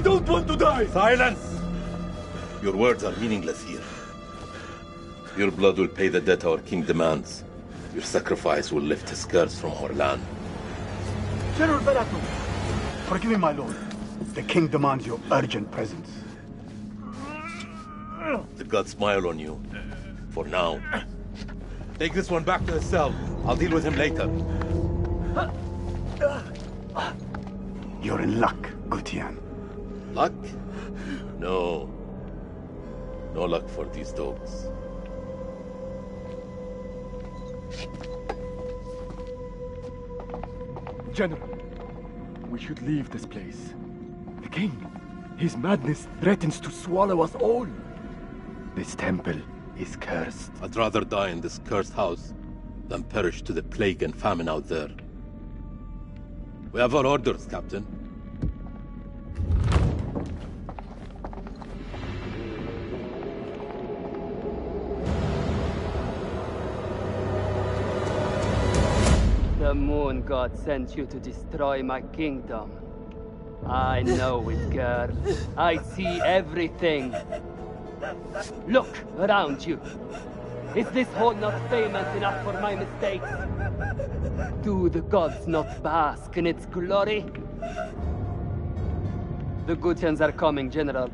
don't want to die! Silence! Your words are meaningless here. Your blood will pay the debt our king demands. Your sacrifice will lift his curse from our land. General Barato, forgive me, my lord. The king demands your urgent presence. The gods smile on you. For now. Take this one back to his cell. I'll deal with him later. You're in luck, Gutian. Luck? No. No luck for these dogs. General, we should leave this place. The king, his madness threatens to swallow us all. This temple is cursed. I'd rather die in this cursed house than perish to the plague and famine out there. We have our orders, Captain. The moon god sent you to destroy my kingdom. I know it, girl. I see everything. Look around you. Is this hall not famous enough for my mistakes? Do the gods not bask in its glory? The Gutians are coming, General.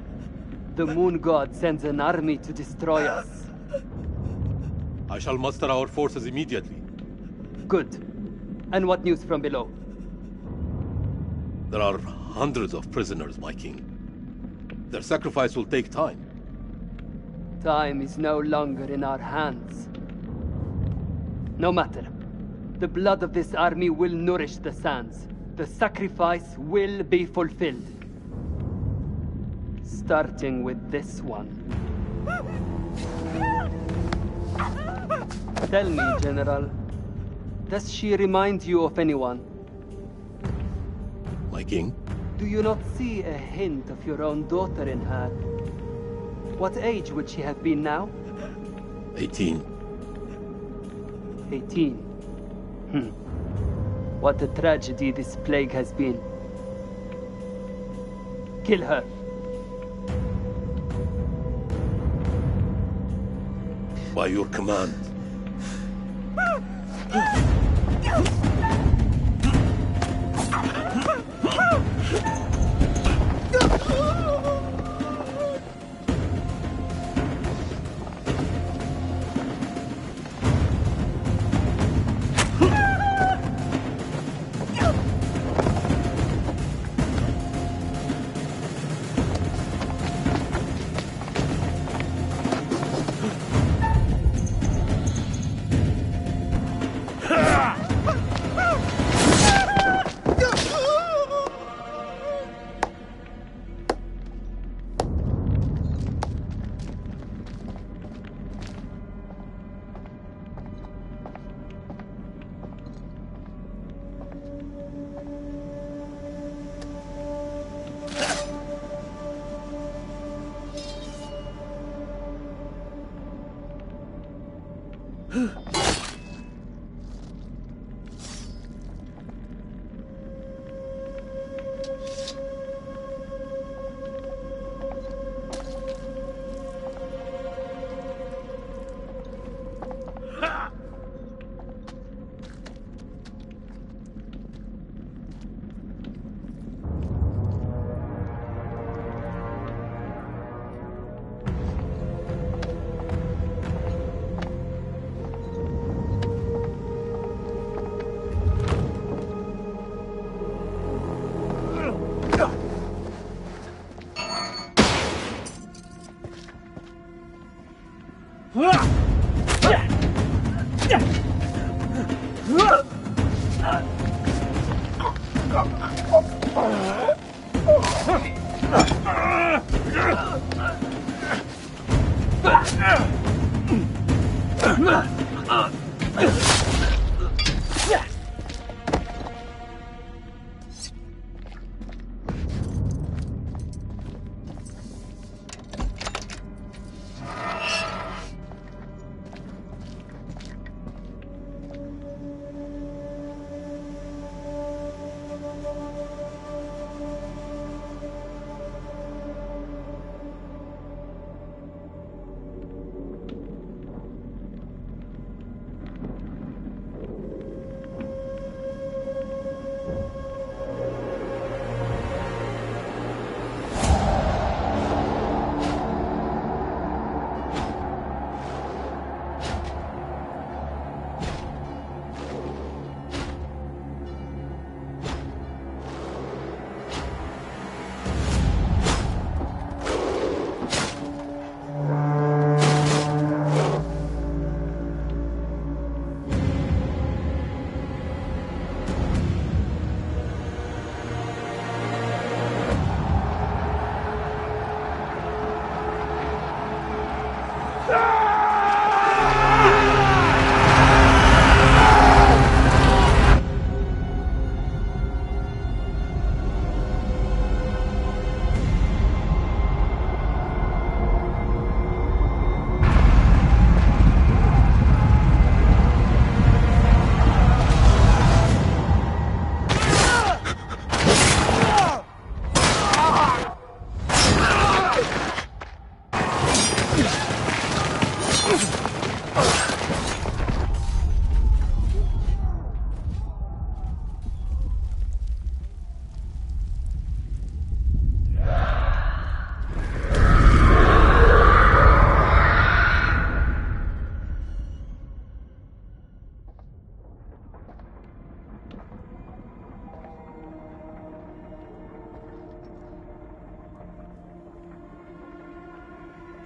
The moon god sends an army to destroy us. I shall muster our forces immediately. Good. And what news from below? There are hundreds of prisoners, my king. Their sacrifice will take time. Time is no longer in our hands. No matter. The blood of this army will nourish the sands. The sacrifice will be fulfilled. Starting with this one. Tell me, General, does she remind you of anyone? My king? Do you not see a hint of your own daughter in her? What age would she have been now? 18. 18. What a tragedy this plague has been. Kill her. By your command.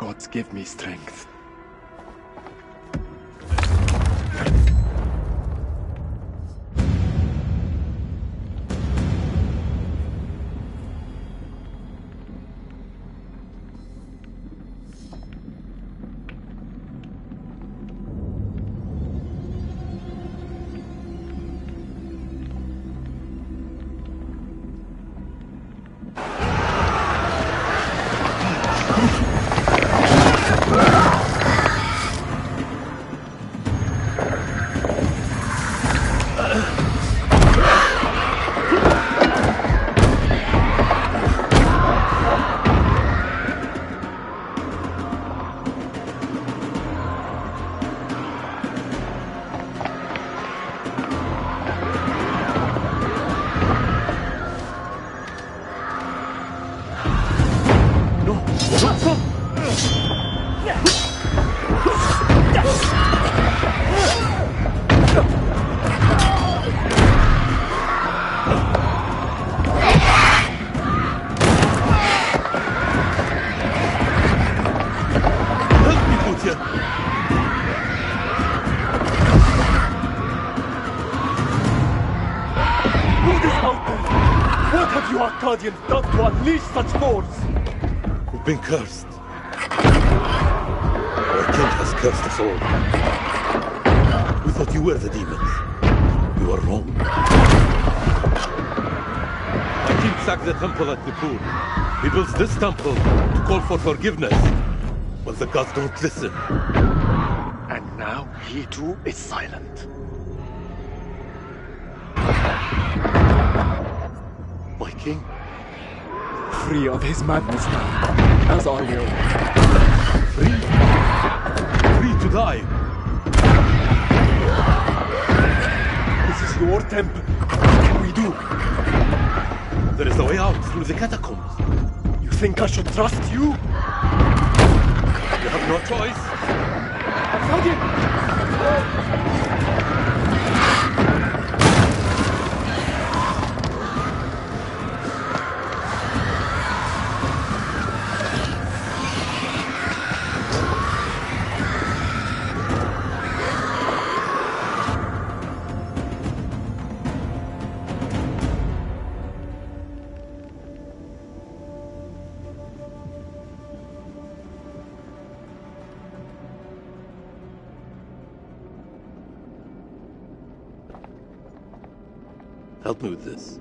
gods give me strength. Guardians done to unleash such force? We've been cursed. Our king has cursed us all. We thought you were the demons. You are wrong. My king sacked the temple at Nippur. He builds this temple to call for forgiveness. But the gods don't listen. And now he too is silent. My king? Free of his madness now, as are we all. Free? Free to die? This is your temple. What can we do? There is a way out through the catacombs. You think I should trust you? You have no choice. Help me with this.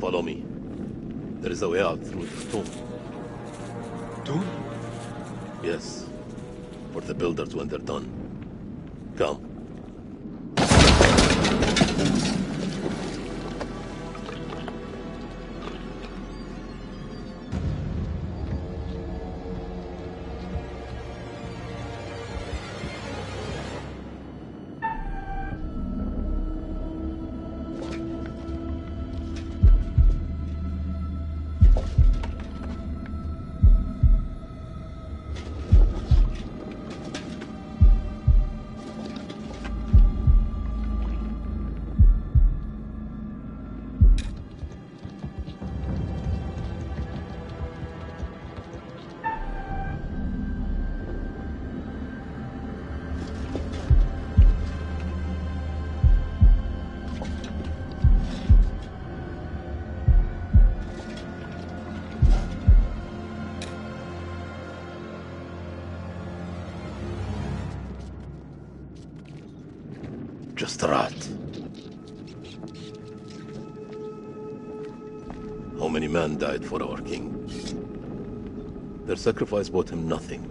Follow me. There is a way out through the tomb. Tomb? Yes. For the builders when they're done. Come. Just a rat. How many men died for our king? Their sacrifice bought him nothing.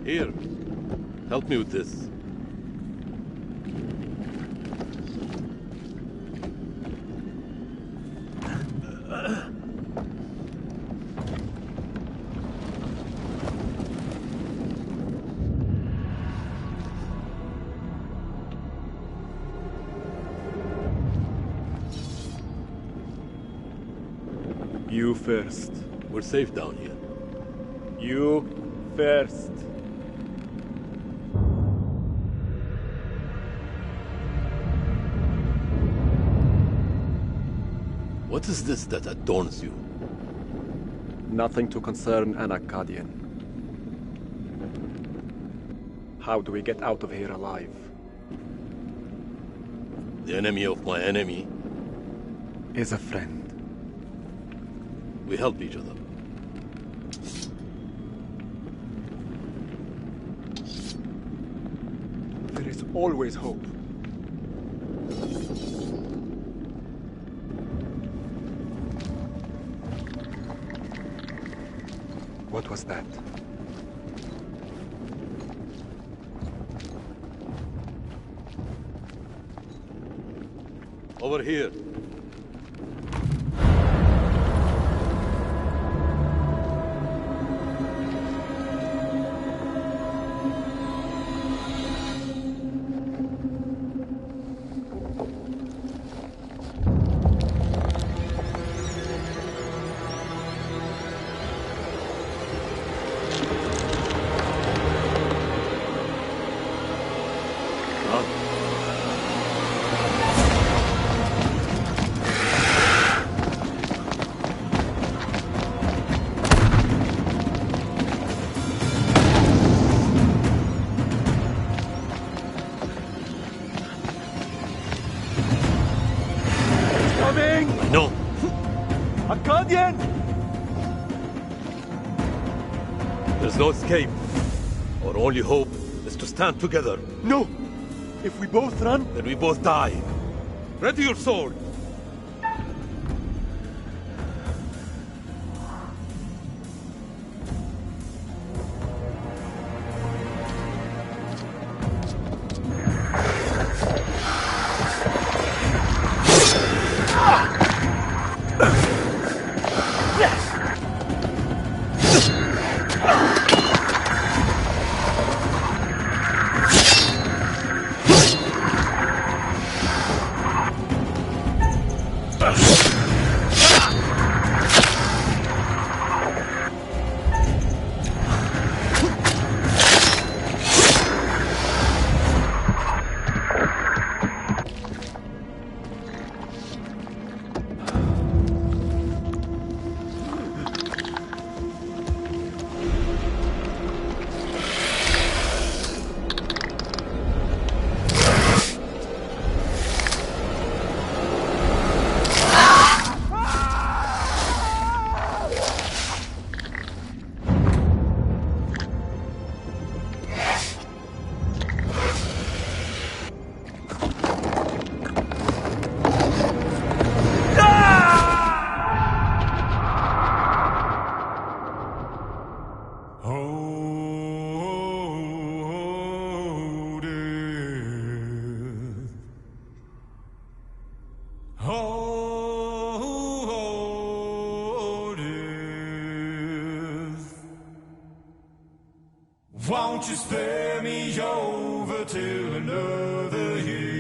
Here, help me with this. You first. We're safe down here. You first. What is this that adorns you? Nothing to concern an Akkadian. How do we get out of here alive? The enemy of my enemy. Is a friend. We help each other. There is always hope. What was that? Over here. No. Akkadian! There's no escape. Our only hope is to stand together. No! If we both run, Then we both die. Ready your sword. Won't you spare me over till another year?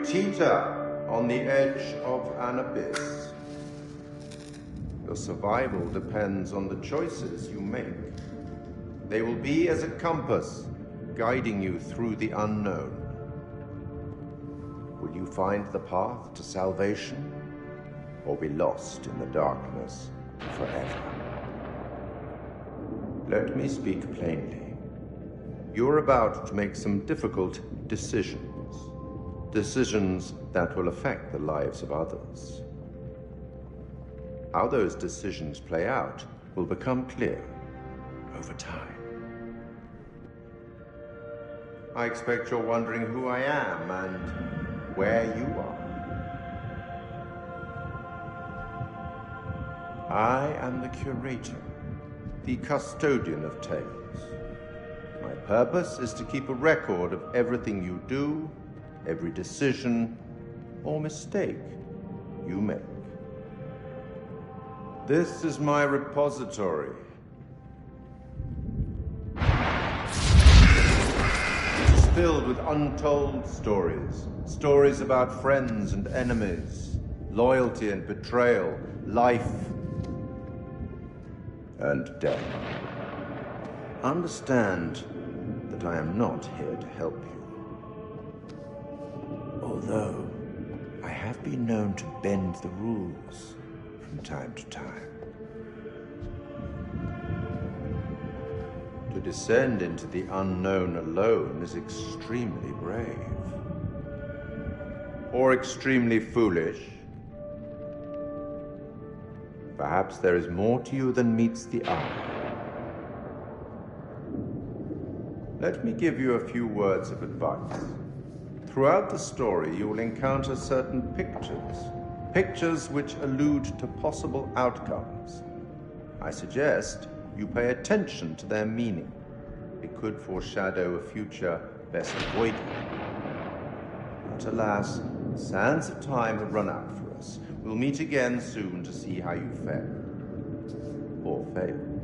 teeter on the edge of an abyss. Your survival depends on the choices you make. They will be as a compass, guiding you through the unknown. Will you find the path to salvation, or be lost in the darkness forever? Let me speak plainly. You're about to make some difficult decisions. Decisions that will affect the lives of others. How those decisions play out will become clear over time. I expect you're wondering who I am and where you are. I am the curator, the custodian of tales. My purpose is to keep a record of everything you do, every decision or mistake you make. This is my repository. It's filled with untold stories. Stories about friends and enemies, loyalty and betrayal, life and death. Understand that I am not here to help you. Although I have been known to bend the rules from time to time. To descend into the unknown alone is extremely brave. Or extremely foolish. Perhaps there is more to you than meets the eye. Let me give you a few words of advice. Throughout the story, you will encounter certain pictures. Pictures which allude to possible outcomes. I suggest you pay attention to their meaning. It could foreshadow a future best avoided. But alas, the sands of time have run out for us. We'll meet again soon to see how you fared. Or failed.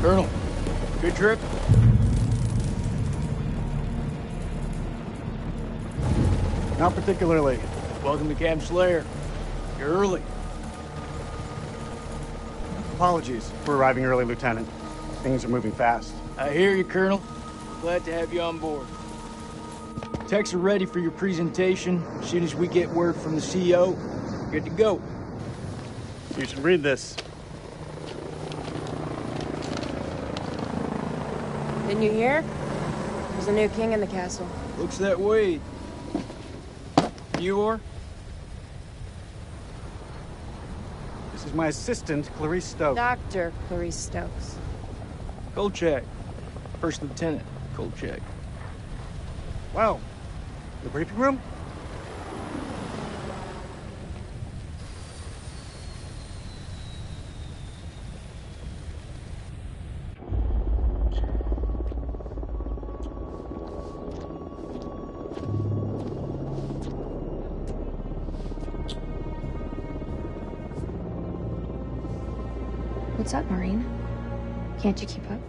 Colonel, good trip? Not particularly. Welcome to Camp Slayer. You're early. Apologies for arriving early, Lieutenant. Things are moving fast. I hear you, Colonel. Glad to have you on board. Techs are ready for your presentation. As soon as we get word from the CEO, good to go. You should read this. Didn't you hear? There's a new king in the castle. Looks that way. You are? This is my assistant, Clarice Stokes. Dr. Clarice Stokes. Kolchak. First Lieutenant Kolchak. Well, the briefing room? What's up, Marine? Can't you keep up?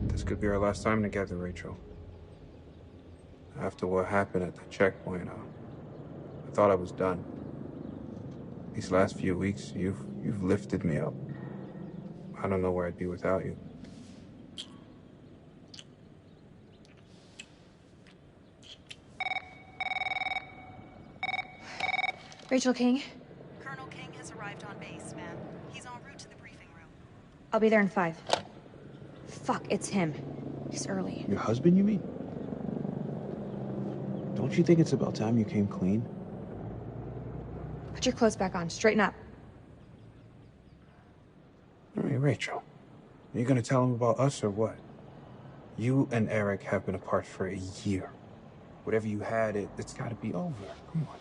This could be our last time together, Rachel. After what happened at the checkpoint, I thought I was done. These last few weeks, you've lifted me up. I don't know where I'd be without you. Rachel King? Colonel King has arrived on base, ma'am. He's en route to the briefing room. I'll be there in 5. Fuck, it's him. He's early. Your husband, you mean? Don't you think it's about time you came clean? Put your clothes back on. Straighten up. I mean, Rachel, are you gonna tell him about us or what? You and Eric have been apart for a year. Whatever you had, it's gotta be over. Come on.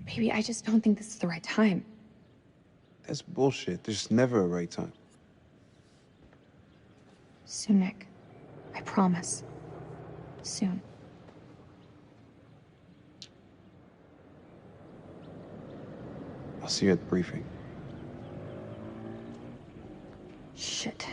Baby, I just don't think this is the right time. That's bullshit. There's never a right time. Soon, Nick. I promise. Soon. I'll see you at the briefing. Shit.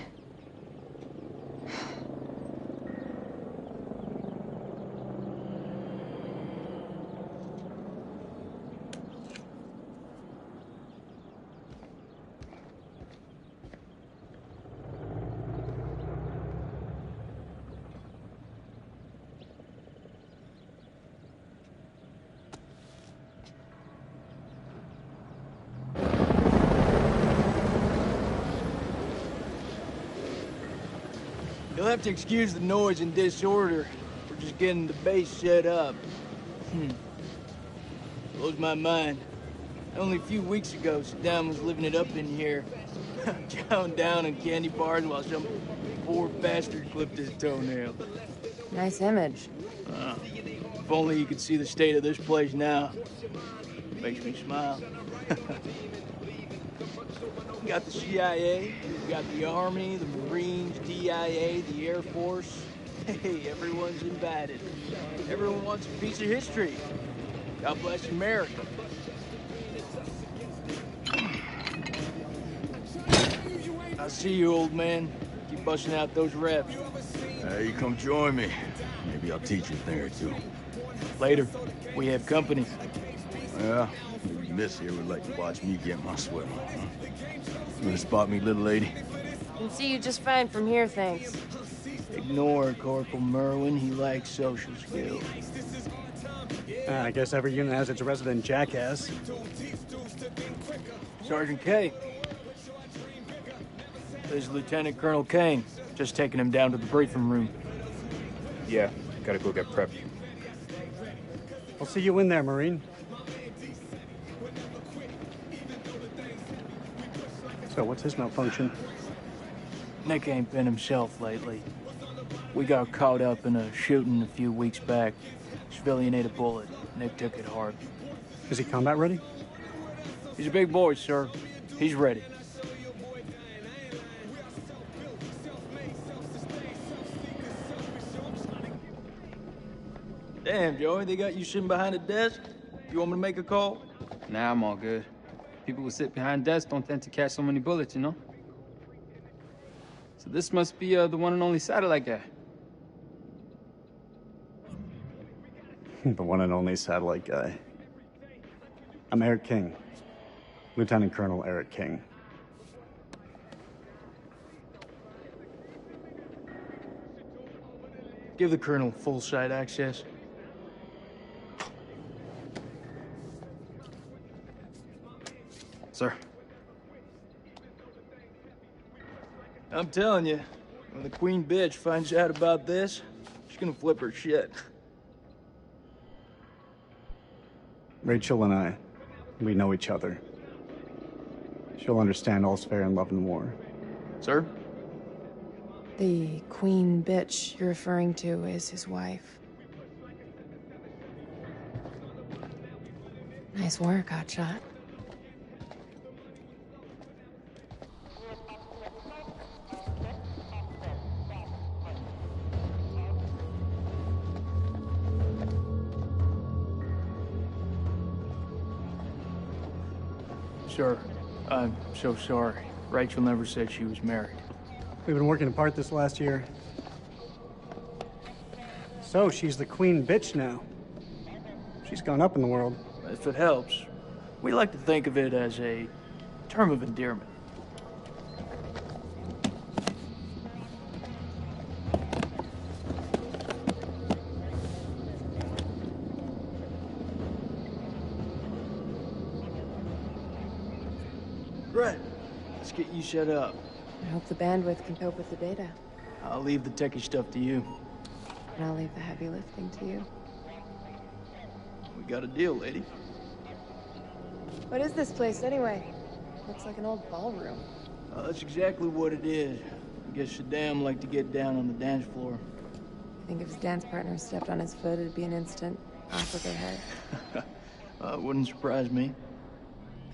You'll have to excuse the noise and disorder. We're just getting the base set up. Blows my mind. Only a few weeks ago, Saddam was living it up in here. Chowing down on candy bars while some poor bastard clipped his toenail. Nice image. If only you could see the state of this place now. Makes me smile. We got the CIA, we got the Army, the Marines, DIA, the Air Force. Hey, everyone's invited. Everyone wants a piece of history. God bless America. I'll see you, old man. Keep busting out those reps. Hey, you come join me. Maybe I'll teach you a thing or two. Later. We have company. Yeah, maybe Miss here would like to watch me get my swim on, huh? You gonna spot me, little lady? Can see you just fine from here, thanks. Ignore Corporal Merwin. He lacks social skills. I guess every unit has its resident jackass. Sergeant K. This is Lieutenant Colonel Kane. Just taking him down to the briefing room. Yeah, gotta go get prepped. I'll see you in there, Marine. So, what's his malfunction? Nick ain't been himself lately. We got caught up in a shooting a few weeks back. Civilian ate a bullet. Nick took it hard. Is he combat ready? He's a big boy, sir. He's ready. Damn, Joey, they got you sitting behind a desk? You want me to make a call? Nah, I'm all good. People who sit behind desks don't tend to catch so many bullets, you know? So this must be the one and only satellite guy. The one and only satellite guy. I'm Eric King. Lieutenant Colonel Eric King. Give the Colonel full site access. Sir. I'm telling you, when the Queen bitch finds out about this, she's gonna flip her shit. Rachel and I, we know each other. She'll understand all's fair in love and war. Sir? The queen bitch you're referring to is his wife. Nice work, hotshot. Sir, I'm so sorry. Rachel never said she was married. We've been working apart this last year. So, she's the queen bitch now. She's gone up in the world. If it helps, we like to think of it as a term of endearment. Brett, let's get you set up. I hope the bandwidth can cope with the data. I'll leave the techie stuff to you. And I'll leave the heavy lifting to you. We got a deal, lady. What is this place, anyway? Looks like an old ballroom. That's exactly what it is. I guess Saddam liked to get down on the dance floor. I think if his dance partner stepped on his foot, it'd be an instant off with their head. It wouldn't surprise me.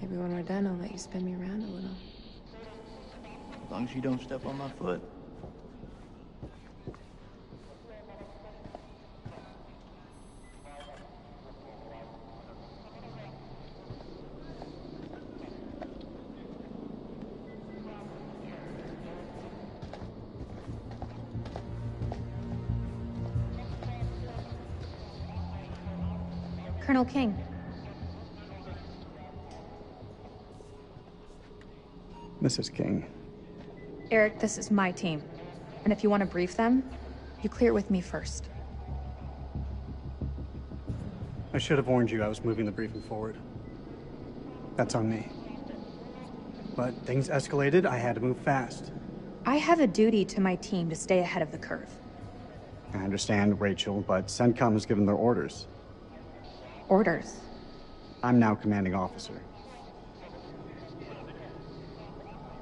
Maybe when we're done, I'll let you spin me around a little. As long as you don't step on my foot. Colonel King. Mrs. King. Eric, this is my team. And if you want to brief them, you clear it with me first. I should have warned you I was moving the briefing forward. That's on me. But things escalated, I had to move fast. I have a duty to my team to stay ahead of the curve. I understand, Rachel, but CENTCOM has given their orders. Orders? I'm now commanding officer.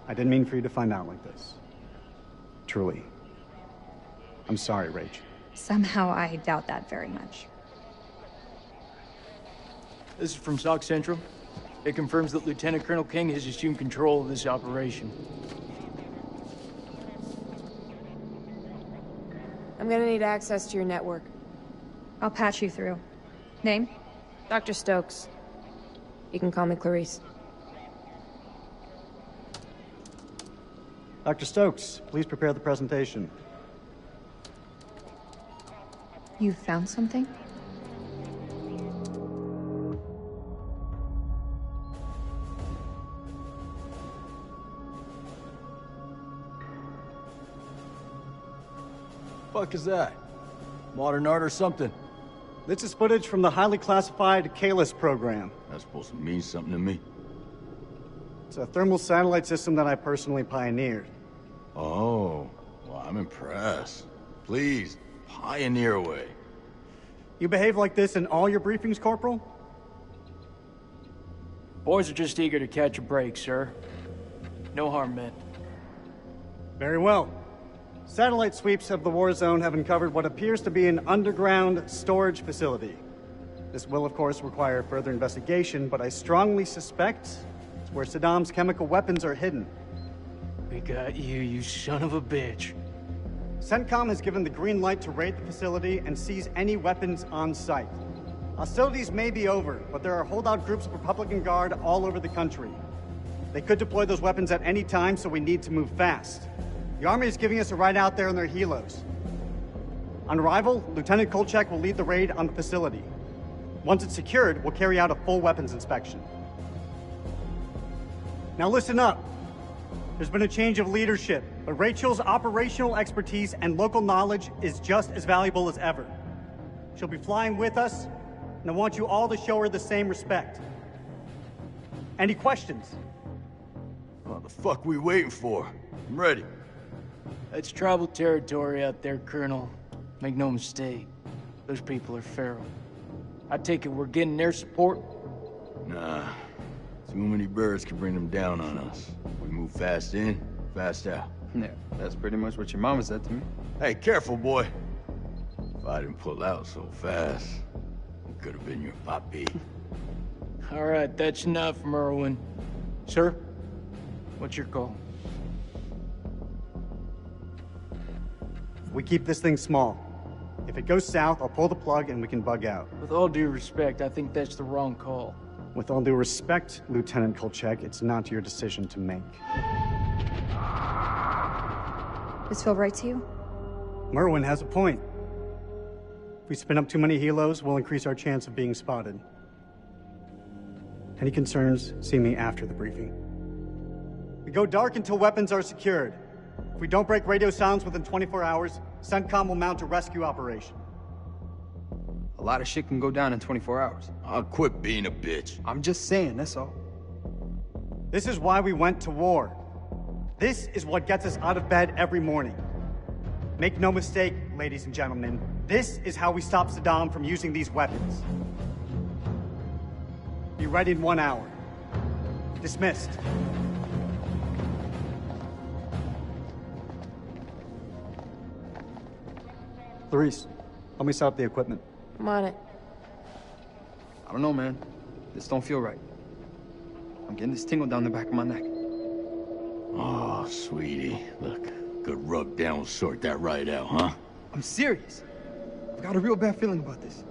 I didn't mean for you to find out like this. Truly. I'm sorry, Rach. Somehow I doubt that very much. This is from SOC Central. It confirms that Lieutenant Colonel King has assumed control of this operation. I'm gonna need access to your network. I'll patch you through. Name? Dr. Stokes. You can call me Clarice. Dr. Stokes, please prepare the presentation. You found something? Fuck is that? Modern art or something? This is footage from the highly classified Kalis program. That's supposed to mean something to me. It's a thermal satellite system that I personally pioneered. Oh, well, I'm impressed. Please, pioneer away. You behave like this in all your briefings, Corporal? Boys are just eager to catch a break, sir. No harm meant. Very well. Satellite sweeps of the war zone have uncovered what appears to be an underground storage facility. This will, of course, require further investigation, but I strongly suspect it's where Saddam's chemical weapons are hidden. We got you, you son of a bitch. CENTCOM has given the green light to raid the facility and seize any weapons on site. Hostilities may be over, but there are holdout groups of Republican Guard all over the country. They could deploy those weapons at any time, so we need to move fast. The Army is giving us a ride out there in their helos. On arrival, Lieutenant Kolchak will lead the raid on the facility. Once it's secured, we'll carry out a full weapons inspection. Now listen up. There's been a change of leadership, but Rachel's operational expertise and local knowledge is just as valuable as ever. She'll be flying with us, and I want you all to show her the same respect. Any questions? What the fuck we waiting for? I'm ready. It's tribal territory out there, Colonel. Make no mistake. Those people are feral. I take it we're getting their support? Nah. Too many birds can bring them down on us. We move fast in, fast out. Yeah, that's pretty much what your mama said to me. Hey, careful, boy. If I didn't pull out so fast, it could have been your papi. All right, that's enough, Merwin. Sir, what's your call? We keep this thing small. If it goes south, I'll pull the plug and we can bug out. With all due respect, I think that's the wrong call. With all due respect, Lieutenant Kolchak, it's not your decision to make. This feel right to you? Merwin has a point. If we spin up too many helos, we'll increase our chance of being spotted. Any concerns, see me after the briefing. We go dark until weapons are secured. If we don't break radio silence within 24 hours, CENTCOM will mount a rescue operation. A lot of shit can go down in 24 hours. I'll quit being a bitch. I'm just saying, that's all. This is why we went to war. This is what gets us out of bed every morning. Make no mistake, ladies and gentlemen, this is how we stop Saddam from using these weapons. Be ready in 1 hour. Dismissed. Clarice, help me set up the equipment. I'm on it. I don't know, man. This don't feel right. I'm getting this tingle down the back of my neck. Oh, sweetie. Look, good rub down will sort that right out, huh? I'm serious. I've got a real bad feeling about this.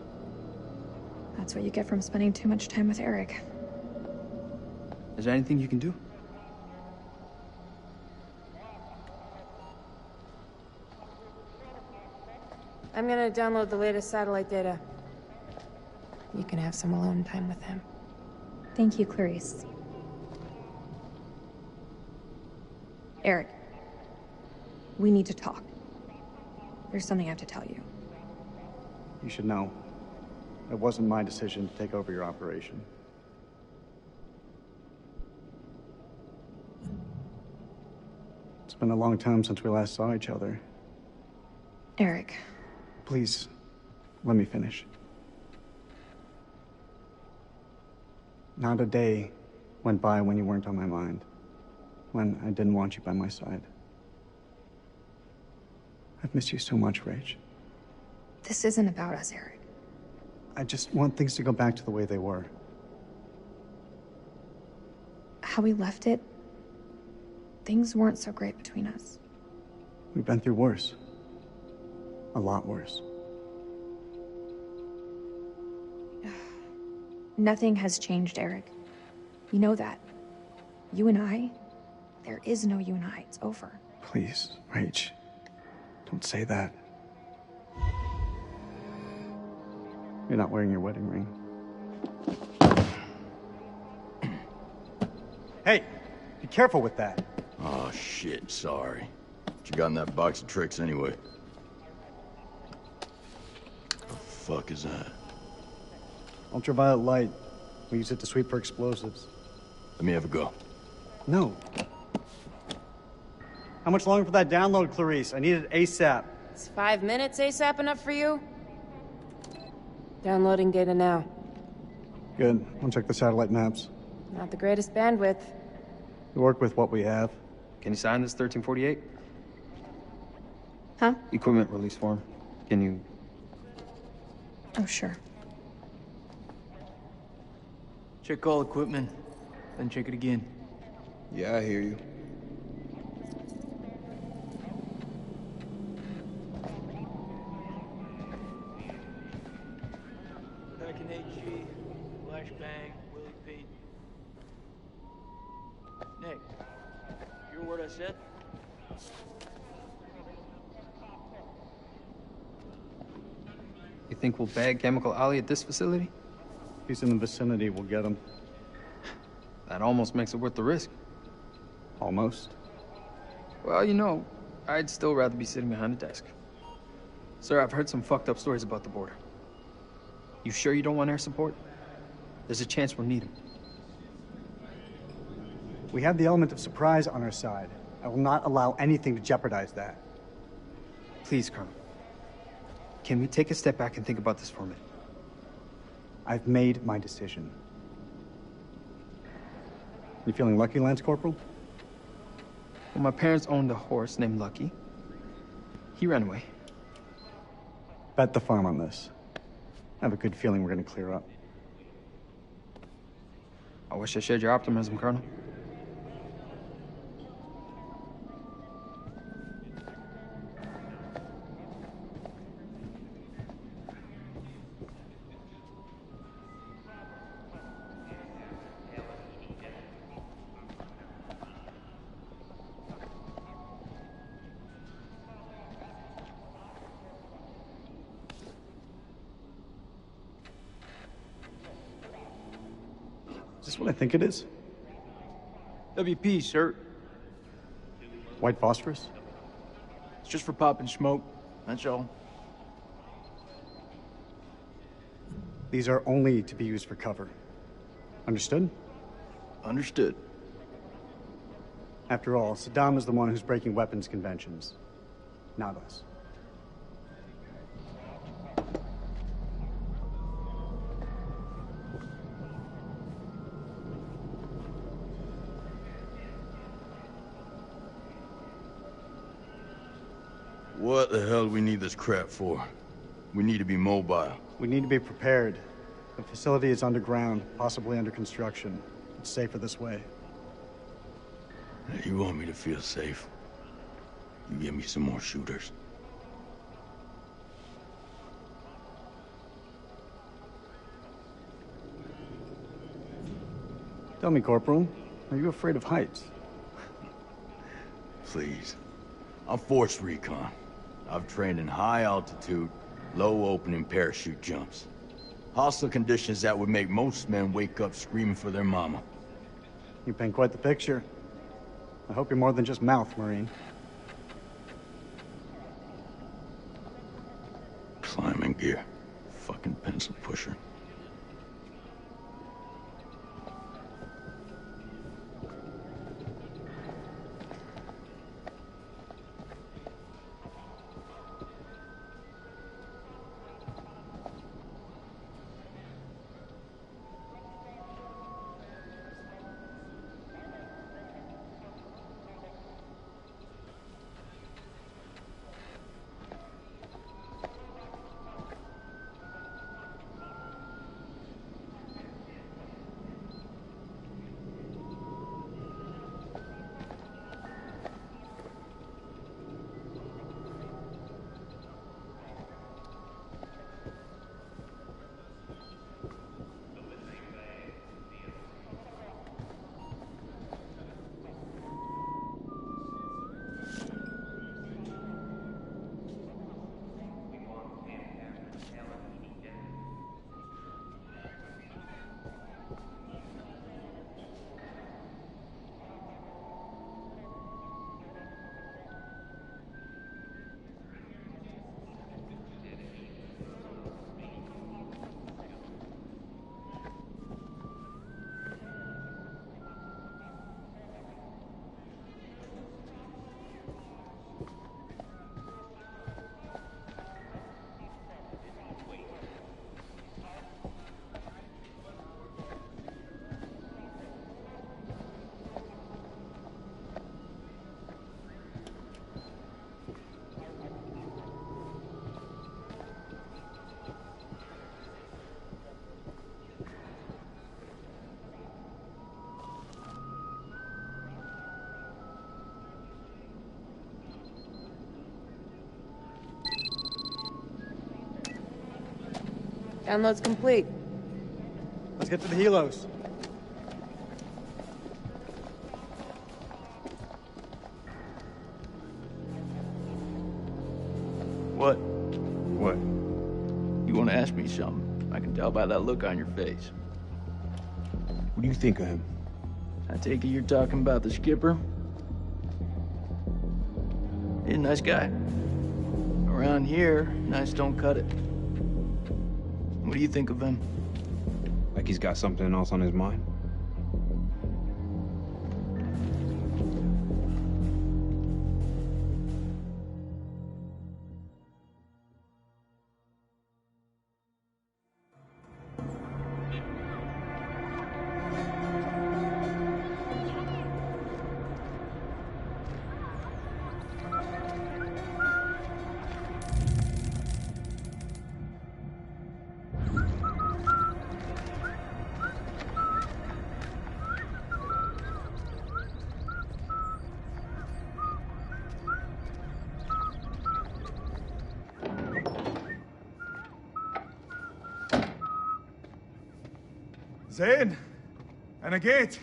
That's what you get from spending too much time with Eric. Is there anything you can do? I'm gonna download the latest satellite data. You can have some alone time with him. Thank you, Clarice. Eric, we need to talk. There's something I have to tell you. You should know, it wasn't my decision to take over your operation. It's been a long time since we last saw each other. Eric. Please, let me finish. Not a day went by when you weren't on my mind, when I didn't want you by my side. I've missed you so much, Rach. This isn't about us, Eric. I just want things to go back to the way they were. How we left it, things weren't so great between us. We've been through worse. A lot worse. Nothing has changed, Eric. You know that. You and I, there is no you and I. It's over. Please, Rach, don't say that. You're not wearing your wedding ring. Hey, be careful with that. Oh, shit, sorry. What you got in that box of tricks, anyway? The fuck is that? Ultraviolet light. We use it to sweep for explosives. Let me have a go. No. How much longer for that download, Clarice? I need it ASAP. Is 5 minutes ASAP enough for you? Downloading data now. Good. I'll check the satellite maps. Not the greatest bandwidth. We work with what we have. Can you sign this 1348? Huh? Equipment release form. Can you... Oh, sure. Check all equipment, then check it again. Yeah, I hear you. Back in HG, flashbang, Willie Pete. Nick, you hear what I said? You think we'll bag Chemical Ollie at this facility? If he's in the vicinity, we'll get him. That almost makes it worth the risk. Almost. Well, you know, I'd still rather be sitting behind a desk. Sir, I've heard some fucked up stories about the border. You sure you don't want air support? There's a chance we'll need them. We have the element of surprise on our side. I will not allow anything to jeopardize that. Please, Colonel. Can we take a step back and think about this for a minute? I've made my decision. You feeling lucky, Lance Corporal? Well, my parents owned a horse named Lucky. He ran away. Bet the farm on this. I have a good feeling we're gonna clear up. I wish I shared your optimism, Colonel. Is this what I think it is? WP, sir. White phosphorus? It's just for popping smoke, that's all. These are only to be used for cover. Understood? Understood. After all, Saddam is the one who's breaking weapons conventions, not us. What the hell do we need this crap for? We need to be mobile. We need to be prepared. The facility is underground, possibly under construction. It's safer this way. You want me to feel safe? You give me some more shooters. Tell me, Corporal, are you afraid of heights? Please. I'm force recon. I've trained in high altitude, low opening parachute jumps. Hostile conditions that would make most men wake up screaming for their mama. You paint quite the picture. I hope you're more than just mouth, Marine. Climbing gear. Fucking pencil pusher. Download's complete. Let's get to the helos. What? What? You want to ask me something? I can tell by that look on your face. What do you think of him? I take it you're talking about the skipper? He's a nice guy. Around here, nice don't cut it. What do you think of him? Like he's got something else on his mind? زين أنا جيت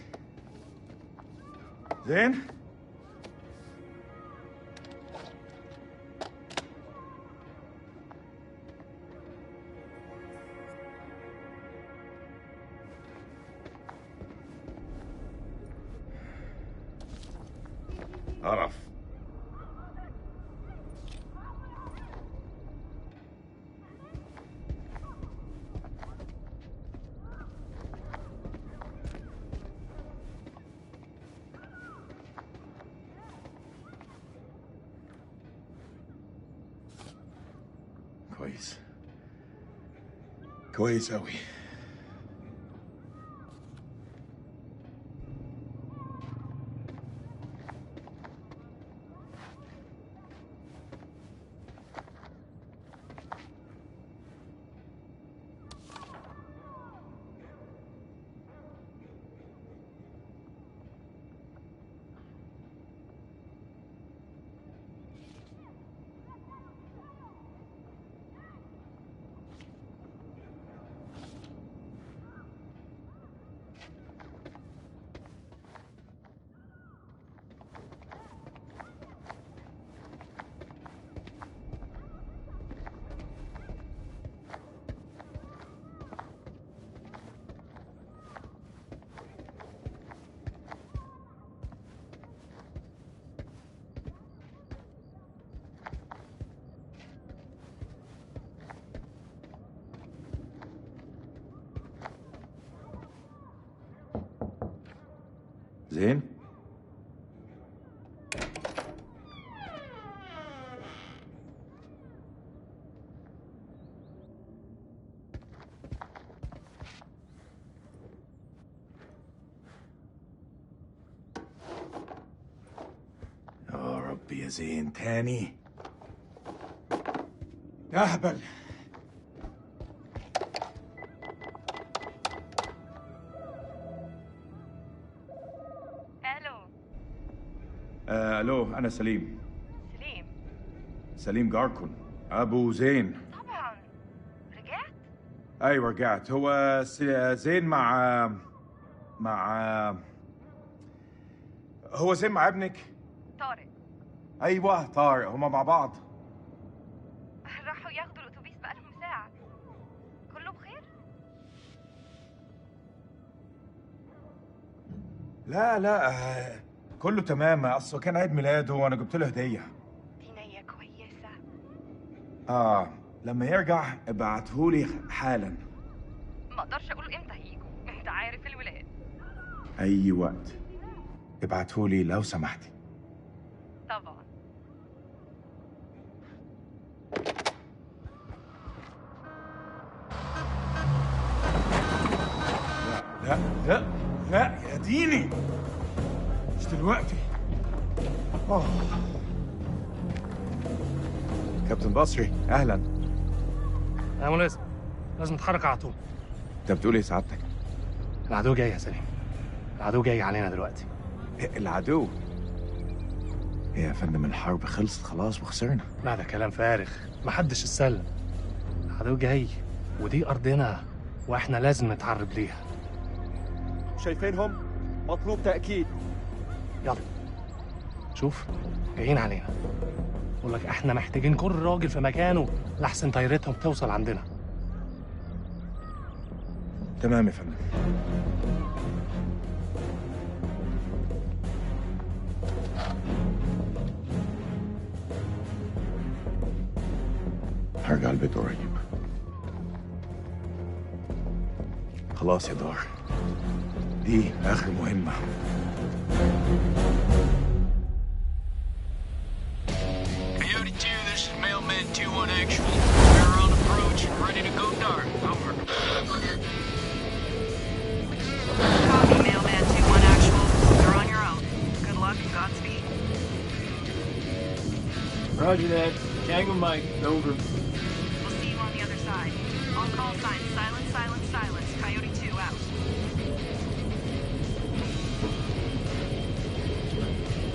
زين عرف كويس أوي. زين؟ يا ربي يا زين تاني. اهبل. الو انا سليم. سليم جاركون ابو زين. طبعا رجعت؟ ايوه رجعت. هو زين مع هو زين مع ابنك طارق. ايوه طارق، هما مع بعض. راحوا ياخدوا الاتوبيس بقالهم ساعة. كله بخير؟ لا كله تمام. اصله كان عيد ميلاده وانا جبت له هديه. دي نية كويسة. لما يرجع ابعتهولي حالا. ما اقدرش اقول امتى هيجوا، انت عارف الولاد. اي وقت ابعتهولي لو سمحتي. طبعا. لا يا ديني، مش دلوقتي. كابتن بصري اهلا. يا ملازم لازم نتحرك على طول. انت بتقول ايه سعادتك؟ العدو جاي يا سليم، العدو جاي علينا دلوقتي. العدو؟ إيه يا فندم، الحرب خلصت خلاص وخسرنا. لا ده كلام فارغ، محدش اتسلم. العدو جاي ودي ارضنا واحنا لازم نتعرض ليها. شايفينهم؟ مطلوب تأكيد. يلا شوف جايين علينا. بقول لك احنا محتاجين كل راجل في مكانه لحسن طيارتهم توصل عندنا. تمام يا فندم. هرجع البيت قريب. خلاص يا دار، دي آخر مهمة. Coyote 2, this is Mailman 2-1 actual. We're on approach and ready to go dark. Over. Copy, Mailman 2-1 actual. You're on your own. Good luck and Godspeed. Roger that. Tango Mike, over. We'll see you on the other side. On call signs, silence, silence, silence. Coyote 2 out.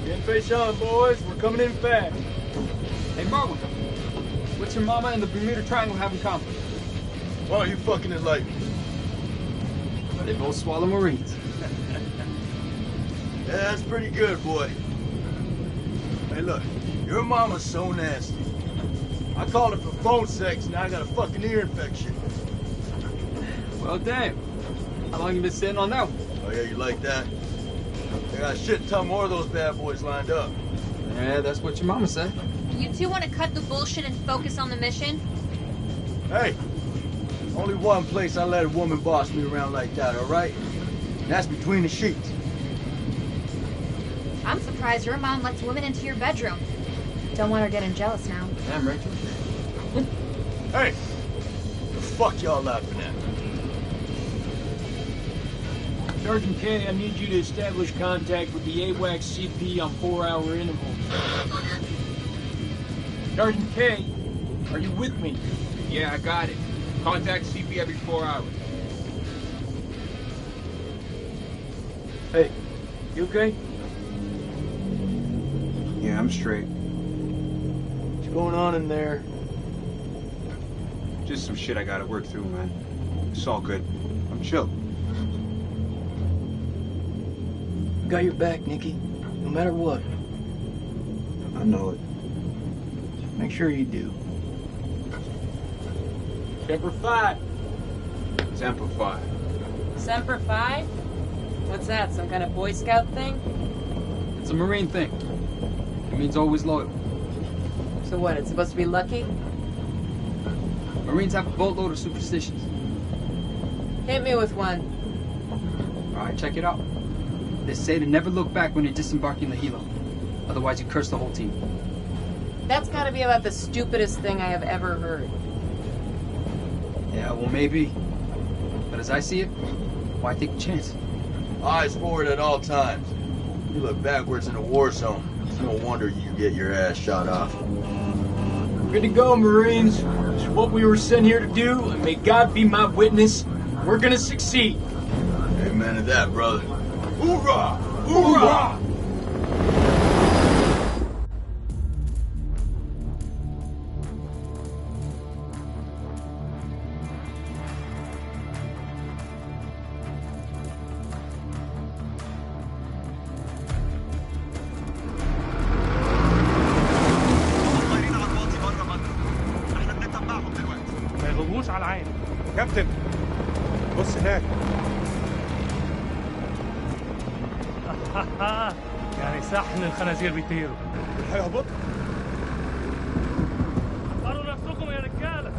Getting face on, boys. We're coming in fast. Hey, Marlon, what's your mama and the Bermuda Triangle have in common? Why are you fucking enlightened? Well, they both swallow Marines. Yeah, that's pretty good, boy. Hey, look, your mama's so nasty. I called her for phone sex, and I got a fucking ear infection. Well, damn. How long you been sitting on that one? Oh, yeah, you like that? I got a shit ton more of those bad boys lined up. Yeah, that's what your mama said. You two want to cut the bullshit and focus on the mission? Hey, only one place I let a woman boss me around like that, all right? And that's between the sheets. I'm surprised your mom lets women into your bedroom. Don't want her getting jealous now. Damn, Rachel. Hey, the fuck y'all laughing at? Sergeant K, I need you to establish contact with the AWACS CP on 4-hour intervals. Sergeant K, are you with me? Yeah, I got it. Contact CP every 4 hours. Hey, you okay? Yeah, I'm straight. What's going on in there? Just some shit I gotta work through, man. It's all good. I'm chill. Got your back, Nikki. No matter what. I know it. Make sure you do. Semper Fi. Semper Fi. Semper Fi? What's that, some kind of Boy Scout thing? It's a Marine thing. It means always loyal. So what, it's supposed to be lucky? Marines have a boatload of superstitions. Hit me with one. Alright, check it out. They say to never look back when you're disembarking the helo. Otherwise you curse the whole team. That's gotta be about the stupidest thing I have ever heard. Yeah, well maybe. But as I see it, why take a chance? Eyes forward at all times. You look backwards in a war zone. It's no wonder you get your ass shot off. Good to go, Marines. It's what we were sent here to do, and may God be my witness. We're gonna succeed. Amen to that, brother. Hoorah! Hoorah! ما يغضبوش على العين. كابتن بص هناك. يعني صحن الخنازير بيطيروا. هيهبط. طاروا نفسكم يا رجاله.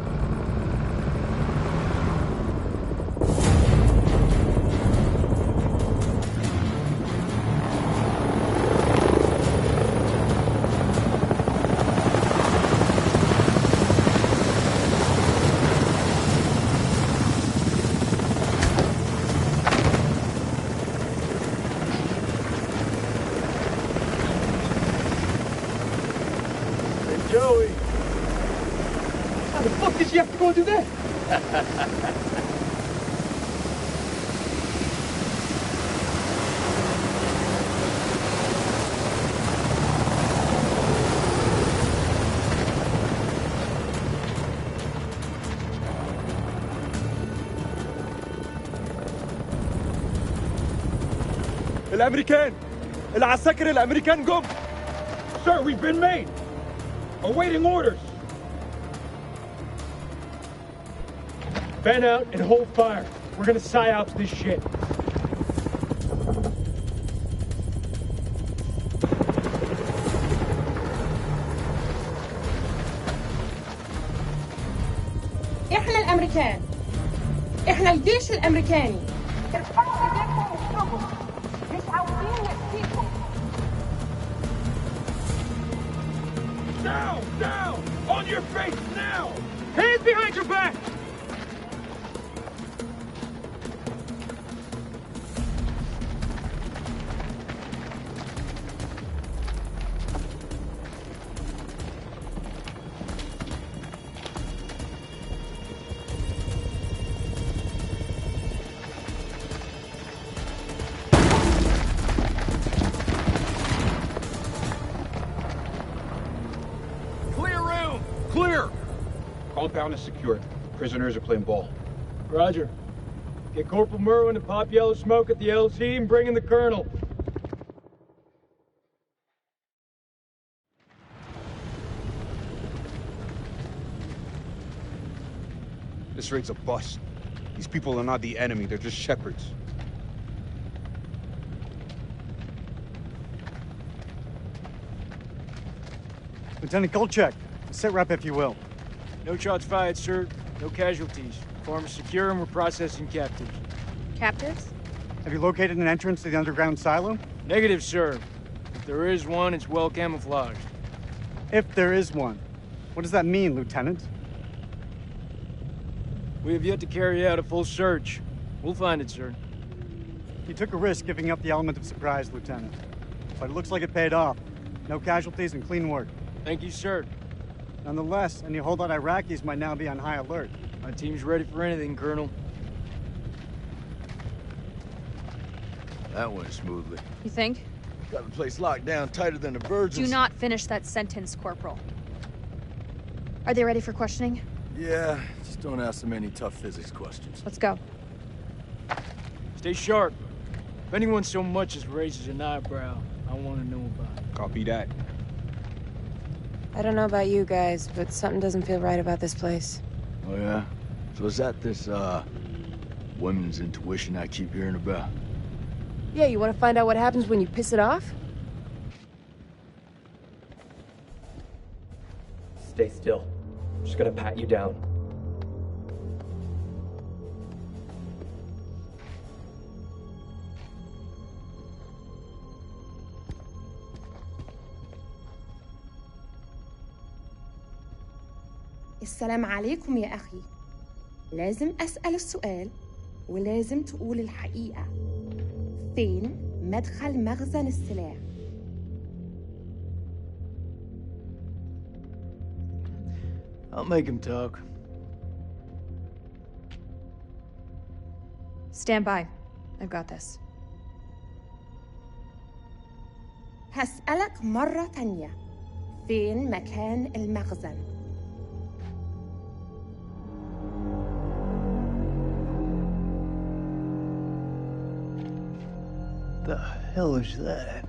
Joey. How the fuck did you have to go and do that? الامريكان العساكر الامريكان جم. Sir, we've been made. Awaiting orders. Fan out and hold fire. We're gonna psyops this shit. احنا الامريكان. احنا الجيش الامريكاني. ارفعوا ايديكم واطلبوا. مش عاوزين نأذيكم. Down! Down! On your face now! Hands behind your back! Compound is secure. Prisoners are playing ball. Roger. Get Corporal Merwin to pop yellow smoke at the LC and bring in the Colonel. This raid's a bust. These people are not the enemy, they're just shepherds. Lieutenant Golchek, sit rep if you will. No shots fired, sir. No casualties. Farm is secure and we're processing captives. Captives? Have you located an entrance to the underground silo? Negative, sir. If there is one, it's well camouflaged. If there is one. What does that mean, Lieutenant? We have yet to carry out a full search. We'll find it, sir. You took a risk giving up the element of surprise, Lieutenant. But it looks like it paid off. No casualties and clean work. Thank you, sir. Nonetheless, any holdout Iraqis might now be on high alert. My team's ready for anything, Colonel. That went smoothly. You think? Got the place locked down tighter than a virgin's. Do not finish that sentence, Corporal. Are they ready for questioning? Yeah, just don't ask them any tough physics questions. Let's go. Stay sharp. If anyone so much as raises an eyebrow, I want to know about it. Copy that. I don't know about you guys, but something doesn't feel right about this place. Oh, yeah? So is that this, women's intuition I keep hearing about? Yeah, you want to find out what happens when you piss it off? Stay still. I'm just gonna pat you down. السلام عليكم يا أخي. لازم أسأل السؤال ولازم تقول الحقيقة. فين مدخل مخزن السلاح؟ I'll make him talk. Stand by. I've got this. هسألك مرة تانية. فين مكان المخزن؟ The hell is that?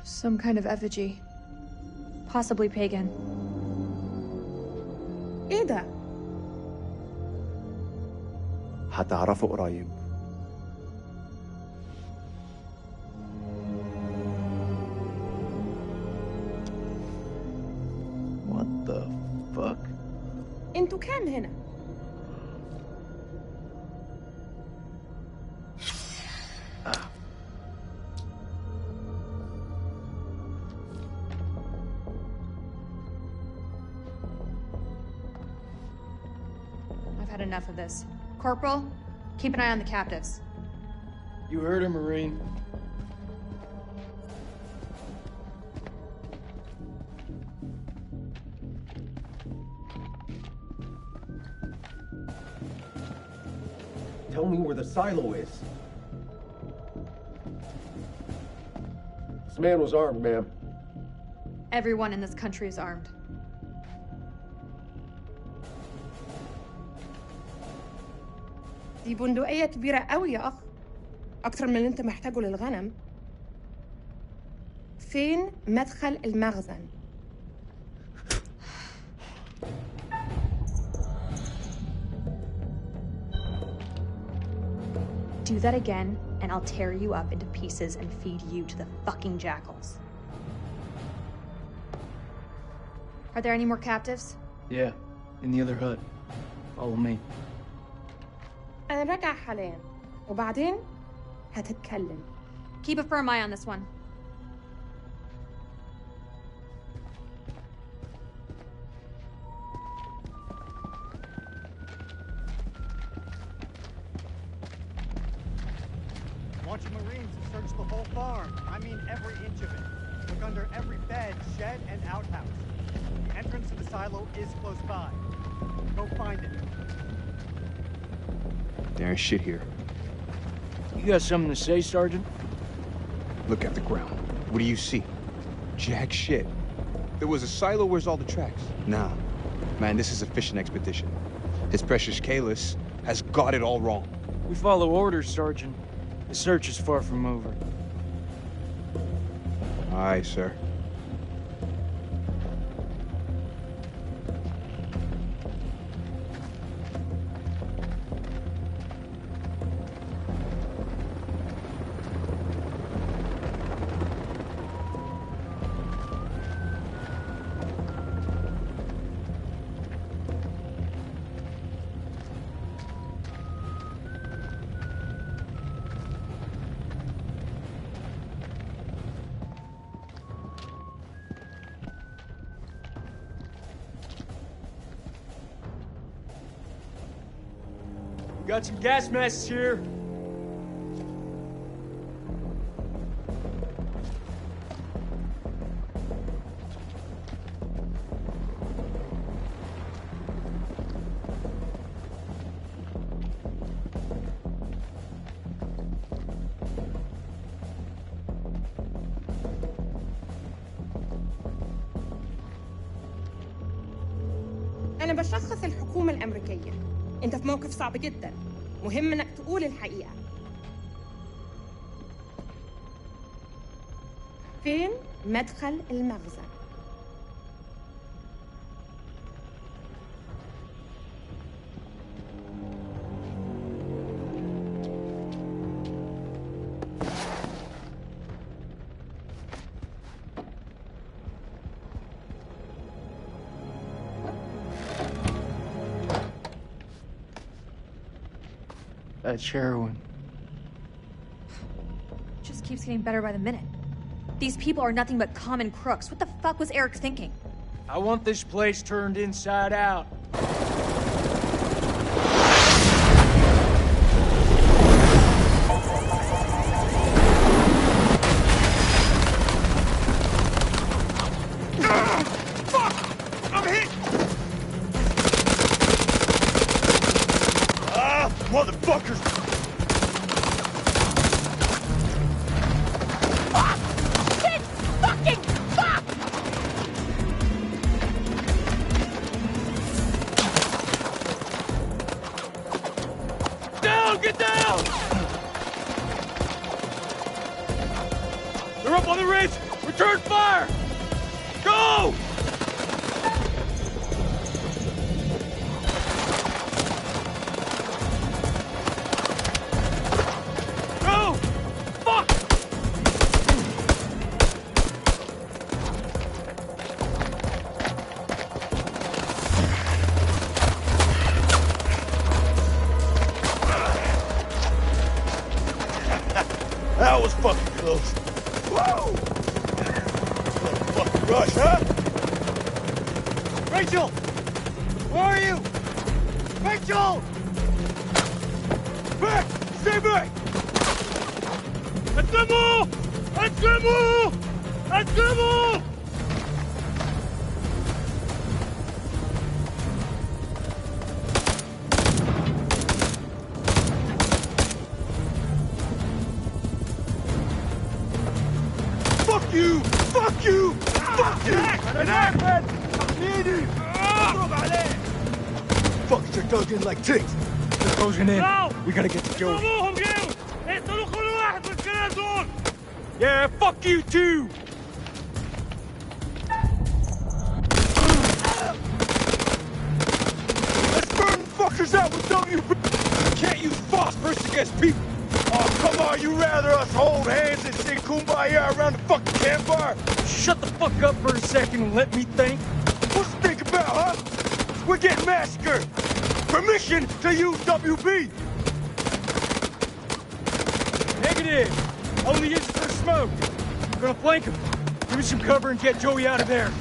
Some kind of effigy. Possibly pagan. إيه ده؟ هتعرفه قريب. What the fuck? انتوا كام هنا؟ I've had enough of this. Corporal, keep an eye on the captives. You heard her, Marine. Tell me where the silo is. This man was armed, ma'am. Everyone in this country is armed. دي بندقية كبيرة قوي يا أخ. أكتر من اللي أنت محتاجه للغنم. فين مدخل المخزن؟ Do that again, and I'll tear you up into pieces and feed you to the fucking jackals. Are there any more captives? Yeah, in the other hut. Follow me. أنا راجع حاليا وبعدين هتتكلم. Keep a firm eye on this one. I want you Marines to search the whole farm. I mean every inch of it. Look under every bed, shed, and outhouse. The entrance to the silo is close by. Go find it. There ain't shit here. You got something to say, Sergeant? Look at the ground. What do you see? Jack shit. There was a silo, where's all the tracks? Nah. Man, this is a fishing expedition. His precious Kalis has got it all wrong. We follow orders, Sergeant. The search is far from over. Aye, sir. Got some gas masks here. أنا بشخص الحكومة الأمريكية. أنت في موقف صعب جدا. مهم إنك تقول الحقيقة. فين مدخل المخزن؟ That's heroin. Just keeps getting better by the minute. These people are nothing but common crooks. What the fuck was Eric thinking? I want this place turned inside out. Motherfuckers! Fuck! Shit! Fucking fuck! Down! Get down! They're up on the ridge! Return fire! Go! That was fucking close. Whoa! Fucking rush, huh? Rachel! Where are you? Rachel! Back! Stay back! Attrape-moi! Attrape-moi! Attrape-moi! Fuck you! Fuck you! Fuck you! Fuckers are dug in like ticks. They're closing in. We gotta get to Joey. Yeah, fuck you too! Let's burn the fuckers out with WB! Can't use phosphorus against people! Oh, come on, you rather us hold hands and sing Kumbaya around the fucking campfire? Shut the fuck up for a second and let me think. What's to think about, huh? We're getting massacred! Permission to use WB! Negative! Only use it for smoke. I'm gonna flank him. Give me some cover and get Joey out of there.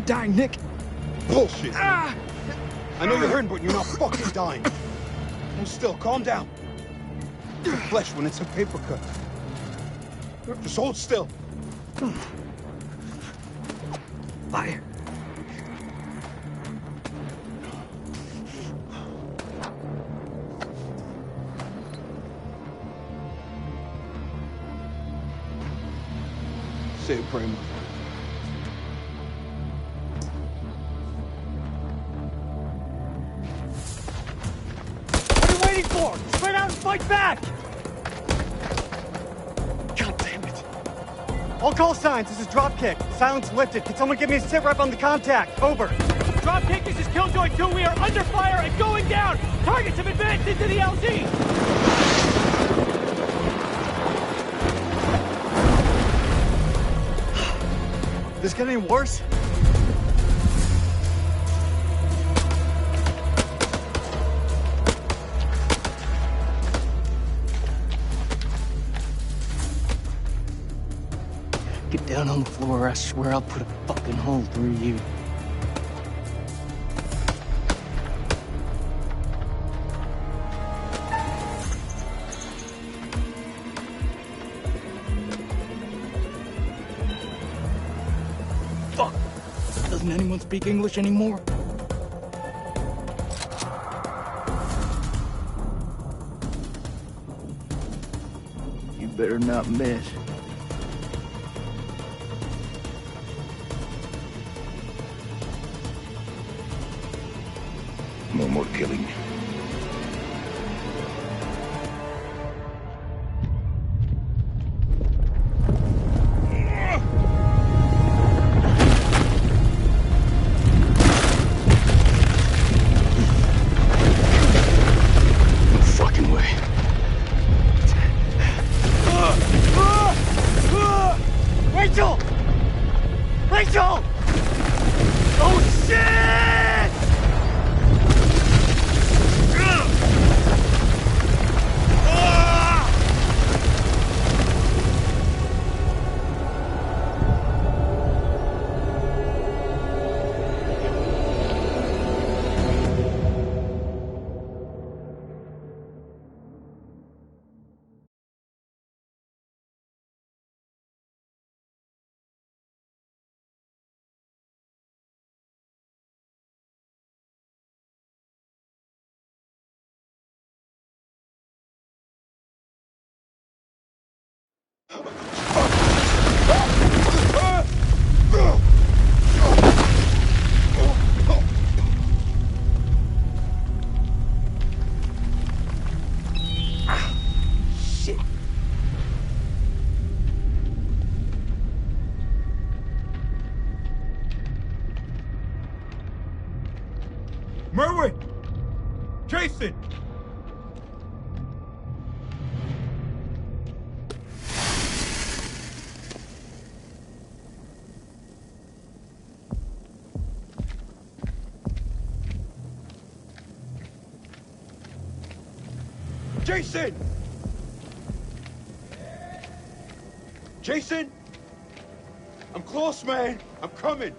Dying, Nick. Bullshit. I know you're hurting, but you're not fucking dying. Hold still. Calm down. It's flesh when it's a paper cut. Just hold still. Liar. Say a prayer, my friend. For? Spread out and fight back! God damn it. All call signs, this is Dropkick. Silence lifted. Can someone give me a sit rep on the contact? Over. Dropkick, this is Killjoy 2. We are under fire and going down. Targets have advanced into the LZ. This get any worse? Get down on the floor, or I swear I'll put a fucking hole through you. Fuck! Doesn't anyone speak English anymore? You better not miss. No more killing. No fucking way. Rachel! Rachel! Oh shit! Merwin! Jason! Jason! Jason! I'm close, man. I'm coming.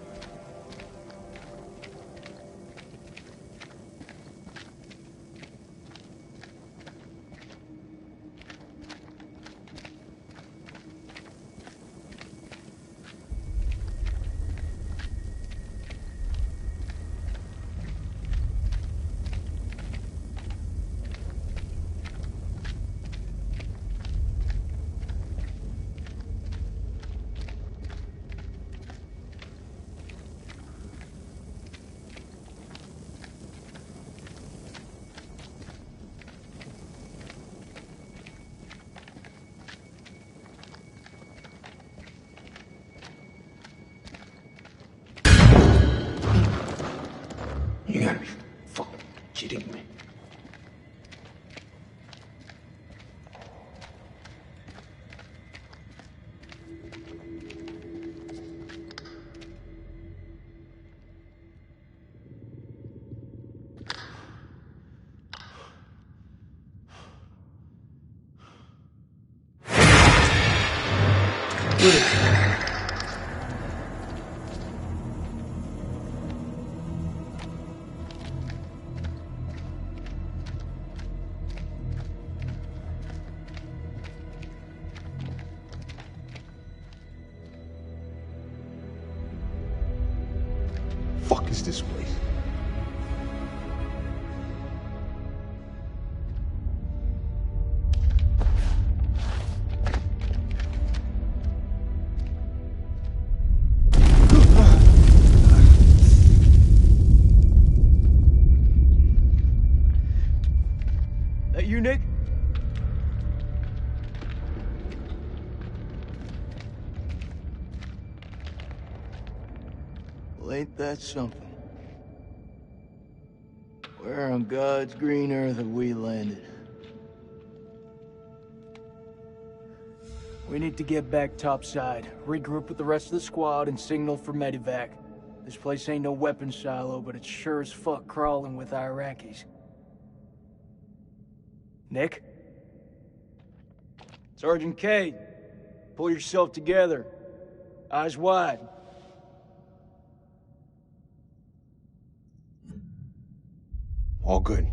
You gotta be fucking kidding me. Fuck is this place? That you, Nick? Well, ain't that something? Where on God's green earth have we landed? We need to get back topside, regroup with the rest of the squad, and signal for medevac. This place ain't no weapons silo, but it's sure as fuck crawling with Iraqis. Nick? Sergeant K, pull yourself together. Eyes wide. All good.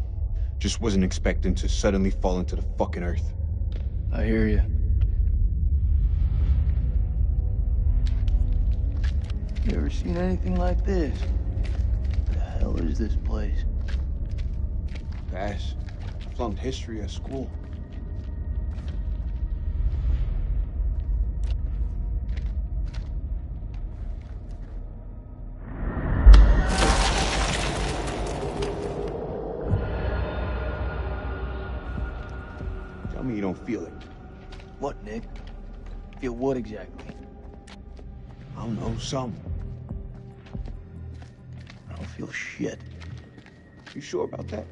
Just wasn't expecting to suddenly fall into the fucking earth. I hear you. You ever seen anything like this? What the hell is this place? Bash. Flunked history at school. Tell me you don't feel it. What, Nick? Feel what exactly? I don't know, something. I don't feel shit. You sure about that?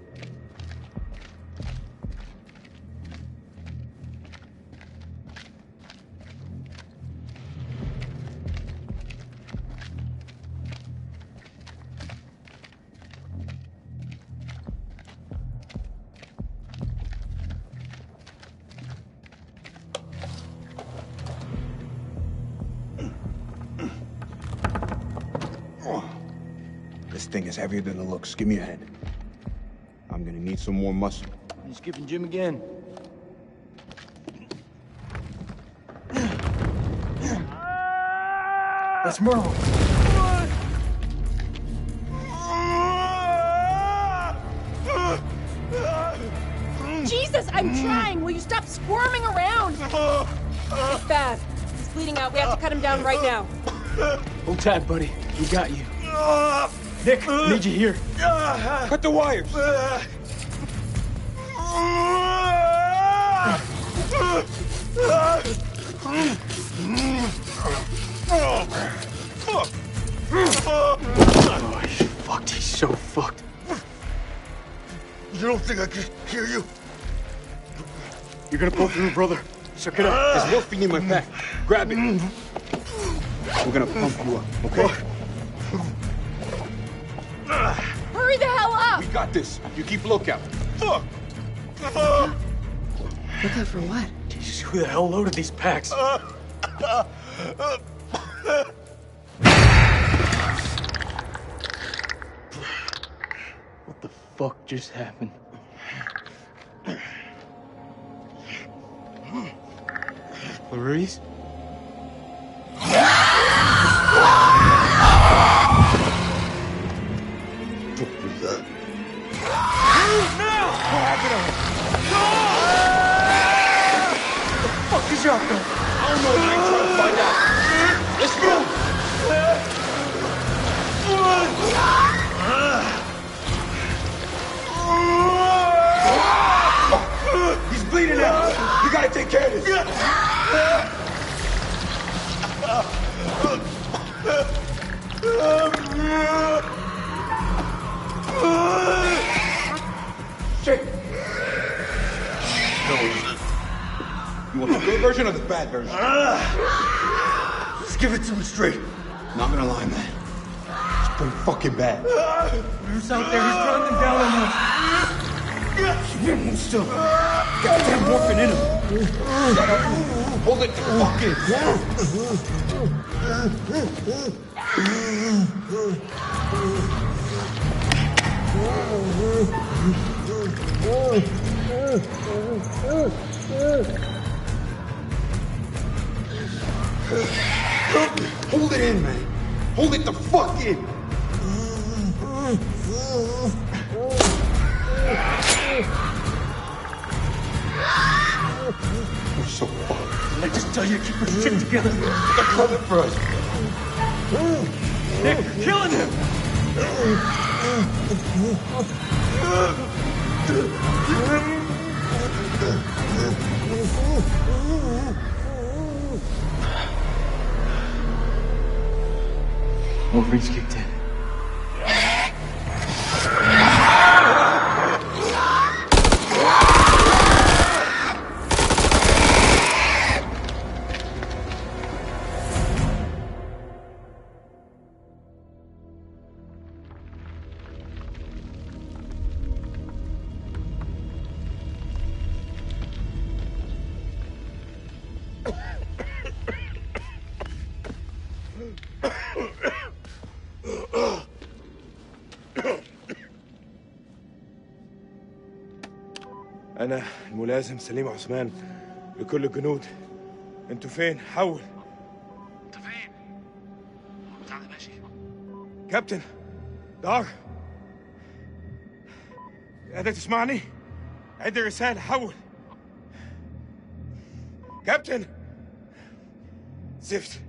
This thing is heavier than it looks. Give me a hand. I'm gonna need some more muscle. You skipping Jim again? That's Merle. Jesus, I'm trying. Will you stop squirming around? It's bad. He's bleeding out. We have to cut him down right now. Hold tight, buddy. We got you. Nick, need you here. Cut the wires. Oh, he's fucked. He's so fucked. You don't think I can hear you? You're gonna pull through, brother. Suck it up. There's morphine in my pack. Grab it. We're gonna pump you up, okay? Hurry the hell up! We got this. You keep lookout. Fuck! Lookout for what? Jesus, who the hell loaded these packs? What the fuck just happened? Clarice? I don't know. I ain't trying to find out. Let's go. He's bleeding out. You gotta take care of this. Shit. You want the good version or the bad version? Just give it to him straight. Not gonna lie, man. It's pretty fucking bad. Who's out there? He's running them down on us. He didn't move still. Goddamn morphine in him. Shut up. Hold it the fuck Hold it in, man. Hold it the fuck in. We're so fucked. Didn't I just tell you to keep your shit together? They're coming for us. Nick, you're killing him! Wolverine's kicked in. أنا الملازم سليم عثمان لكل الجنود. أنتوا فين؟ حول. أنت فين؟ بتاعنا ماشي. كابتن دار، قادر تسمعني؟ عندي رسالة. حول. كابتن زفت.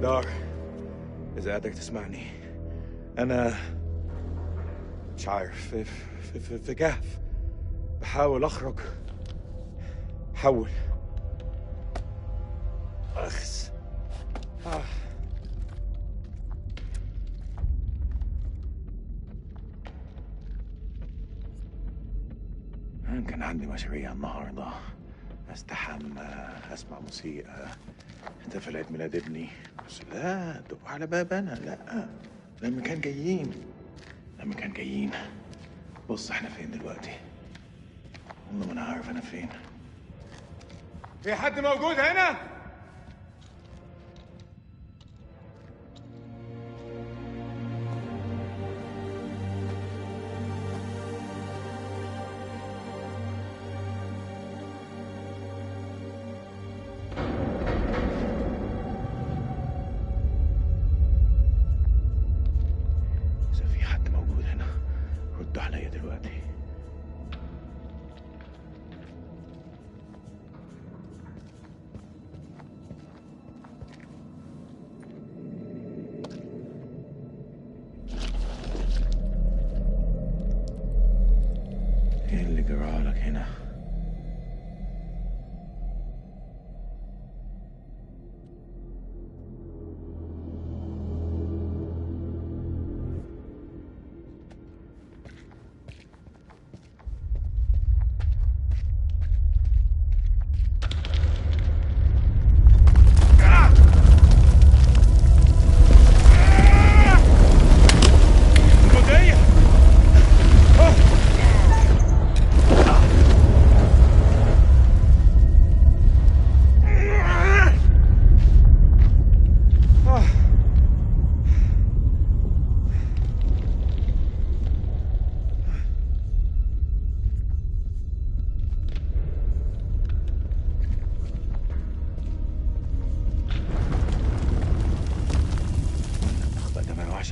دار، إذا قادر تسمعني، أنا مش عارف في كهف بحاول أخرج. حول. أخس. كان عندي مشاريع النهارده، استحمى، اسمع موسيقى، احتفل عيد ميلاد ابني، بس لا دقوا على باب انا. لا، لما كان جايين بص احنا فين دلوقتي؟ والله ما انا عارف انا فين. في حد موجود هنا؟ عليا دلوقتي. ايه اللي جرالك هنا؟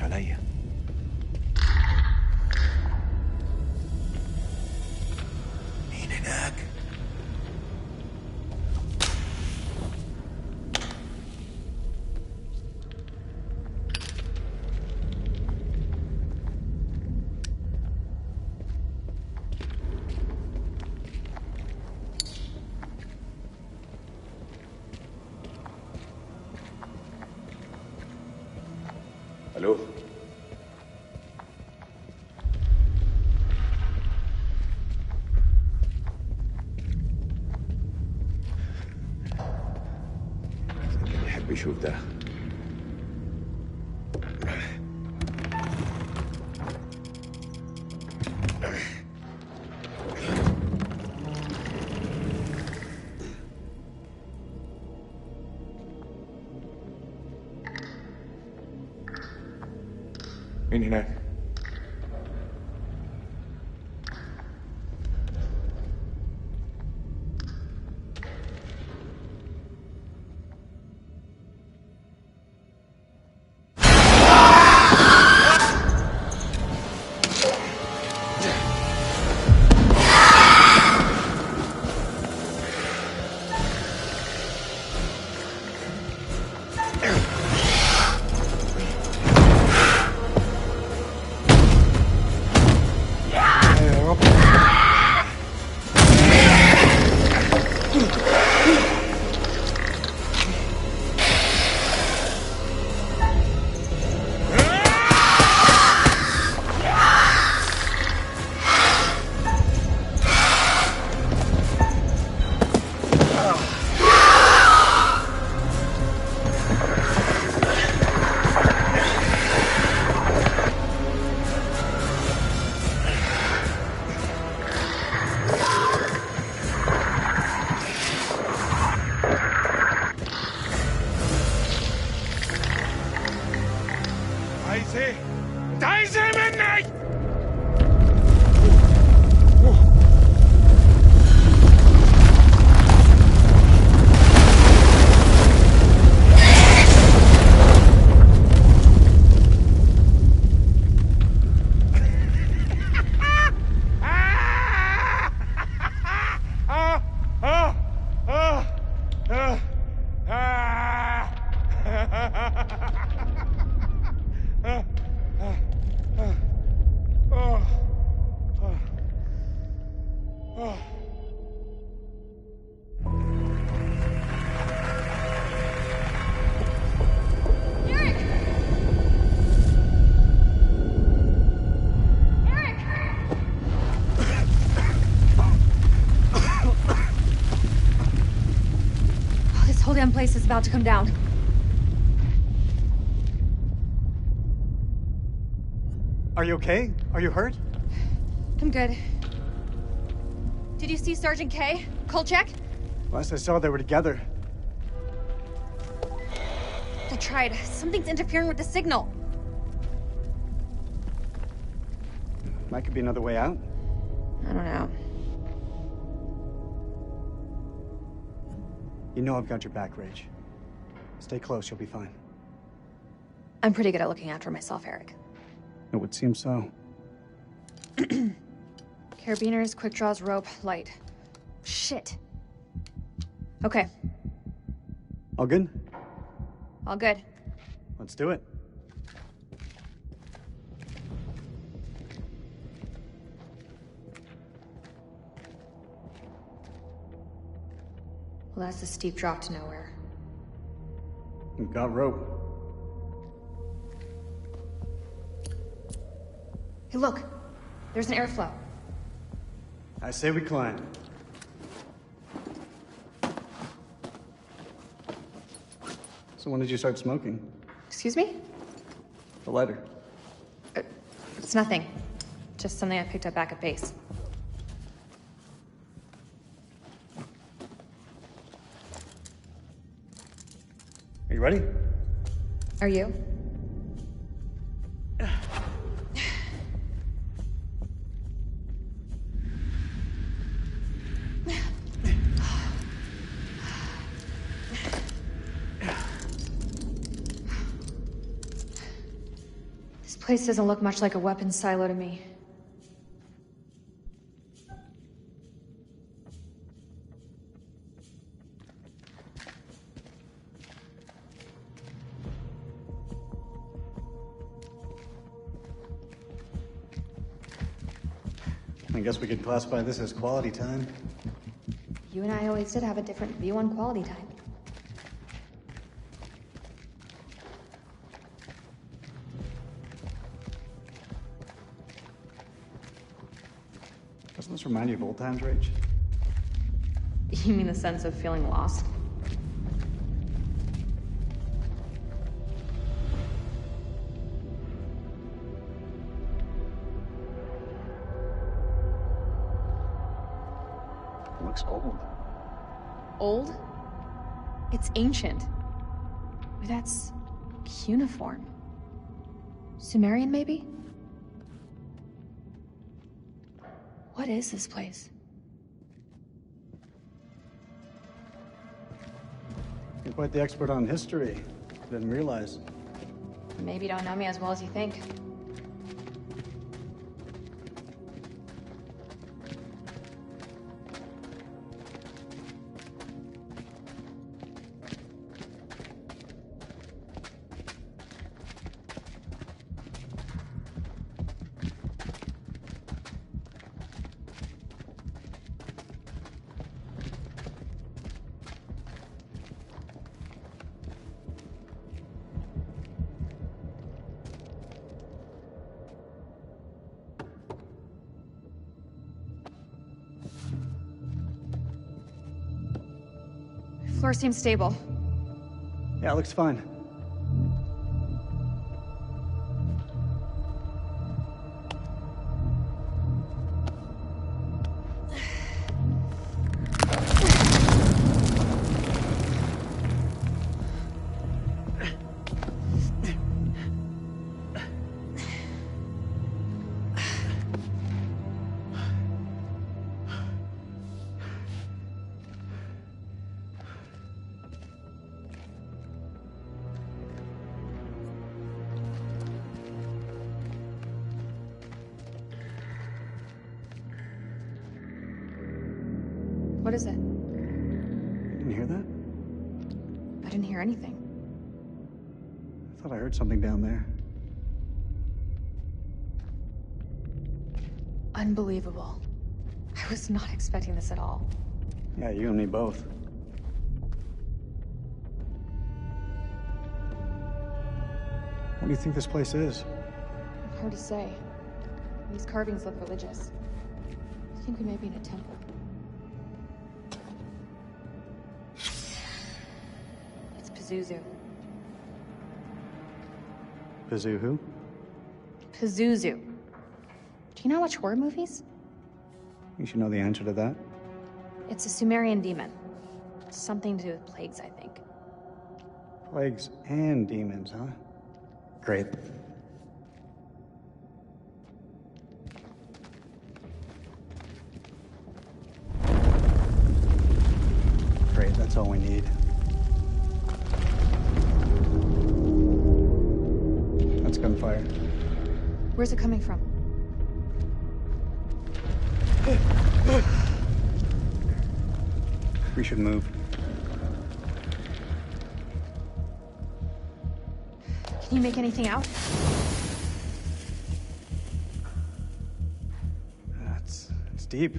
عليا. مين هناك؟ الو، اللي يحب يشوف ده. مين هناك؟ عايز ايه؟ انت عايز ايه مني؟ Place is about to come down. Are you okay? Are you hurt? I'm good. Did you see Sergeant K? Kolchak? Last I saw, they were together. I tried. Something's interfering with the signal. Might could be another way out. I don't know. You know I've got your back, Rage. Stay close, you'll be fine. I'm pretty good at looking after myself, Eric. It would seem so. Carabiners, quick draws, rope, light. Shit. Okay. All good? All good. Let's do it. Well, that's a steep drop to nowhere. We've got rope. Hey, look. There's an airflow. I say we climb. So when did you start smoking? Excuse me? The lighter. It's nothing. Just something I picked up back at base. Are you ready? Are you? This place doesn't look much like a weapons silo to me. I guess we could classify this as quality time. You and I always did have a different view on quality time. Doesn't this remind you of old times, Rach? You mean the sense of feeling lost? It looks old. Old? It's ancient. That's cuneiform. Sumerian, maybe? What is this place? You're quite the expert on history. Didn't realize. Maybe you don't know me as well as you think. Floor seems stable. Yeah, it looks fine. What is it? You didn't hear that? I didn't hear anything. I thought I heard something down there. Unbelievable. I was not expecting this at all. Yeah, you and me both. What do you think this place is? Hard to say. These carvings look religious. I think we may be in a temple. It's Pazuzu. Pazu who? Pazuzu. Do you not watch horror movies? You should know the answer to that. It's a Sumerian demon. Something to do with plagues, I think. Plagues and demons, huh? Great. Great, that's all we need. That's gunfire. Where's it coming from? We should move. Can you make anything out? It's deep.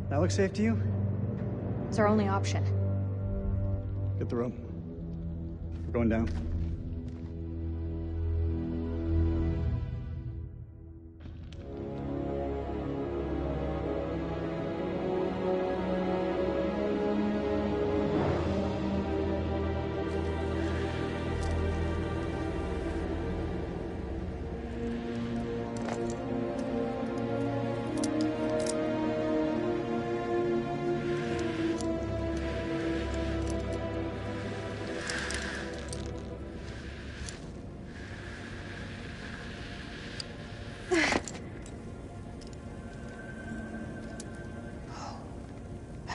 That looks safe to you? It's our only option. Get the rope. We're going down.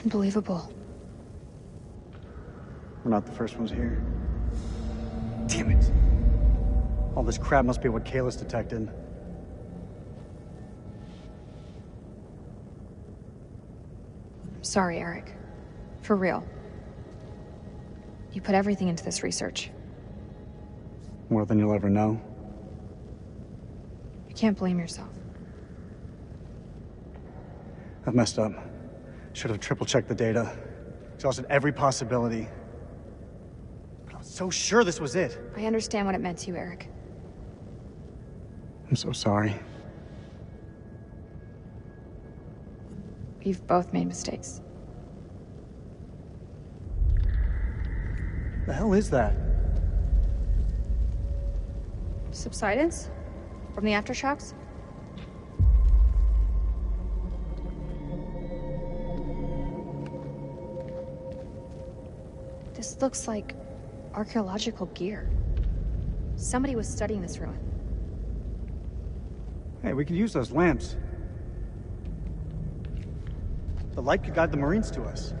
Unbelievable. We're not the first ones here. Damn it! All this crap must be what Kalis detected. I'm sorry, Eric. For real. You put everything into this research. More than you'll ever know. You can't blame yourself. I've messed up. Should have triple-checked the data. Exhausted every possibility. But I was so sure this was it. I understand what it meant to you, Eric. I'm so sorry. We've both made mistakes. The hell is that? Subsidence? From the aftershocks? This looks like archaeological gear. Somebody was studying this ruin. Hey, we could use those lamps. The light could guide the Marines to us.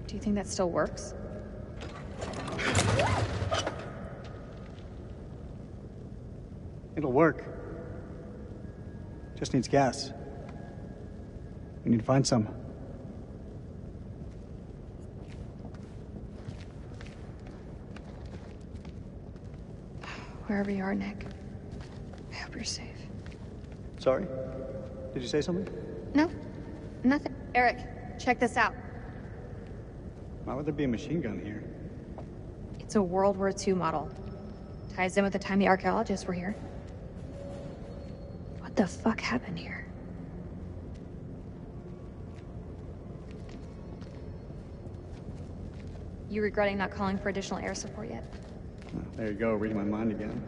Do you think that still works? It'll work. Just needs gas. We need to find some. Wherever you are, Nick. I hope you're safe. Sorry? Did you say something? No, nothing. Eric, check this out. Why would there be a machine gun here? It's a World War II model. Ties in with the time the archaeologists were here. What the fuck happened here? You regretting not calling for additional air support yet? Oh, there you go, reading my mind again.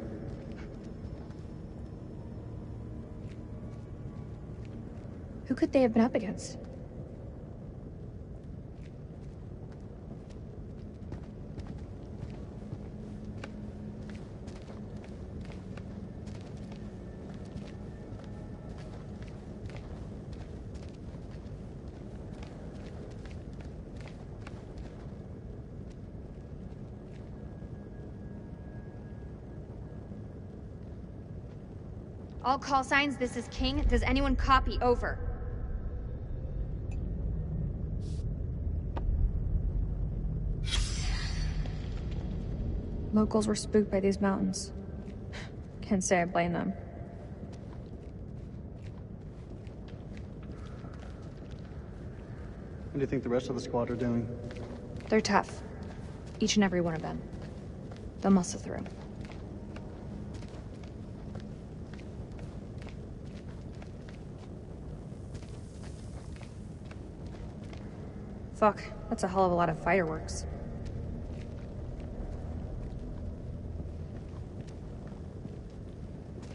Who could they have been up against? All call signs, this is King. Does anyone copy? Over. Locals were spooked by these mountains. Can't say I blame them. What do you think the rest of the squad are doing? They're tough. Each and every one of them. They'll muscle through. Fuck, that's a hell of a lot of fireworks.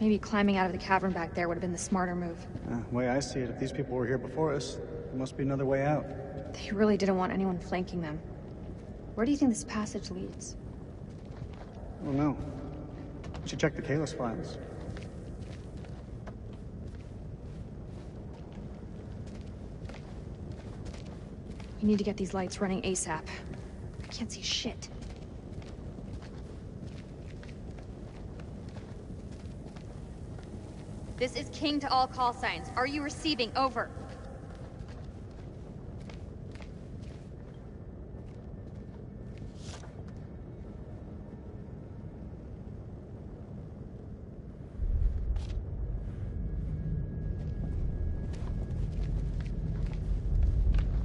Maybe climbing out of the cavern back there would have been the smarter move. The way I see it, if these people were here before us, there must be another way out. They really didn't want anyone flanking them. Where do you think this passage leads? Oh no. We should check the Kalis files. We need to get these lights running ASAP. I can't see shit. This is King to all call signs. Are you receiving? Over.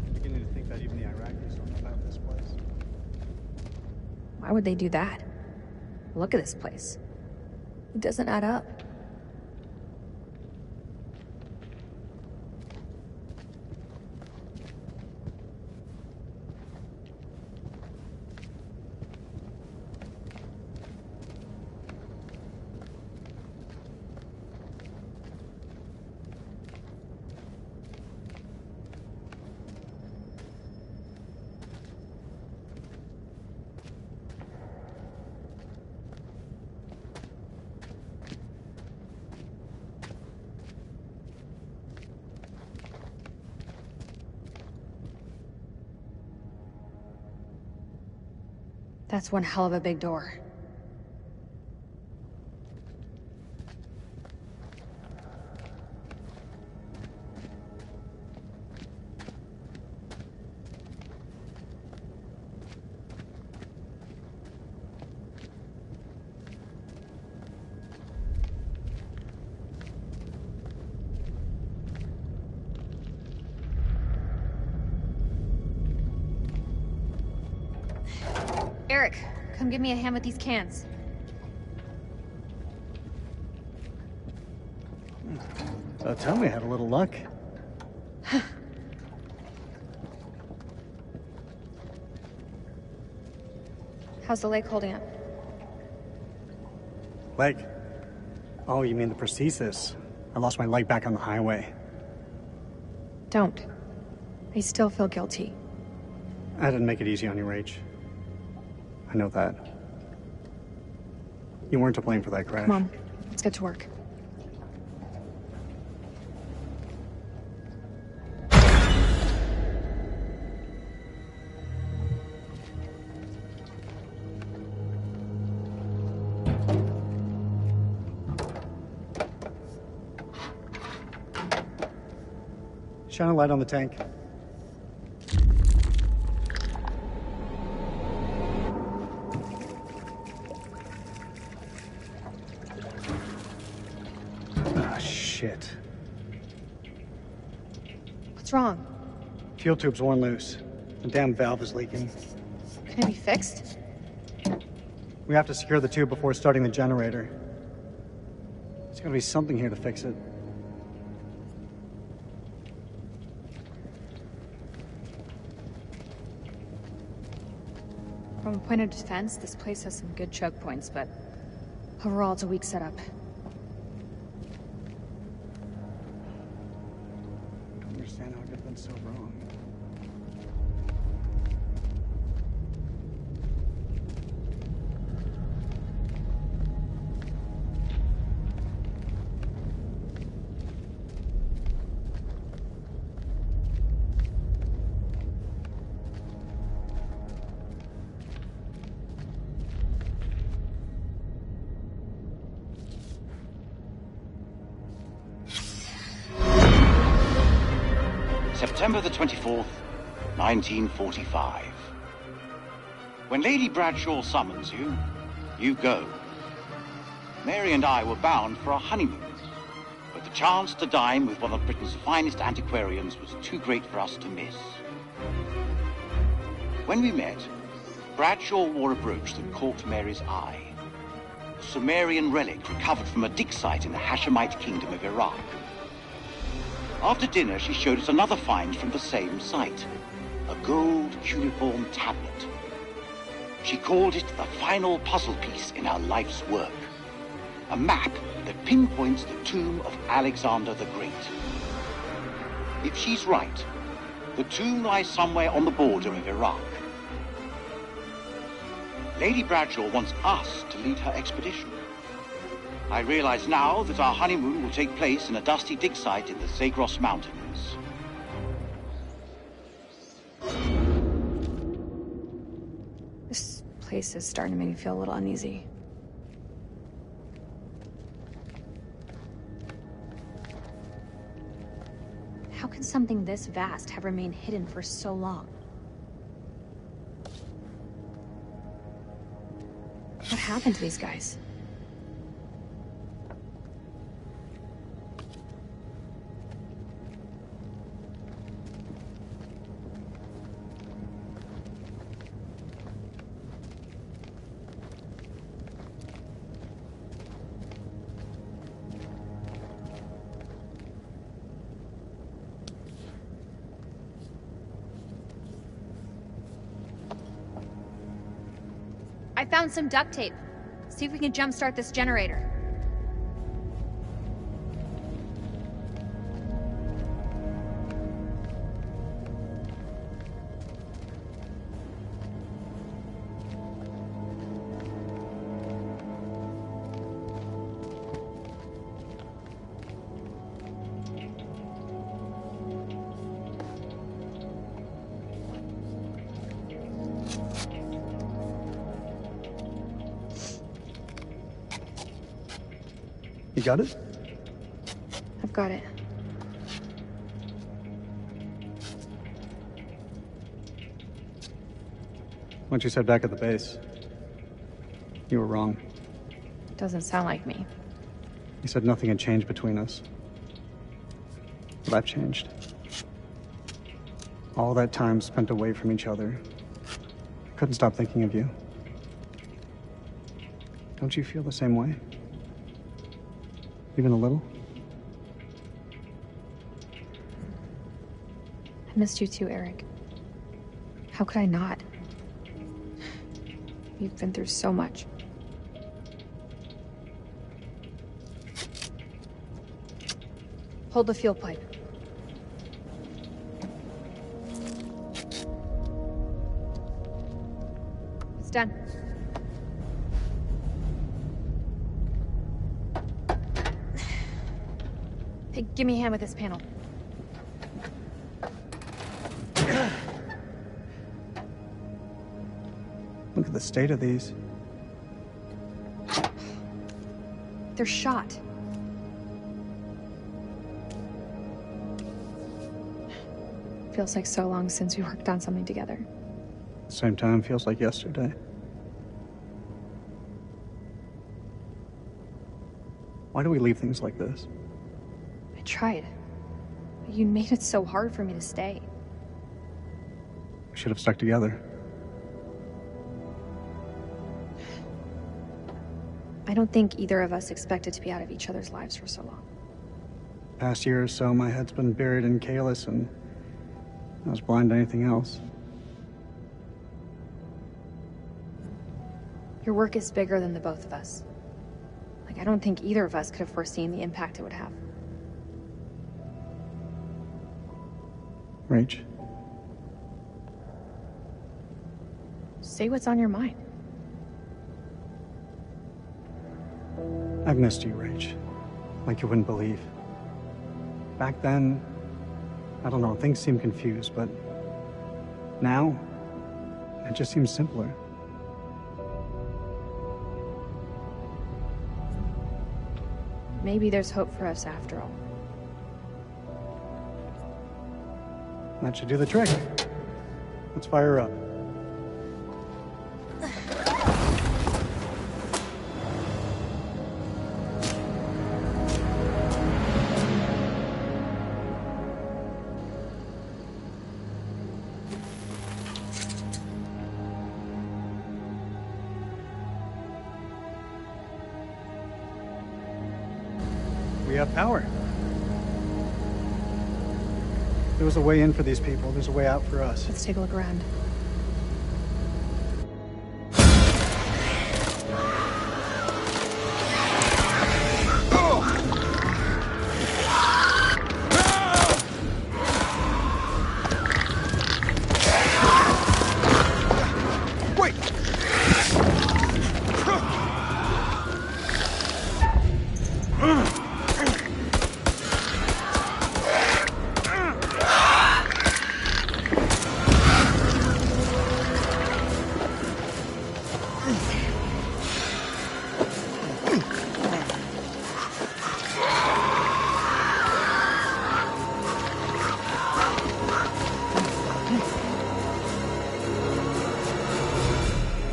I'm beginning to think that even the Iraqis don't know about this place. Why would they do that? Look at this place. It doesn't add up. That's one hell of a big door. Eric, come give me a hand with these cans. Tell me I had a little luck. How's the lake holding up? Leg? Oh, you mean the prosthesis? I lost my leg back on the highway. Don't. I still feel guilty. I didn't make it easy on you, Rach. I know that. You weren't to blame for that crash. Come on, let's get to work. Shine a light on the tank. Shit. What's wrong? Fuel tube's worn loose. The damn valve is leaking. Can it be fixed? We have to secure the tube before starting the generator. There's gotta be something here to fix it. From a point of defense, this place has some good choke points, but overall it's a weak setup. I don't understand how it could have been so wrong. September the 24th, 1945. When Lady Bradshaw summons you, you go. Mary and I were bound for a honeymoon, but the chance to dine with one of Britain's finest antiquarians was too great for us to miss. When we met, Bradshaw wore a brooch that caught Mary's eye. A Sumerian relic recovered from a dig site in the Hashemite kingdom of Iraq. After dinner, she showed us another find from the same site, a gold cuneiform tablet. She called it the final puzzle piece in her life's work, a map that pinpoints the tomb of Alexander the Great. If she's right, the tomb lies somewhere on the border of Iraq. Lady Bradshaw wants us to lead her expedition. I realize now that our honeymoon will take place in a dusty dig site in the Zagros Mountains. This place is starting to make me feel a little uneasy. How can something this vast have remained hidden for so long? What happened to these guys? I found some duct tape. See if we can jumpstart this generator. You got it? I've got it. What you said back at the base, you were wrong. Doesn't sound like me. You said nothing had changed between us. But I've changed. All that time spent away from each other, I couldn't stop thinking of you. Don't you feel the same way? Even a little? I missed you too, Eric. How could I not? We've been through so much. Hold the fuel pipe. It's done. Hey, give me a hand with this panel. Look at the state of these. They're shot. Feels like so long since we worked on something together. Same time, feels like yesterday. Why do we leave things like this? I tried. But you made it so hard for me to stay. We should have stuck together. I don't think either of us expected to be out of each other's lives for so long. Past year or so, my head's been buried in Kalis, and I was blind to anything else. Your work is bigger than the both of us. Like, I don't think either of us could have foreseen the impact it would have. Rach. Say what's on your mind. I've missed you, Rach. Like you wouldn't believe. Back then, I don't know, things seemed confused, but now, it just seems simpler. Maybe there's hope for us after all. That should do the trick. Let's fire her up. We have power. There was a way in for these people. There's a way out for us. Let's take a look around.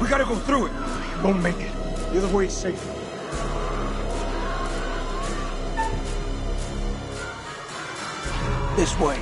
We gotta go through it. Won't make it. The other way's safe. This way.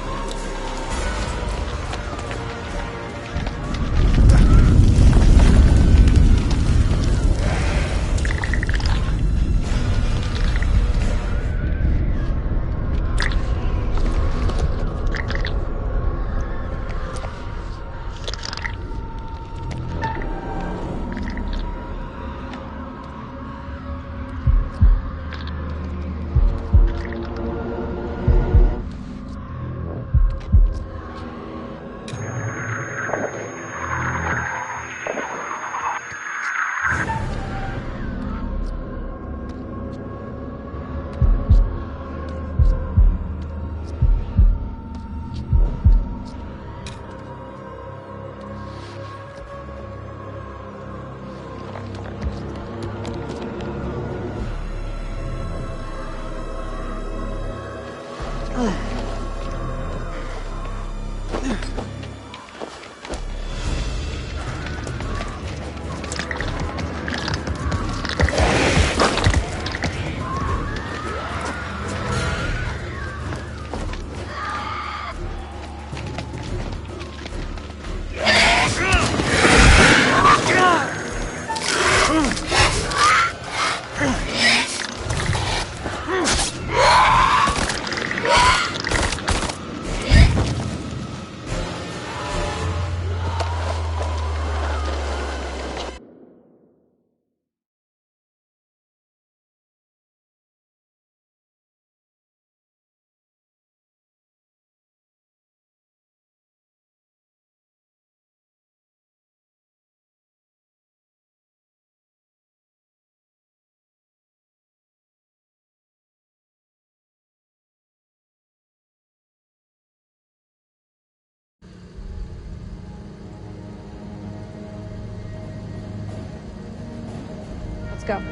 Let's go.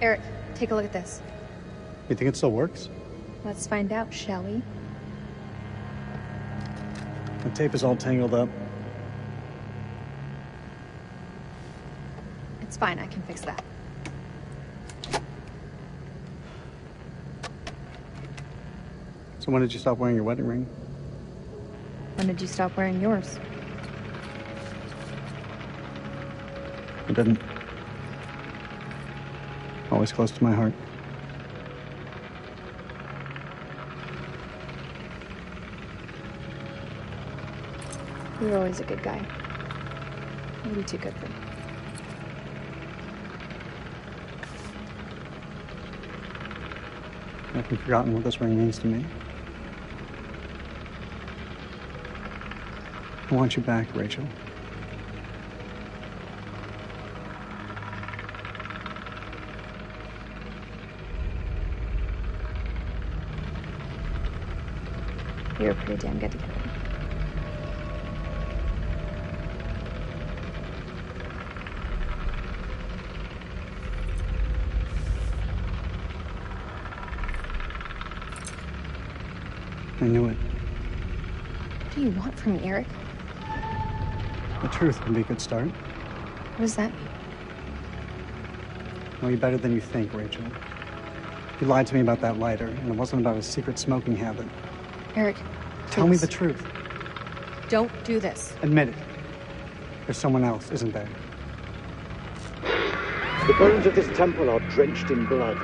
Eric, take a look at this. You think it still works? Let's find out, shall we? The tape is all tangled up. It's fine, I can fix that. So when did you stop wearing your wedding ring? When did you stop wearing yours? I didn't. Always close to my heart. You were always a good guy. Maybe too good for me. I haven't forgotten what this ring means to me. I want you back, Rachel. We were pretty damn good together. I knew it. What do you want from me, Eric? The truth would be a good start. What does that mean? Know you better than you think, Rachel. You lied to me about that lighter, and it wasn't about a secret smoking habit. Eric, Tell me the truth. Don't do this. Admit it. There's someone else, isn't there? The bones of this temple are drenched in blood.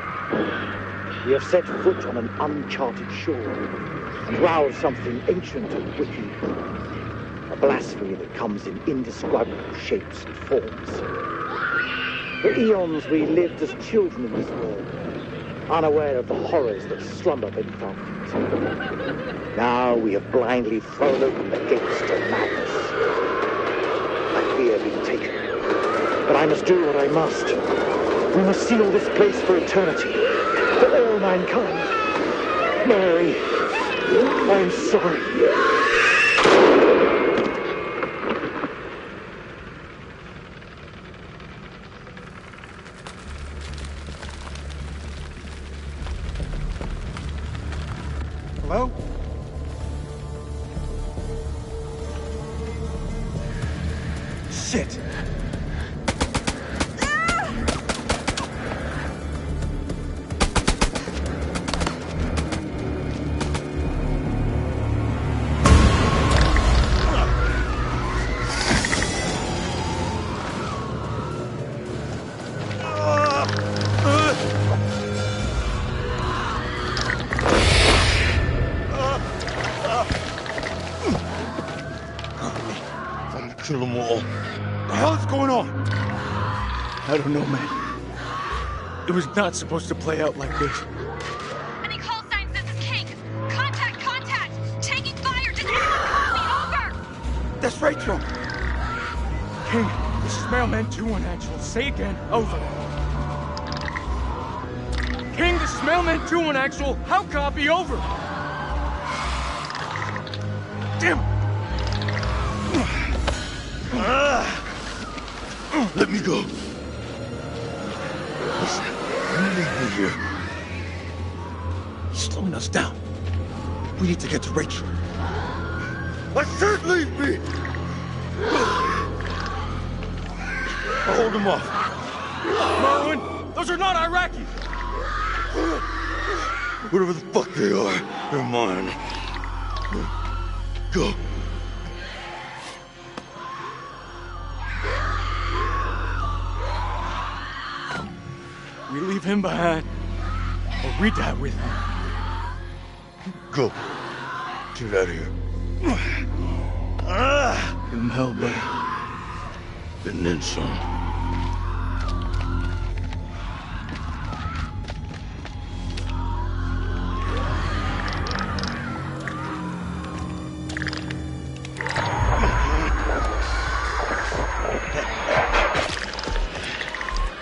We have set foot on an uncharted shore and roused something ancient and wicked. A blasphemy that comes in indescribable shapes and forms. For eons we lived as children in this world, unaware of the horrors that slumber beneath our feet. Now we have blindly thrown open the gates to madness. I fear being taken, but I must do what I must. We must seal this place for eternity, for all mankind. Mary, I am sorry. Hello? Shit! Kill them all. What the hell is going on? I don't know, man. It was not supposed to play out like this. Any call signs? This is King. Contact, contact! Taking fire! Does anyone call me? Over! That's Rachel. King, this is Mailman 2-1 actual. Say again. Over. King, this is Mailman 2-1 actual. How copy? Over. Damn it. Let me go. Listen, you leave me here. He's slowing us down. We need to get to Rachel. I said leave me! I'll hold him off. Marwin, those are not Iraqis! Whatever the fuck they are, they're mine. Go. We leave him behind, or we die with him. Go. Get out of here. Give him hell, buddy. And then some.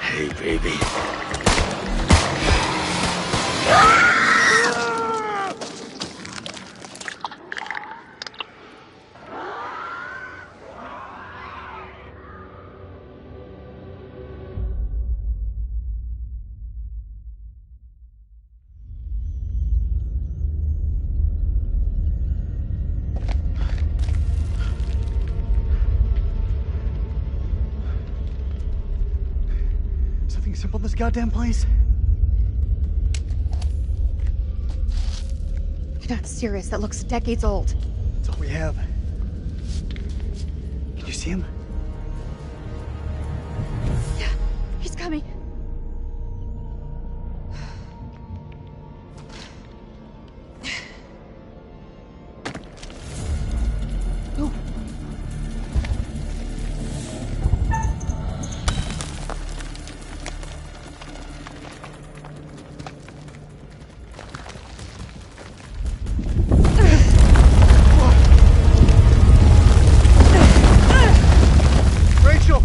Hey, baby. Something simple, this goddamn place? You're not serious. That looks decades old. That's all we have. Can you see him? Yeah, he's coming. Oh. Rachel!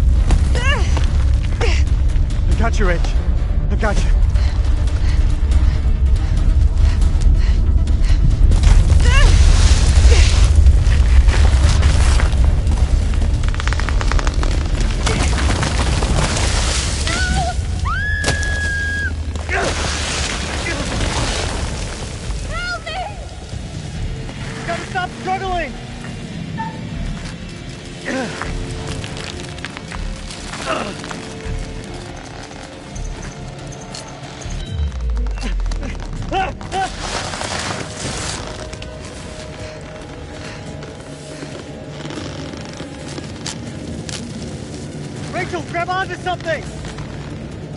I got you, Rach. I got you. onto something!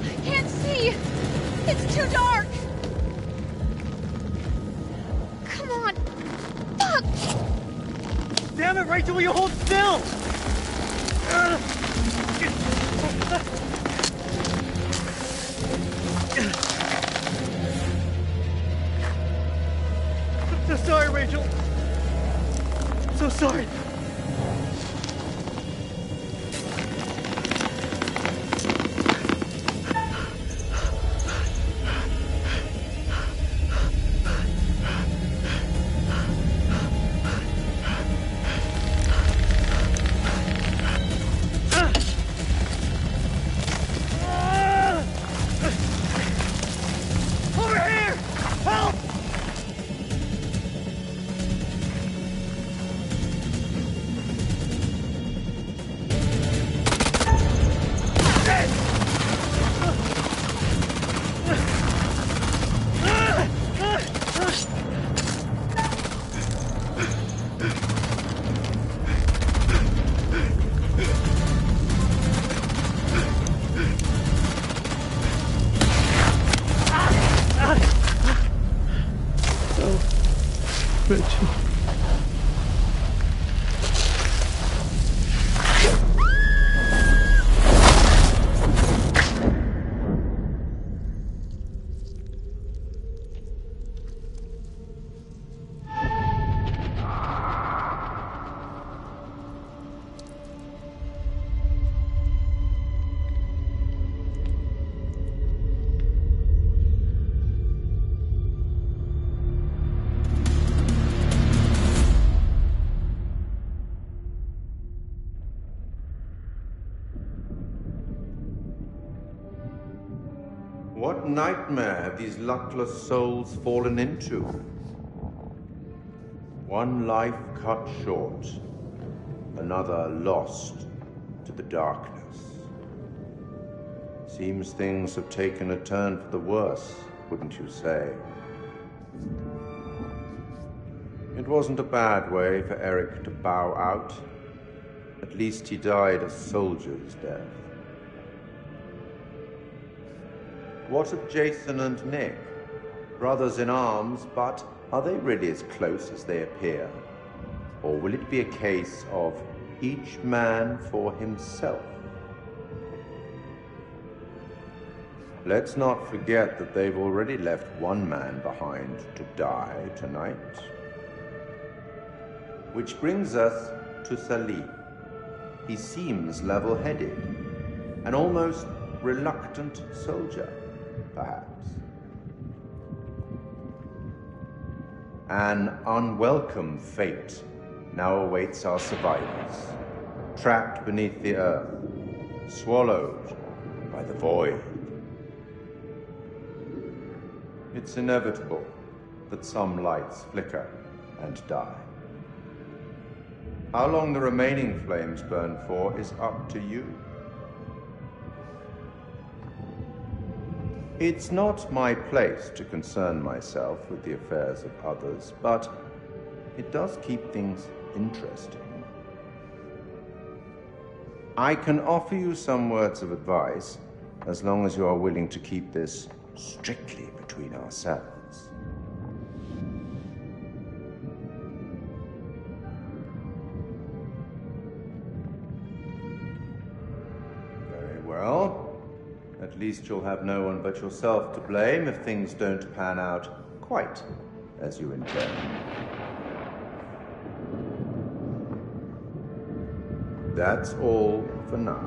I can't see! It's too dark! Come on! Fuck! Damn it, Rachel, will you hold still? I'm so sorry, Rachel. I'm so sorry. Over here! Help! Rachel. What nightmare have these luckless souls fallen into? One life cut short, another lost to the darkness. Seems things have taken a turn for the worse, wouldn't you say? It wasn't a bad way for Eric to bow out. At least he died a soldier's death. What of Jason and Nick? Brothers in arms, but are they really as close as they appear? Or will it be a case of each man for himself? Let's not forget that they've already left one man behind to die tonight. Which brings us to Salim. He seems level-headed, an almost reluctant soldier, perhaps. An unwelcome fate now awaits our survivors, trapped beneath the earth, swallowed by the void. It's inevitable that some lights flicker and die. How long the remaining flames burn for is up to you. It's not my place to concern myself with the affairs of others, but it does keep things interesting. I can offer you some words of advice, as long as you are willing to keep this strictly between ourselves. Very well. At least you'll have no one but yourself to blame if things don't pan out quite as you intend. That's all for now.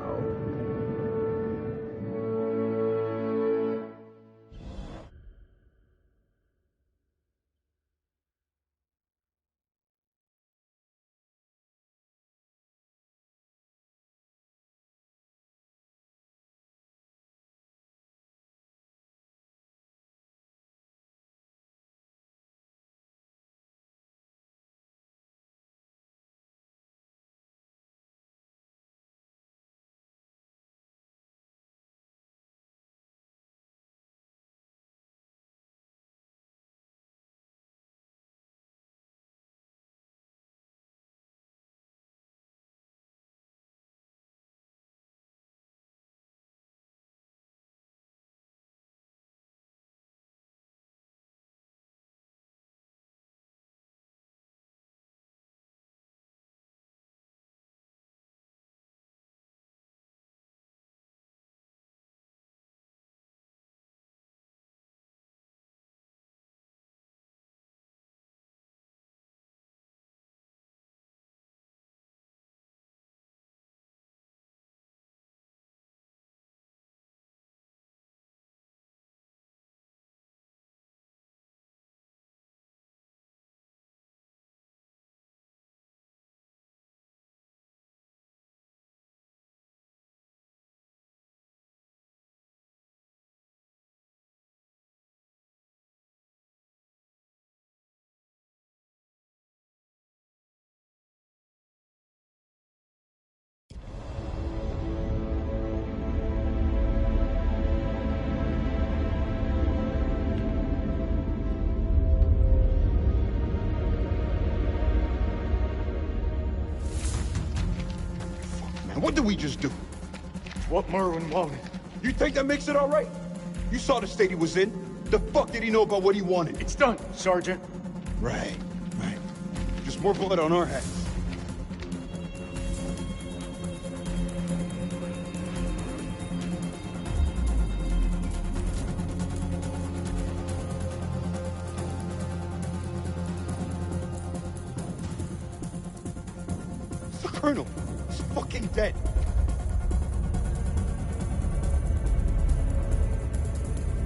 What did we just do? What Merwin wanted. You think that makes it all right? You saw the state he was in. The fuck did he know about what he wanted? It's done, Sergeant. Right. Just more blood on our hands. It's the Colonel. He's fucking dead.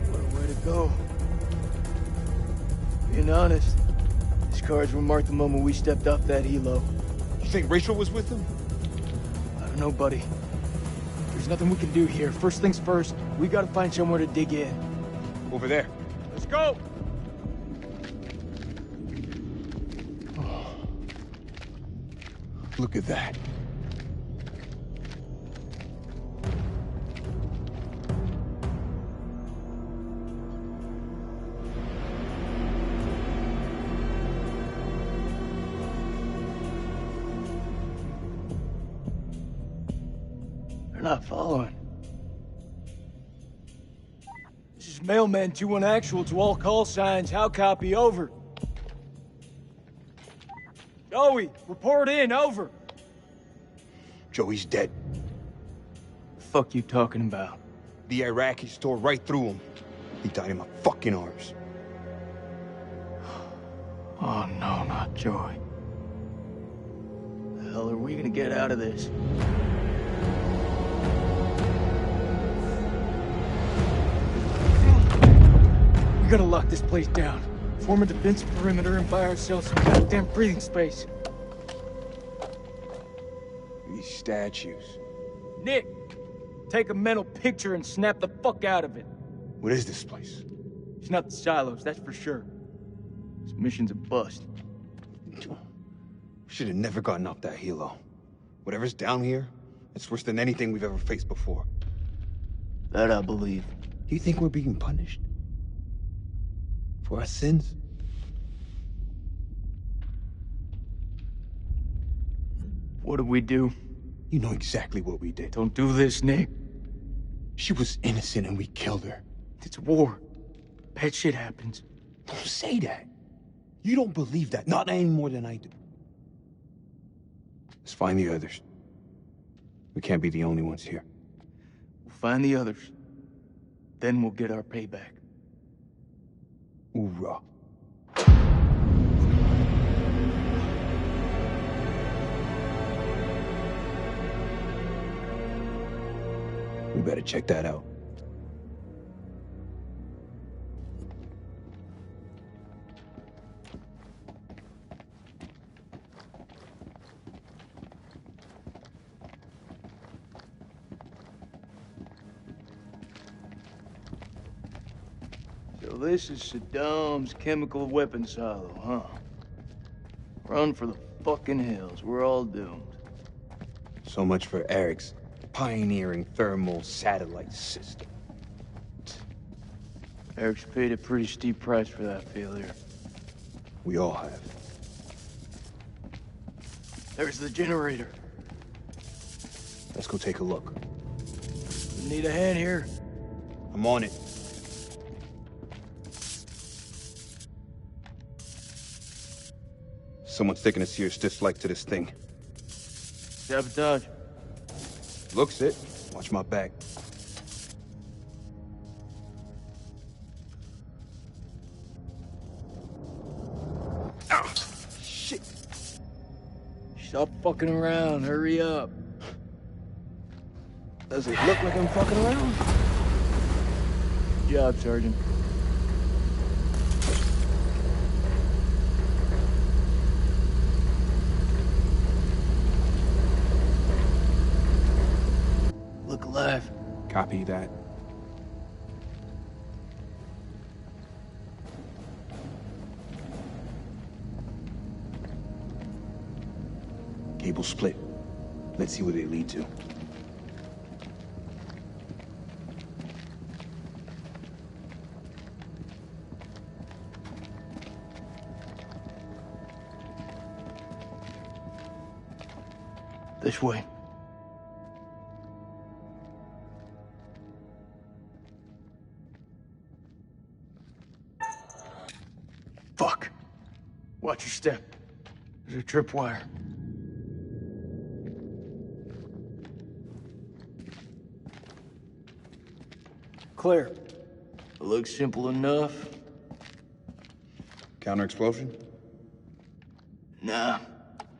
What a way to go. Being honest, these cards were marked the moment we stepped off that helo. You think Rachel was with him? I don't know, buddy. There's nothing we can do here. First things first, we gotta find somewhere to dig in. Over there. Let's go! Look at that. They're not following. This is Mailman 2-1 actual to all call signs. How copy? Over. Joey, report in. Over. Joey's dead. The fuck you talking about? The Iraqis tore right through him. He died in my fucking arms. Oh no, not Joey. The hell are we gonna get out of this? We gotta lock this place down. Form a defensive perimeter and buy ourselves some goddamn breathing space. These statues. Nick, take a mental picture and snap the fuck out of it. What is this place? It's not the silos, that's for sure. This mission's a bust. Should have never gotten up that helo. Whatever's down here, it's worse than anything we've ever faced before. That I believe. Do you think we're being punished? For our sins? What did we do? You know exactly what we did. Don't do this, Nick. She was innocent and we killed her. It's war. Bad shit happens. Don't say that. You don't believe that, not any more than I do. Let's find the others. We can't be the only ones here. We'll find the others. Then we'll get our payback. Hoorah. We better check that out. So this is Saddam's chemical weapon silo, huh? Run for the fucking hills. We're all doomed. So much for Eric's pioneering thermal satellite system. Eric's paid a pretty steep price for that failure. We all have. There's the generator. Let's go take a look. Need a hand here? I'm on it. Someone's taking a serious dislike to this thing. Sabotage. Looks it. Watch my back. Ah, shit. Stop fucking around. Hurry up. Does it look like I'm fucking around? Good job, Sergeant. Look alive. Copy that. Cable split. Let's see where they lead to. This way. Watch your step. There's a tripwire. Clear. Looks simple enough. Counter explosion? Nah.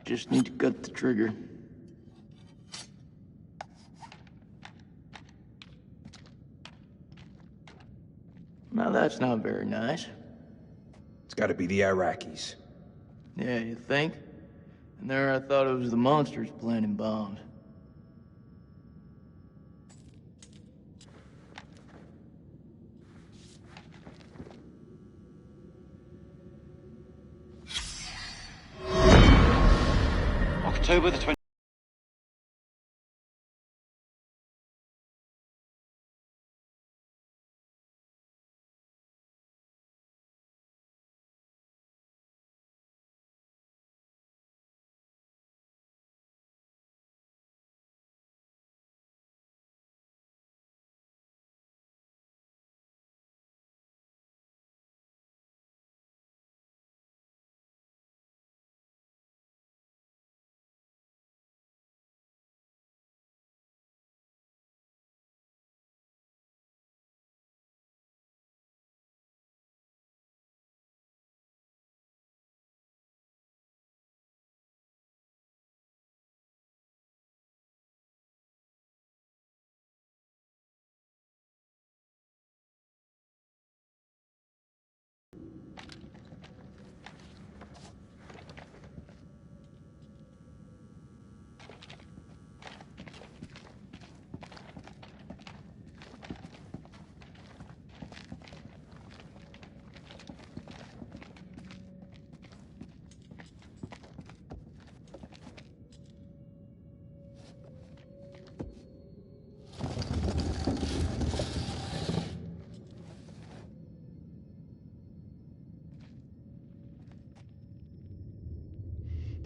Just need to cut the trigger. Now that's not very nice. It's gotta be the Iraqis. Yeah, you think? And there I thought it was the monsters planting bombs. October the 20th.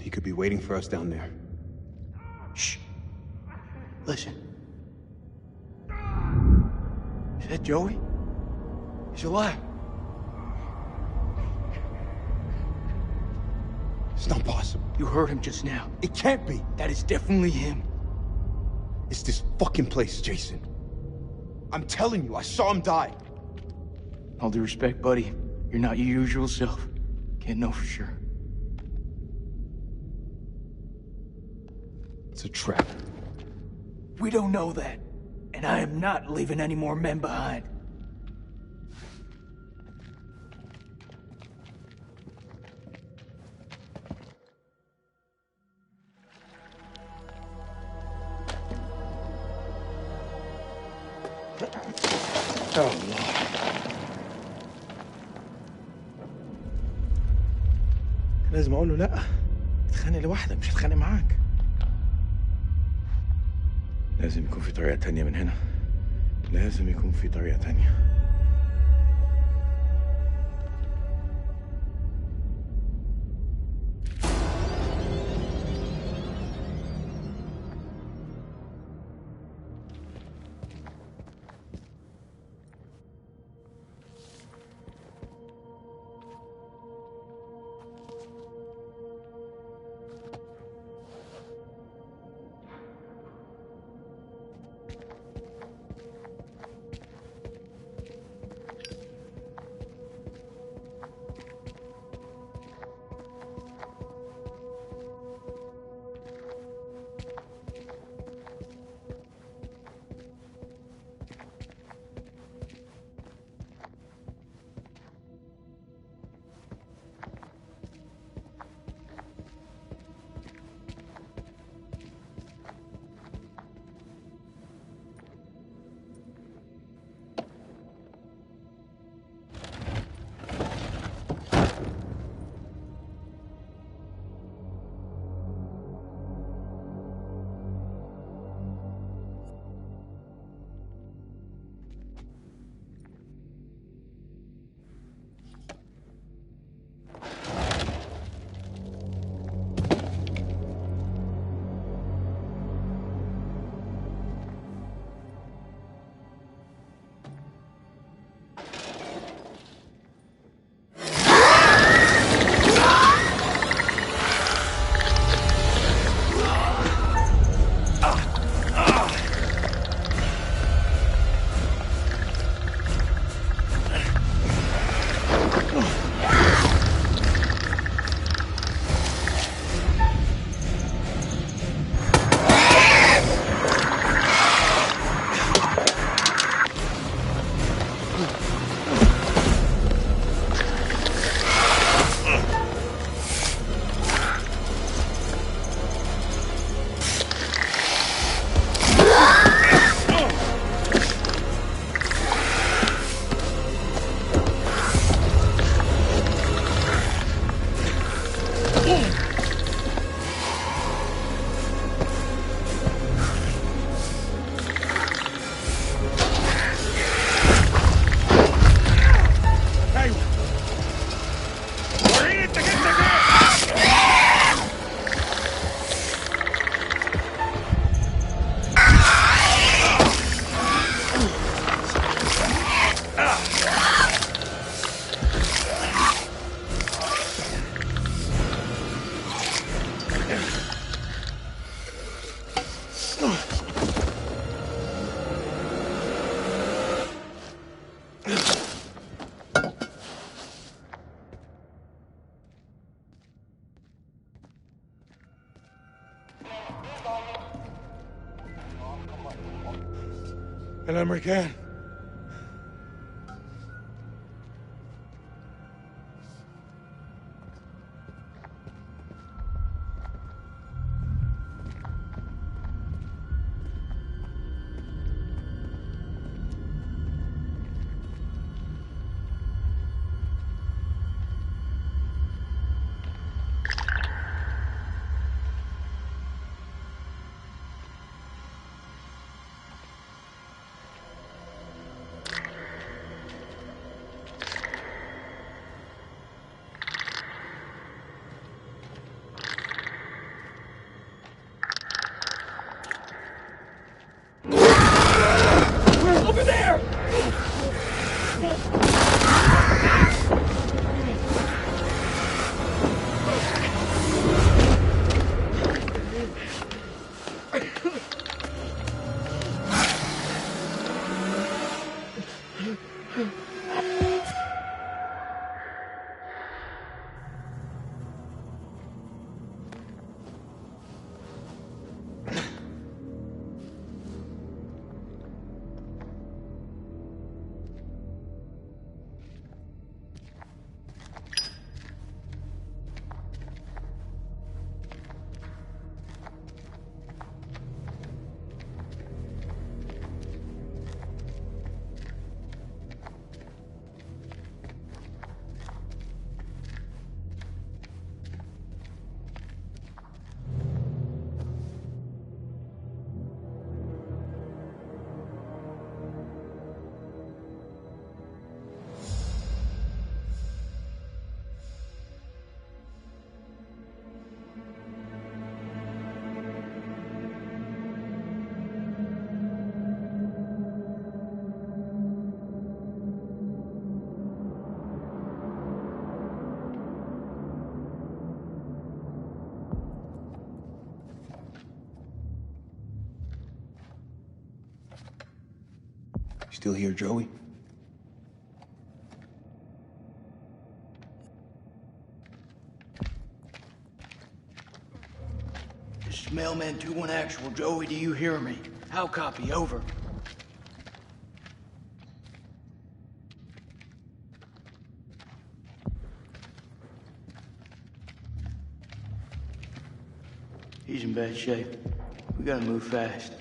He could be waiting for us down there. Shh. Listen. Is that Joey? He's alive. It's not possible. You heard him just now. It can't be. That is definitely him. It's this fucking place, Jason. I'm telling you, I saw him die. All due respect, buddy. You're not your usual self. Can't know for sure. It's a trap. We don't know that. And I am not leaving any more men behind. Oh, Lord. لازم اقول له لا. اتخانق لوحدك، مش هتخانق معاك. لازم يكون في طريقة تانية من هنا. لازم يكون في طريقة تانية. الأمريكان. Over there! Still here, Joey? This is Mailman 2-1 Actual. Joey, do you hear me? How copy? Over. He's in bad shape. We gotta move fast.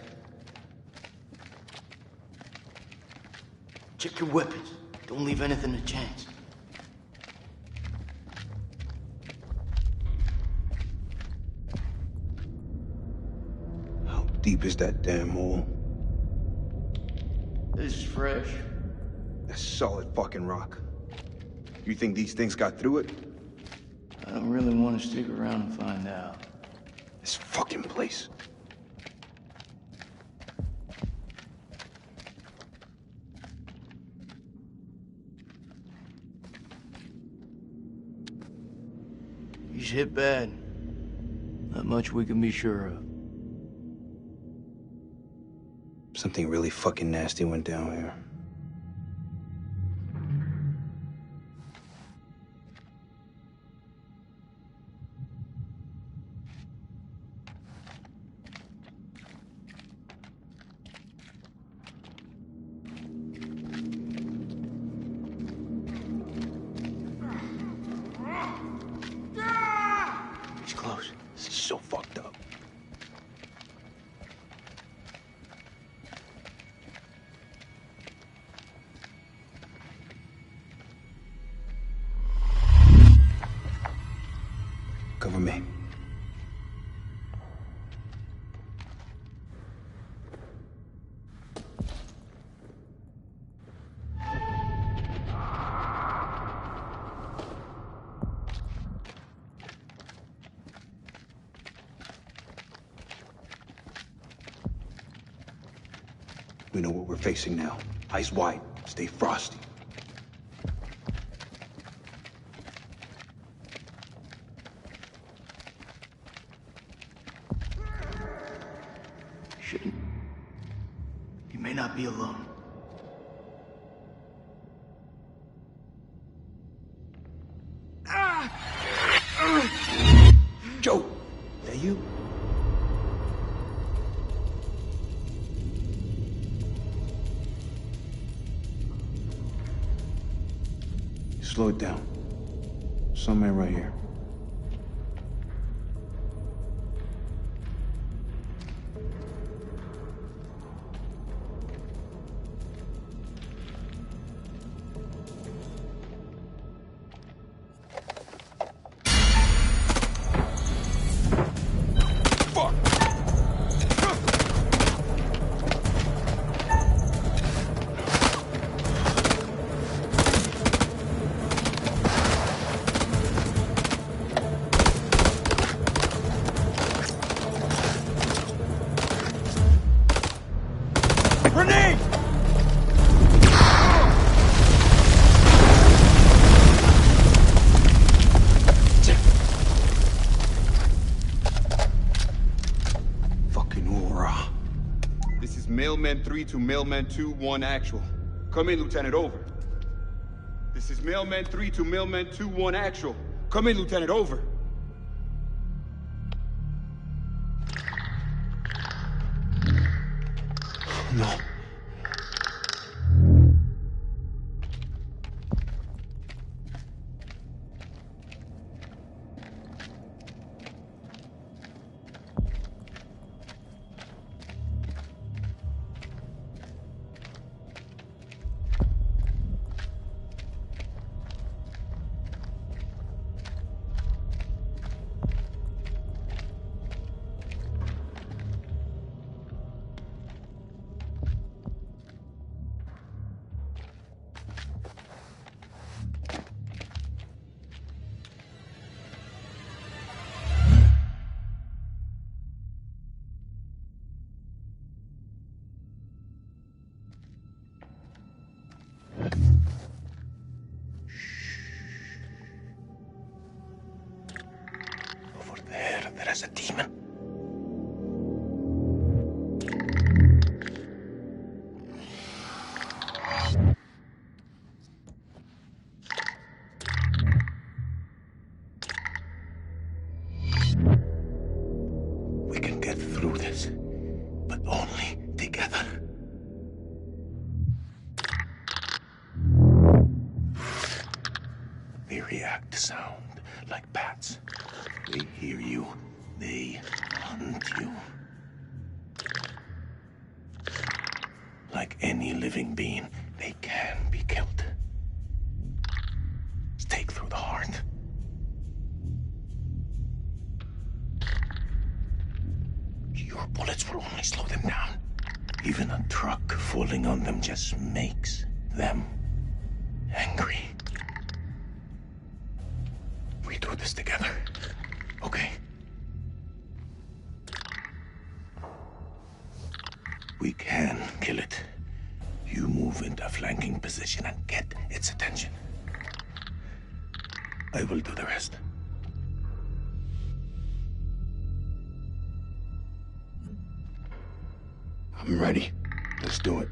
Check your weapons. Don't leave anything to chance. How deep is that damn hole? This is fresh. That's solid fucking rock. You think these things got through it? I don't really want to stick around and find out. This fucking place. He's hit bad. Not much we can be sure of. Something really fucking nasty went down here. He's close. This is so fucked up. Cover me. We know what we're facing now. Eyes wide. Stay frosty. Shouldn't. You may not be alone. Joe! That you? slow it down. Somewhere right here. Grenade! Fucking aura. This is Mailman 3 to Mailman 2-1 actual. Come in, Lieutenant, over. This is Mailman 3 to Mailman 2-1 actual. Come in, Lieutenant, over. No. There is a demon. We can get through this, but only together. They react to sound like bats. They hear you. They hunt you. Like any living being, they can be killed. Stake through the heart. Your bullets will only slow them down. Even a truck falling on them just makes them angry. We do this together, okay? We can kill it. You move into a flanking position and get its attention. I will do the rest. I'm ready. Let's do it.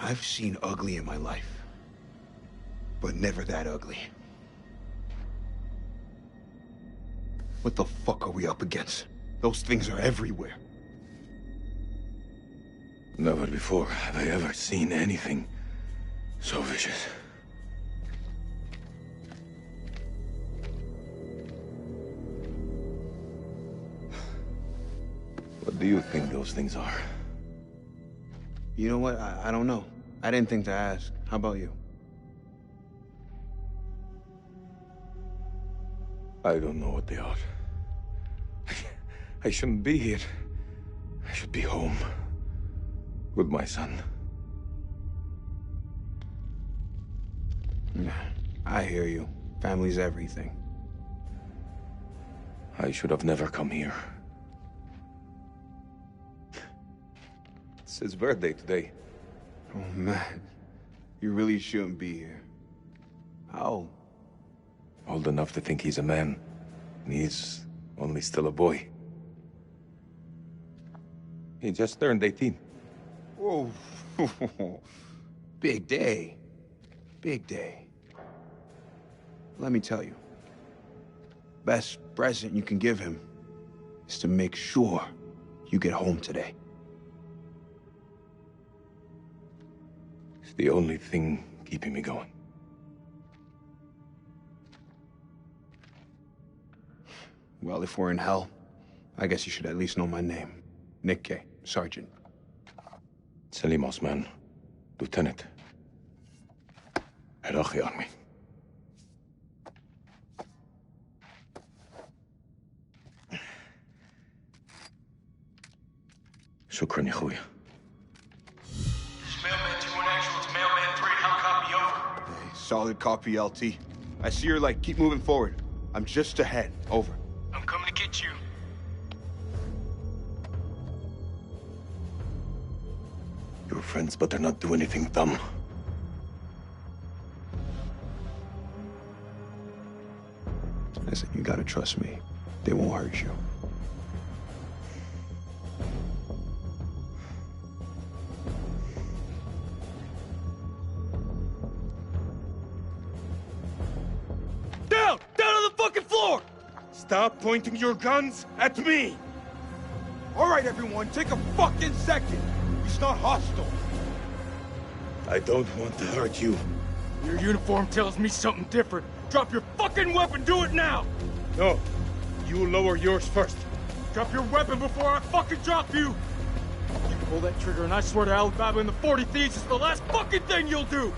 I've seen ugly in my life, but never that ugly. What the fuck are we up against? Those things are everywhere. Never before have I ever seen anything so vicious. What do you think those things are? You know what? I don't know. I didn't think to ask. How about you? I don't know what they are. I shouldn't be here. I should be home with my son. I hear you. Family's everything. I should have never come here. It's his birthday today. Oh, man. You really shouldn't be here. How old? Old enough to think he's a man. And he's only still a boy. He just turned 18. Whoa. Big day. Big day. Let me tell you. Best present you can give him is to make sure you get home today. It's the only thing keeping me going. Well, if we're in hell, I guess you should at least know my name. Nick K, Sergeant. Salim Osman, Lieutenant. Iraqi Army. شكرا يا خويا. This is Mailman 2-1 actual to Mailman 3. How copy over? Hey, solid copy, LT. I see your light. Keep moving forward. I'm just ahead. Over. I'm coming to get you. Your friends better not do anything dumb. Listen, you gotta trust me. They won't hurt you. Down! Down on the fucking floor! Stop pointing your guns at me! All right, everyone, take a fucking second. He's not hostile. I don't want to hurt you. Your uniform tells me something different. Drop your fucking weapon. Do it now. No. You lower yours first. Drop your weapon before I fucking drop you. You pull that trigger and I swear to Alabama and the 40 Thieves it's the last fucking thing you'll do.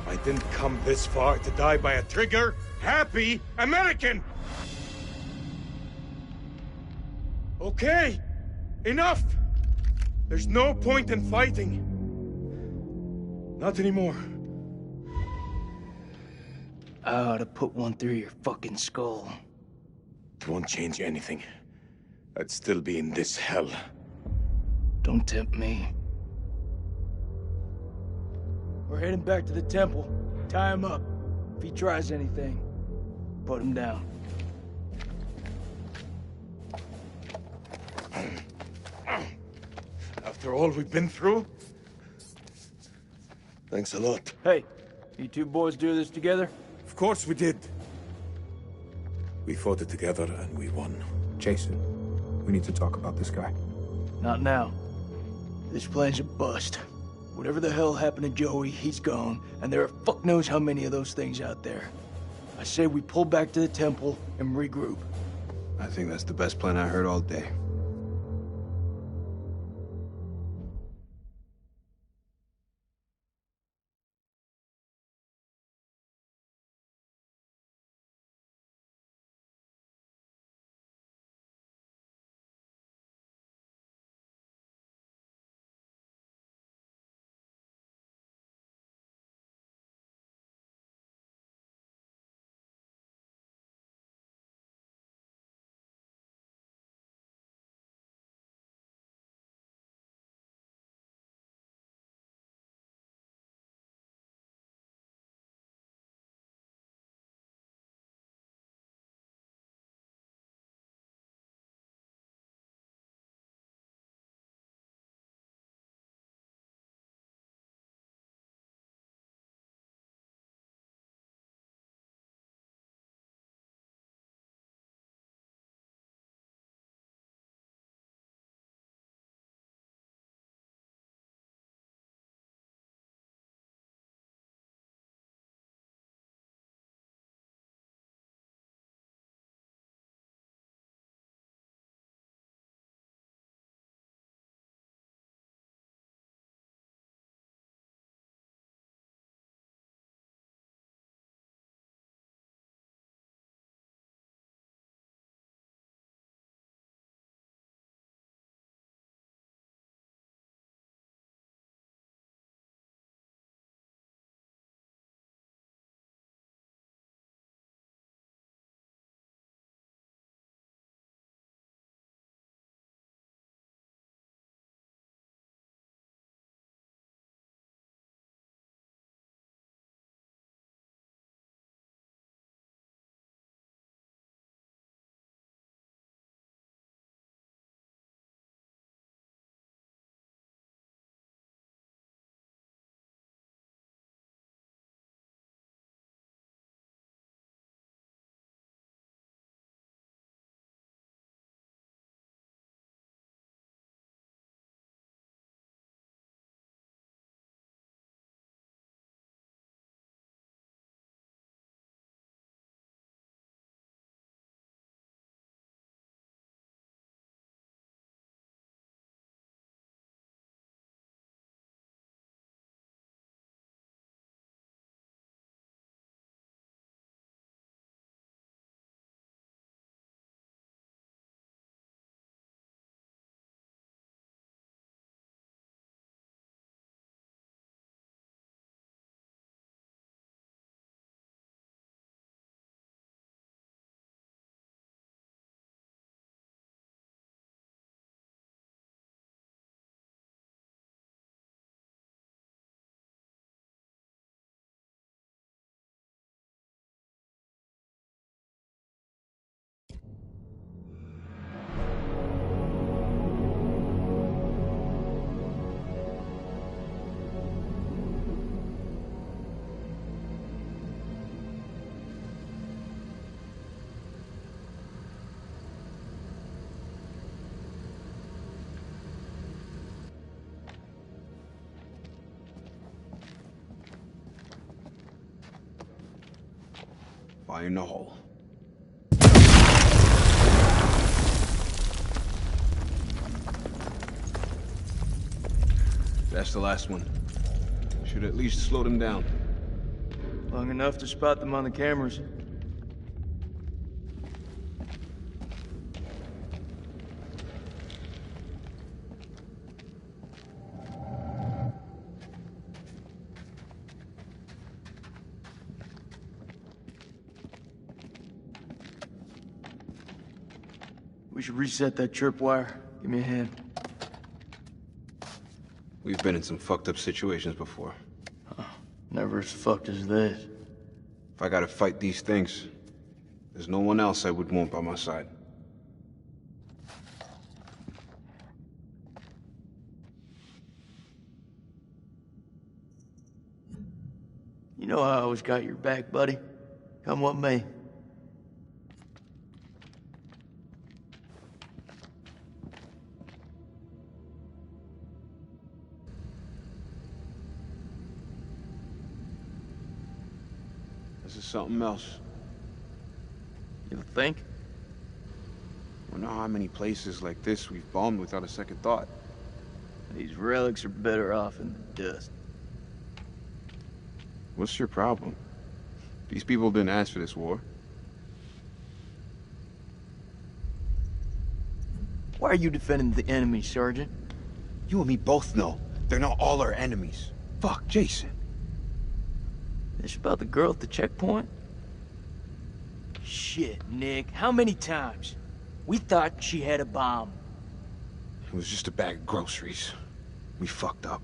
I didn't come this far to die by a trigger-happy American! Okay, enough! There's no point in fighting. Not anymore. I ought to put one through your fucking skull. It won't change anything. I'd still be in this hell. Don't tempt me. We're heading back to the temple. Tie him up. If he tries anything, put him down. After all we've been through? Thanks a lot. Hey, you two boys do this together? Of course we did. We fought it together and we won. Jason, we need to talk about this guy. Not now. This plan's a bust. Whatever the hell happened to Joey, he's gone, and there are fuck knows how many of those things out there. I say we pull back to the temple and regroup. I think that's the best plan I heard all day. Fire in the hole. That's the last one. Should at least slow them down. Long enough to spot them on the cameras. We should reset that tripwire. Give me a hand. We've been in some fucked up situations before. Never as fucked as this. If I gotta fight these things, there's no one else I would want by my side. You know I always got your back, buddy. Come what may. This is something else. You think? Wonder how many places like this we've bombed without a second thought. These relics are better off in the dust. What's your problem? These people didn't ask for this war. Why are you defending the enemy, Sergeant? You and me both know they're not all our enemies. Fuck, Jason. This about the girl at the checkpoint? Shit, Nick. How many times? We thought she had a bomb. It was just a bag of groceries. We fucked up.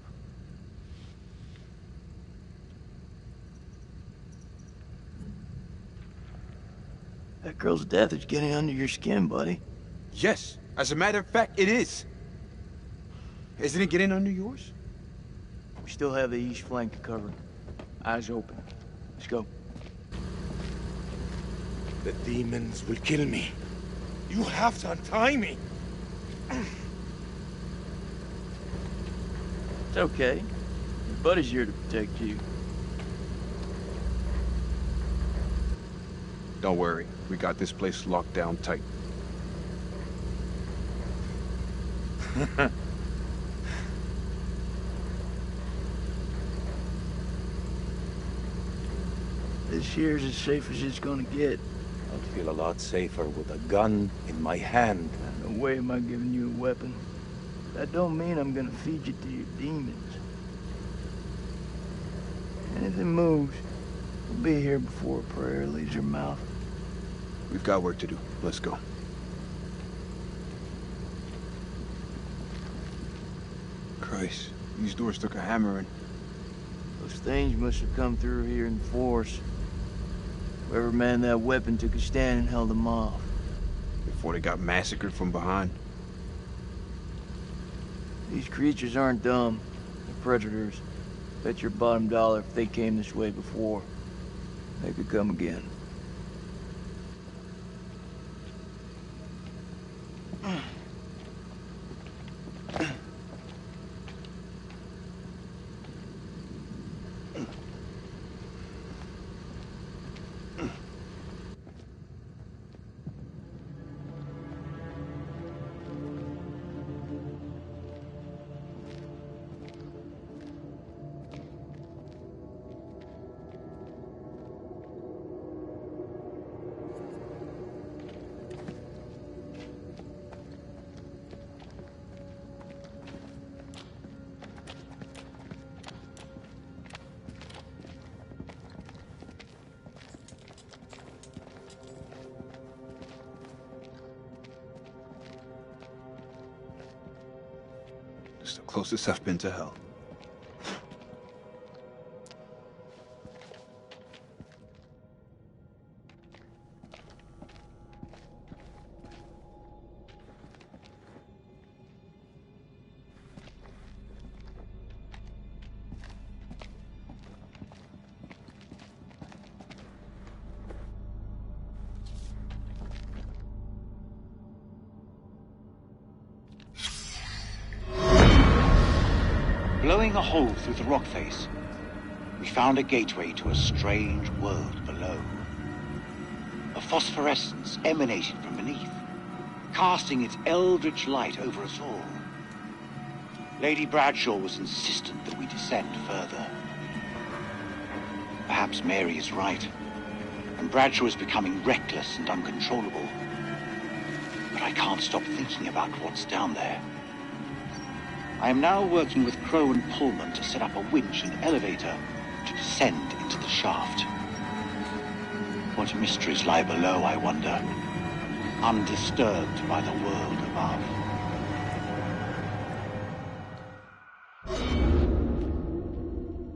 That girl's death is getting under your skin, buddy. Yes, as a matter of fact, it is. Isn't it getting under yours? We still have the east flank covered. Eyes open. Let's go. The demons will kill me. You have to untie me. It's okay. Your buddy's here to protect you. Don't worry. We got this place locked down tight. This here's as safe as it's gonna get. I'd feel a lot safer with a gun in my hand. No way am I giving you a weapon. That don't mean I'm gonna feed you to your demons. Anything moves, we'll be here before a prayer leaves your mouth. We've got work to do. Let's go. Christ, these doors took a hammering. Those things must have come through here in force. Whoever manned that weapon took a stand and held them off. Before they got massacred from behind. These creatures aren't dumb. They're predators. Bet your bottom dollar if they came this way before, they could come again. It's the closest I've been to hell. Blowing a hole through the rock face, we found a gateway to a strange world below. A phosphorescence emanated from beneath, casting its eldritch light over us all. Lady Bradshaw was insistent that we descend further. Perhaps Mary is right, and Bradshaw is becoming reckless and uncontrollable. But I can't stop thinking about what's down there. I am now working with Crow and Pullman to set up a winch and elevator to descend into the shaft. What mysteries lie below, I wonder, undisturbed by the world above.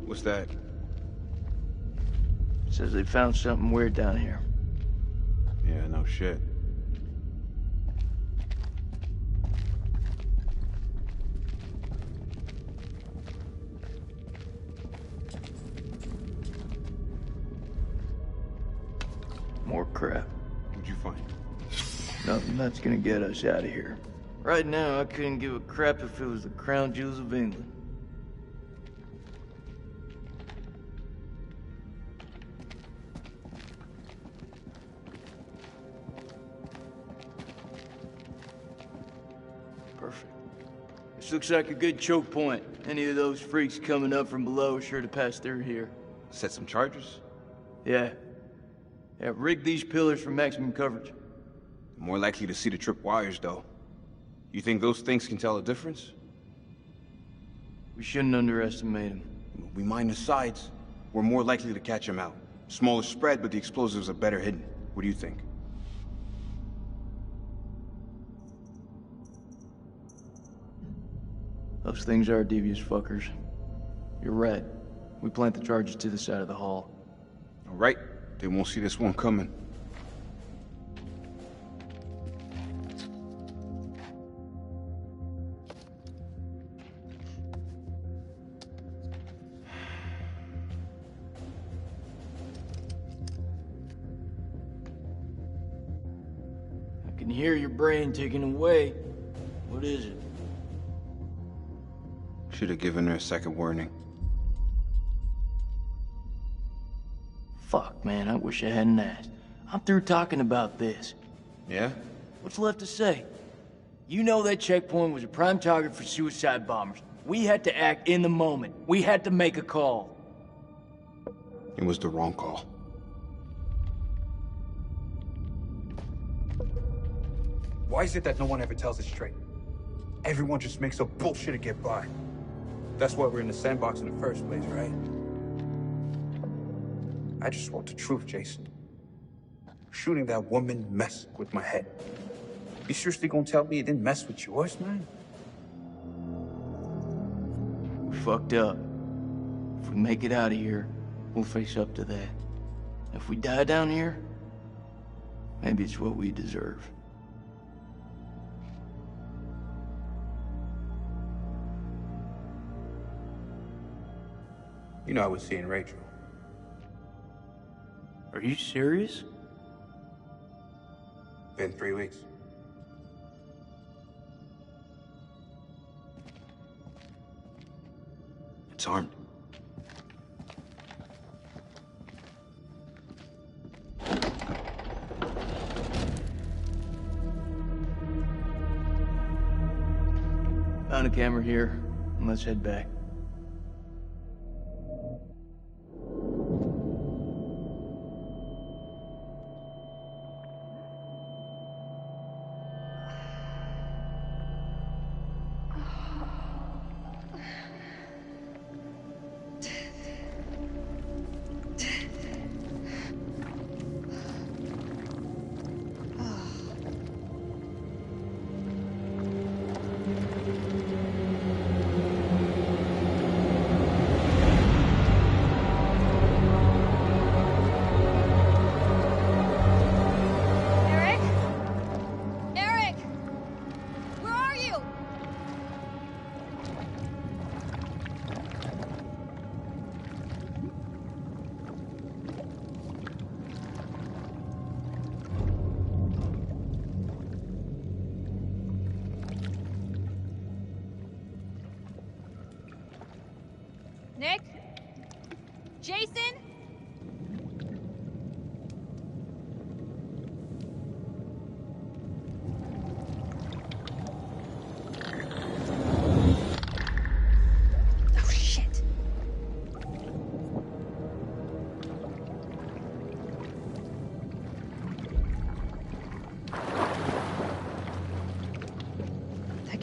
What's that? Says they found something weird down here. Yeah, no shit. More crap. What'd you find? Nothing that's gonna get us out of here. Right now, I couldn't give a crap if it was the crown jewels of England. Perfect. This looks like a good choke point. Any of those freaks coming up from below are sure to pass through here. Set some charges? Yeah, rig these pillars for maximum coverage. More likely to see the trip wires, though. You think those things can tell a difference? We shouldn't underestimate them. We mine the sides. We're more likely to catch them out. Smaller spread, but the explosives are better hidden. What do you think? Those things are devious fuckers. You're right. We plant the charges to the side of the hall. All right. They won't see this one coming. I can hear your brain ticking away. What is it? Should have given her a second warning. Fuck, man, I wish I hadn't asked. I'm through talking about this. Yeah? What's left to say? You know that checkpoint was a prime target for suicide bombers. We had to act in the moment. We had to make a call. It was the wrong call. Why is it that no one ever tells it straight? Everyone just makes up bullshit to get by. That's why we're in the sandbox in the first place, right? I just want the truth, Jason. Shooting that woman messed with my head. You seriously gonna tell me it didn't mess with yours, man? We fucked up. If we make it out of here, we'll face up to that. If we die down here, maybe it's what we deserve. You know I was seeing Rachel. Are you serious? Been 3 weeks. It's armed. Found a camera here, and let's head back.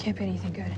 Can't be anything good.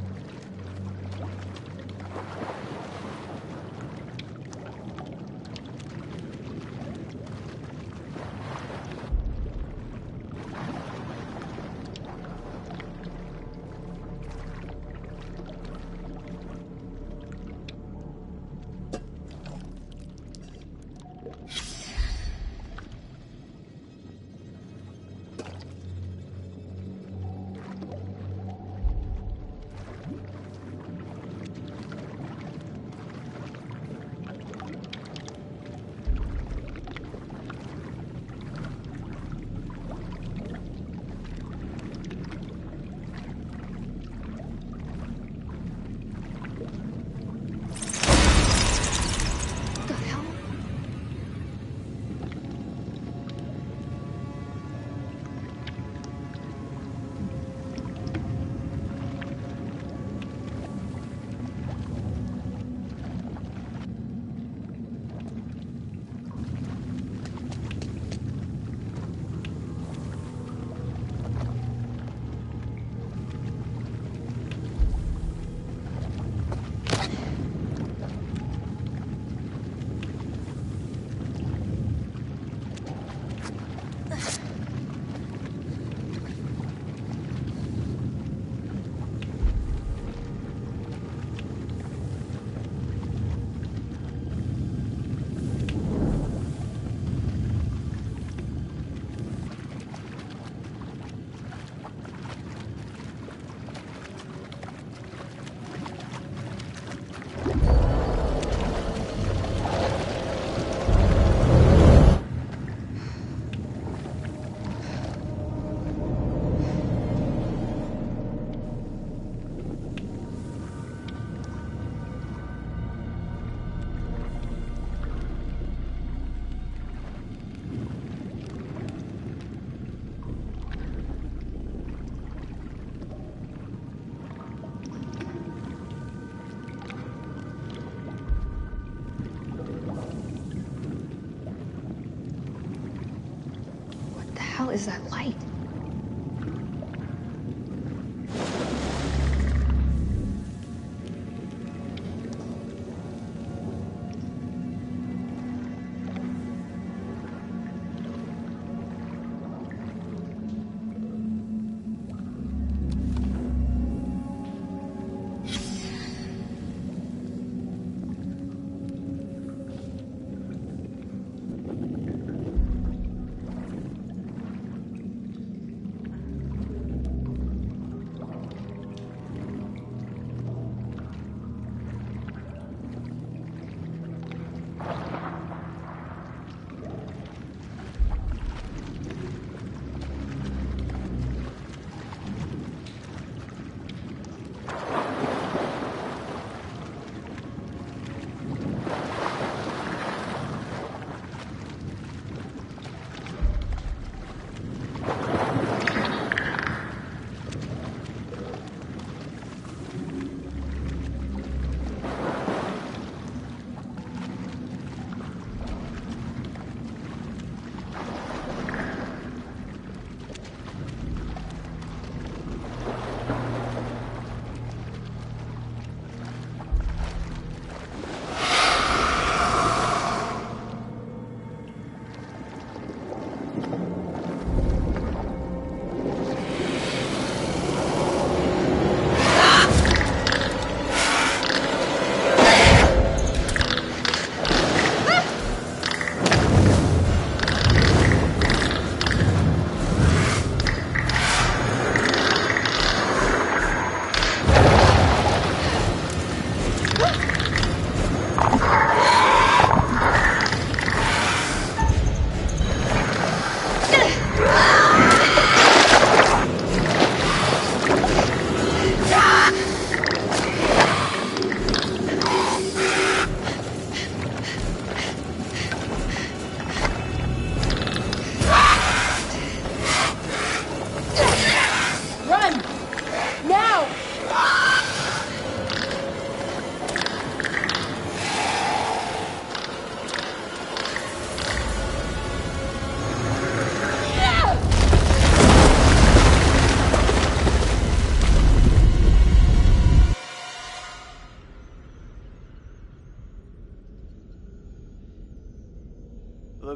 What the hell is that light?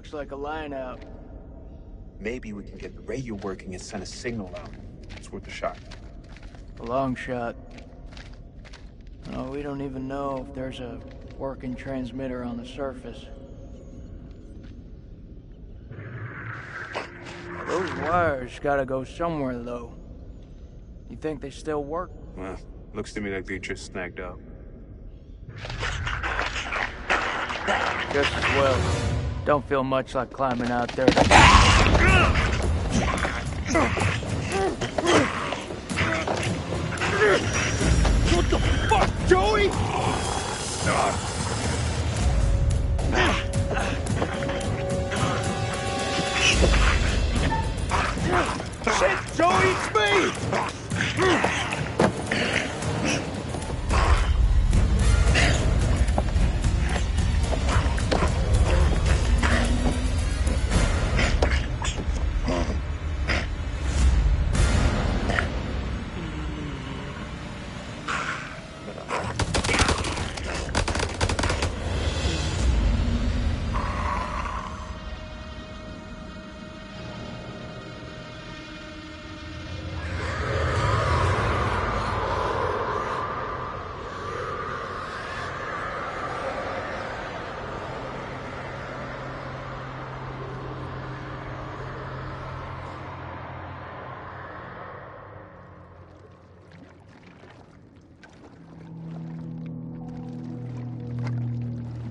looks like a line out. Maybe we can get the radio working and send a signal out. It's worth a shot. A long shot. No, we don't even know if there's a working transmitter on the surface. Those wires gotta go somewhere, though. You think they still work? Well, looks to me like they just snagged up. Just as well. Don't feel much like climbing out there. What the fuck, Joey? Shit, Joey, it's me!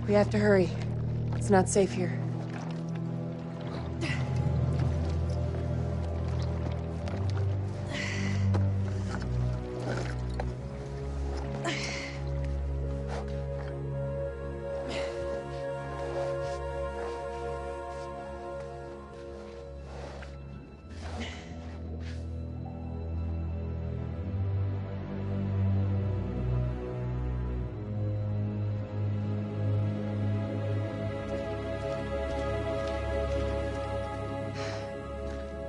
We have to hurry. It's not safe here.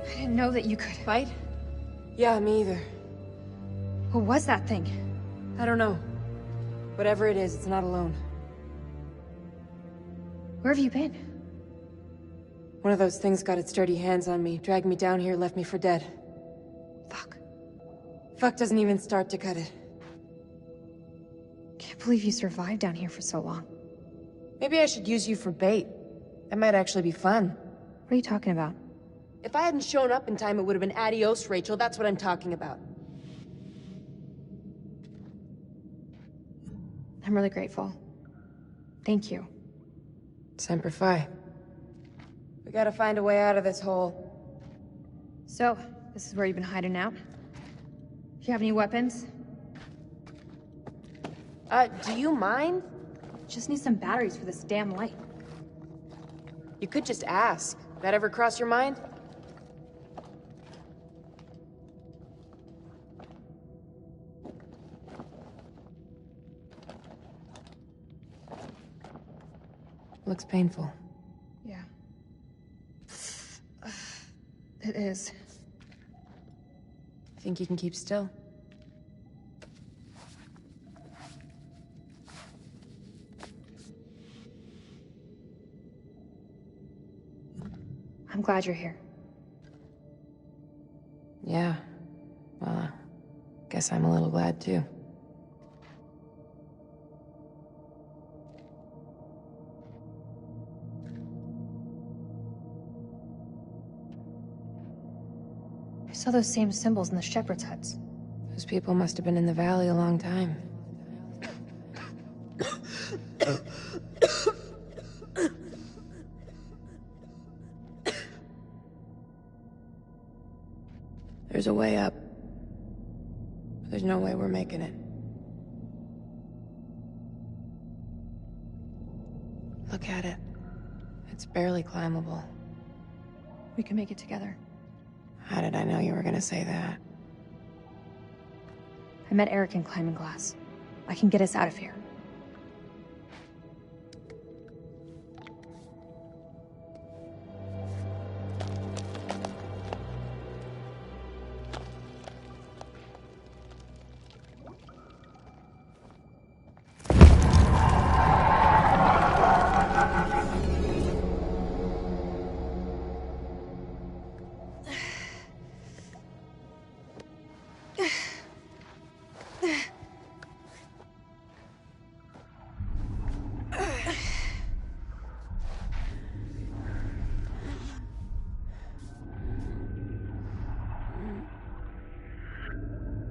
I didn't know that you could. Fight? Yeah, me either. What was that thing? I don't know. Whatever it is, it's not alone. Where have you been? One of those things got its dirty hands on me, dragged me down here, left me for dead. Fuck. Fuck doesn't even start to cut it. Can't believe you survived down here for so long. Maybe I should use you for bait. That might actually be fun. What are you talking about? If I hadn't shown up in time, it would have been adios, Rachel. That's what I'm talking about. I'm really grateful. Thank you. Semper Fi. We gotta find a way out of this hole. So, this is where you've been hiding out? Do you have any weapons? Do you mind? Just need some batteries for this damn light. You could just ask. That ever cross your mind? Looks painful. Yeah. It is. Think you can keep still? I'm glad you're here. Yeah. Well, guess I'm a little glad too. I saw those same symbols in the shepherd's huts. Those people must have been in the valley a long time. There's a way up. But there's no way we're making it. Look at it. It's barely climbable. We can make it together. How did I know you were gonna say that? I met Eric in climbing class. I can get us out of here.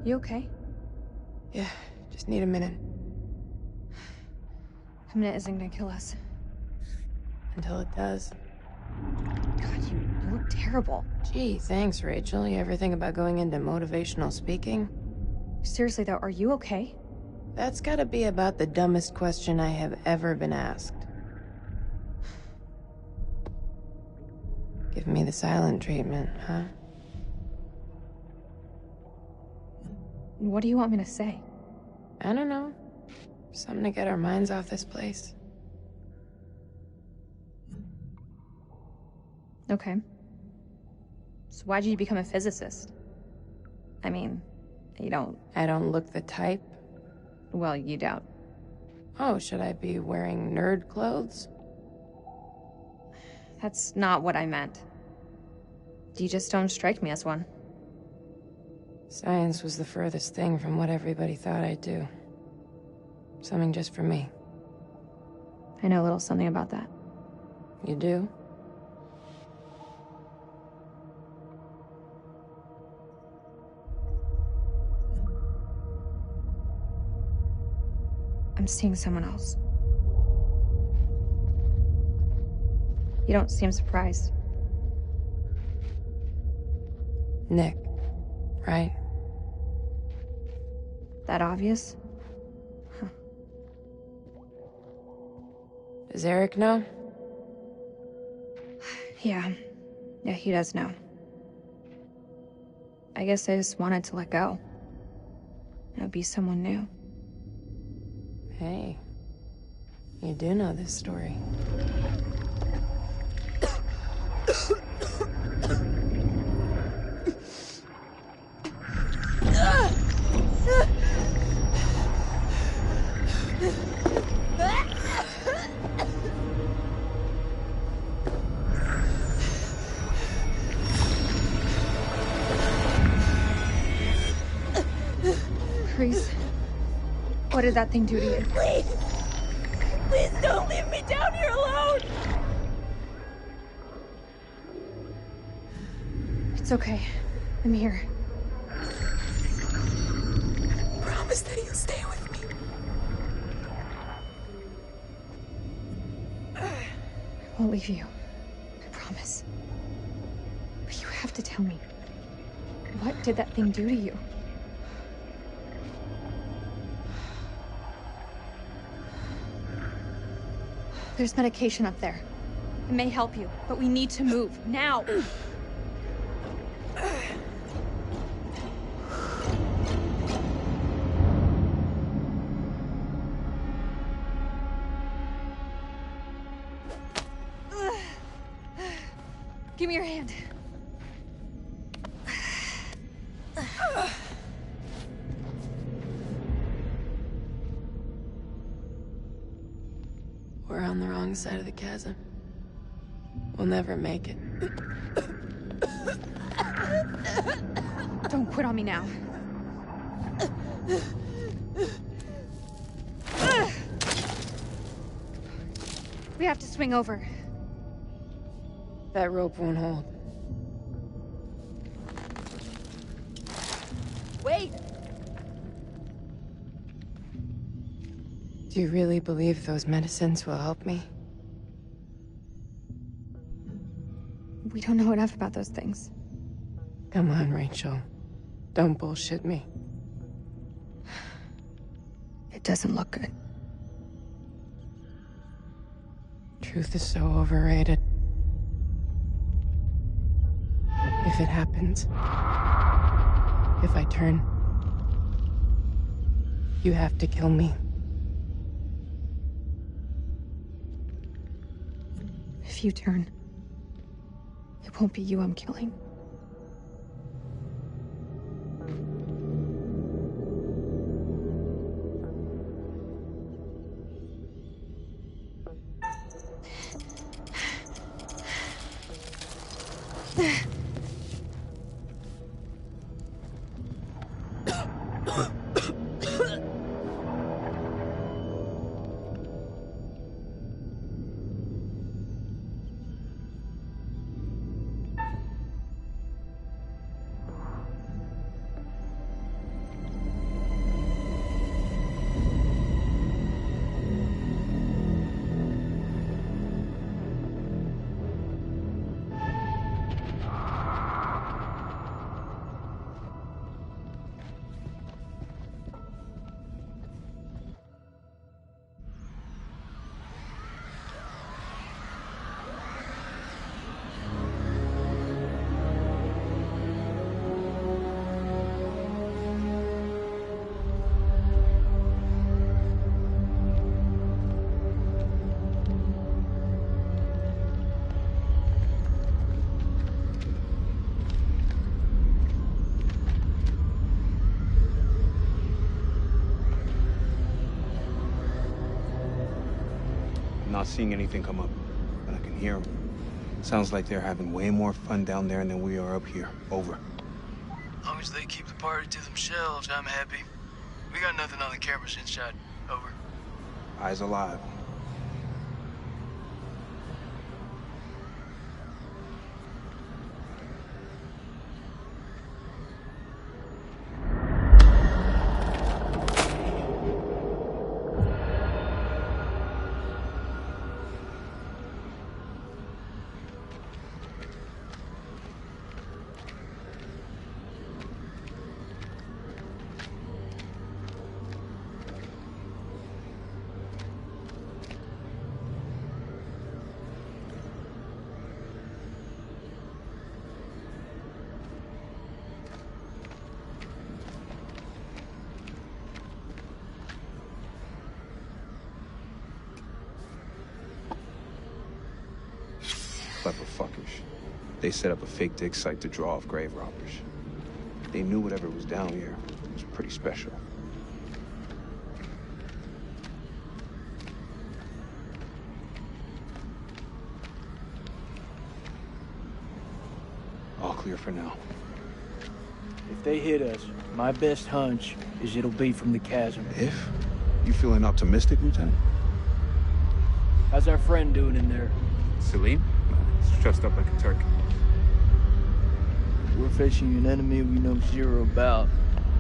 You okay? Yeah, just need a minute. A minute isn't gonna kill us. Until it does. God, you look terrible. Gee, thanks, Rachel. You ever think about going into motivational speaking? Seriously though, are you okay? That's gotta be about the dumbest question I have ever been asked. Give me the silent treatment, huh? What do you want me to say? I don't know. Something to get our minds off this place. Okay. So why'd you become a physicist? I mean, you don't... I don't look the type? Well, you don't. Oh, should I be wearing nerd clothes? That's not what I meant. You just don't strike me as one. Science was the furthest thing from what everybody thought I'd do. Something just for me. I know a little something about that. You do? I'm seeing someone else. You don't seem surprised. Nick, right? That obvious? Huh. Does Eric know? Yeah, he does know. I guess I just wanted to let go. And it'll be someone new. Hey, you do know this story. Reese, what did that thing do to you? Please! Please don't leave me down here alone! It's okay. I'm here. Promise that you'll stay with me. I won't leave you. I promise. But you have to tell me. What did that thing do to you? There's medication up there. It may help you, but we need to move, now! Give me your hand. We're on the wrong side of the chasm. We'll never make it. Don't quit on me now. We have to swing over. That rope won't hold. Wait! Do you really believe those medicines will help me? We don't know enough about those things. Come on, Rachel. Don't bullshit me. It doesn't look good. Truth is so overrated. If it happens, if I turn, you have to kill me. If you turn, it won't be you I'm killing. seeing anything come up, but I can hear them. Sounds like they're having way more fun down there than we are up here. Over. As long as they keep the party to themselves, I'm happy. We got nothing on the cameras inside. Over. Eyes alive. Clever fuckers. They set up a fake dig site to draw off grave robbers. They knew whatever was down here was pretty special. All clear for now. If they hit us, my best hunch is it'll be from the chasm. If? You feeling optimistic, Lieutenant? How's our friend doing in there? Salim? He's trussed up like a turkey. We're facing an enemy we know zero about.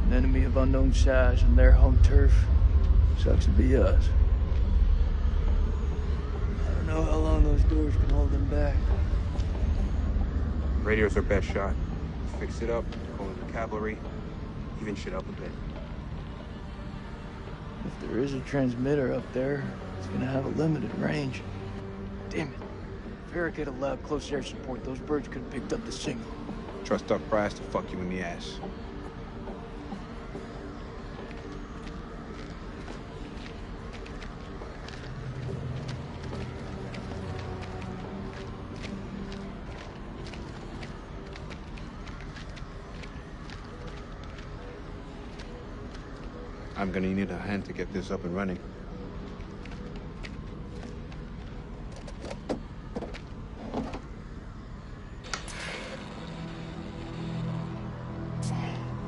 An enemy of unknown size on their home turf. Sucks to be us. I don't know how long those doors can hold them back. Radio's our best shot. Fix it up, call in the cavalry, even shit up a bit. If there is a transmitter up there, it's gonna have a limited range. Damn it. If Eric had allowed close air support, those birds could have picked up the signal. Trust Duck Brass to fuck you in the ass. I'm gonna need a hand to get this up and running.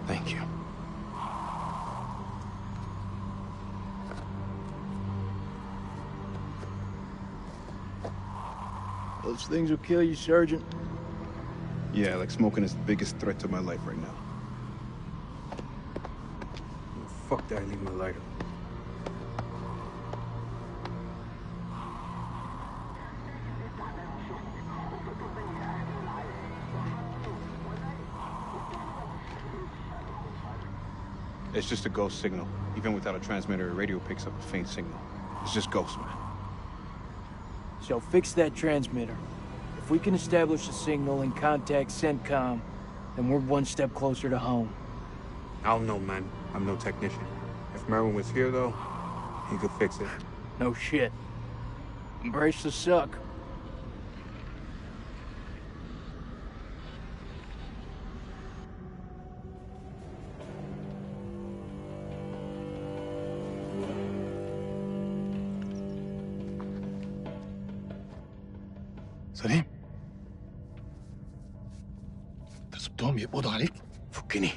Thank you. Those things will kill you, Sergeant. Yeah, like smoking is the biggest threat to my life right now. Fuck that, I leave my lighter. It's just a ghost signal. Even without a transmitter, a radio picks up a faint signal. It's just ghost, man. So fix that transmitter. If we can establish a signal and contact CENTCOM, then we're one step closer to home. I don't know, man. I'm no technician. If Merwin was here, though, he could fix it. No shit. Embrace the suck. سليم انت سبتهم يقبضوا عليك؟ فكني.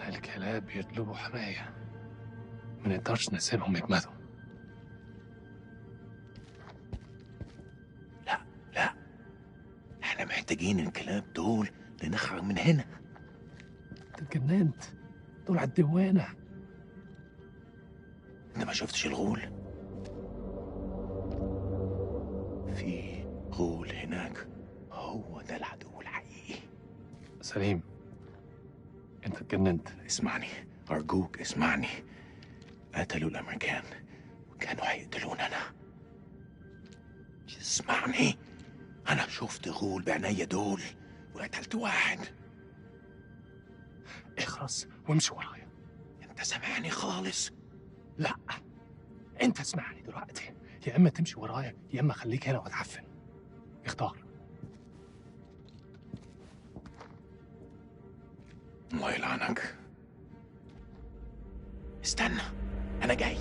الكلاب بيطلبوا حماية ما نقدرش نسيبهم يجمدوا. لا احنا محتاجين الكلاب دول لنخرج من هنا. انت اتجننت، دول على الدوانة. انت ما شفتش الغول؟ في غول هناك، هو ده العدو الحقيقي. سليم انت اتجننت. اسمعني أرجوك اسمعني. قتلوا الأمريكان وكانوا هيقتلوننا. اسمعني، أنا شفت غول بعينيا دول وقتلت واحد. اخرس وامشي ورايا. أنت سامعني خالص؟ لا، انت اسمعني دلوقتي. يا اما تمشي ورايا يا اما خليك هنا واتعفن. اختار. الله يلعنك. استنى، أنا جاي.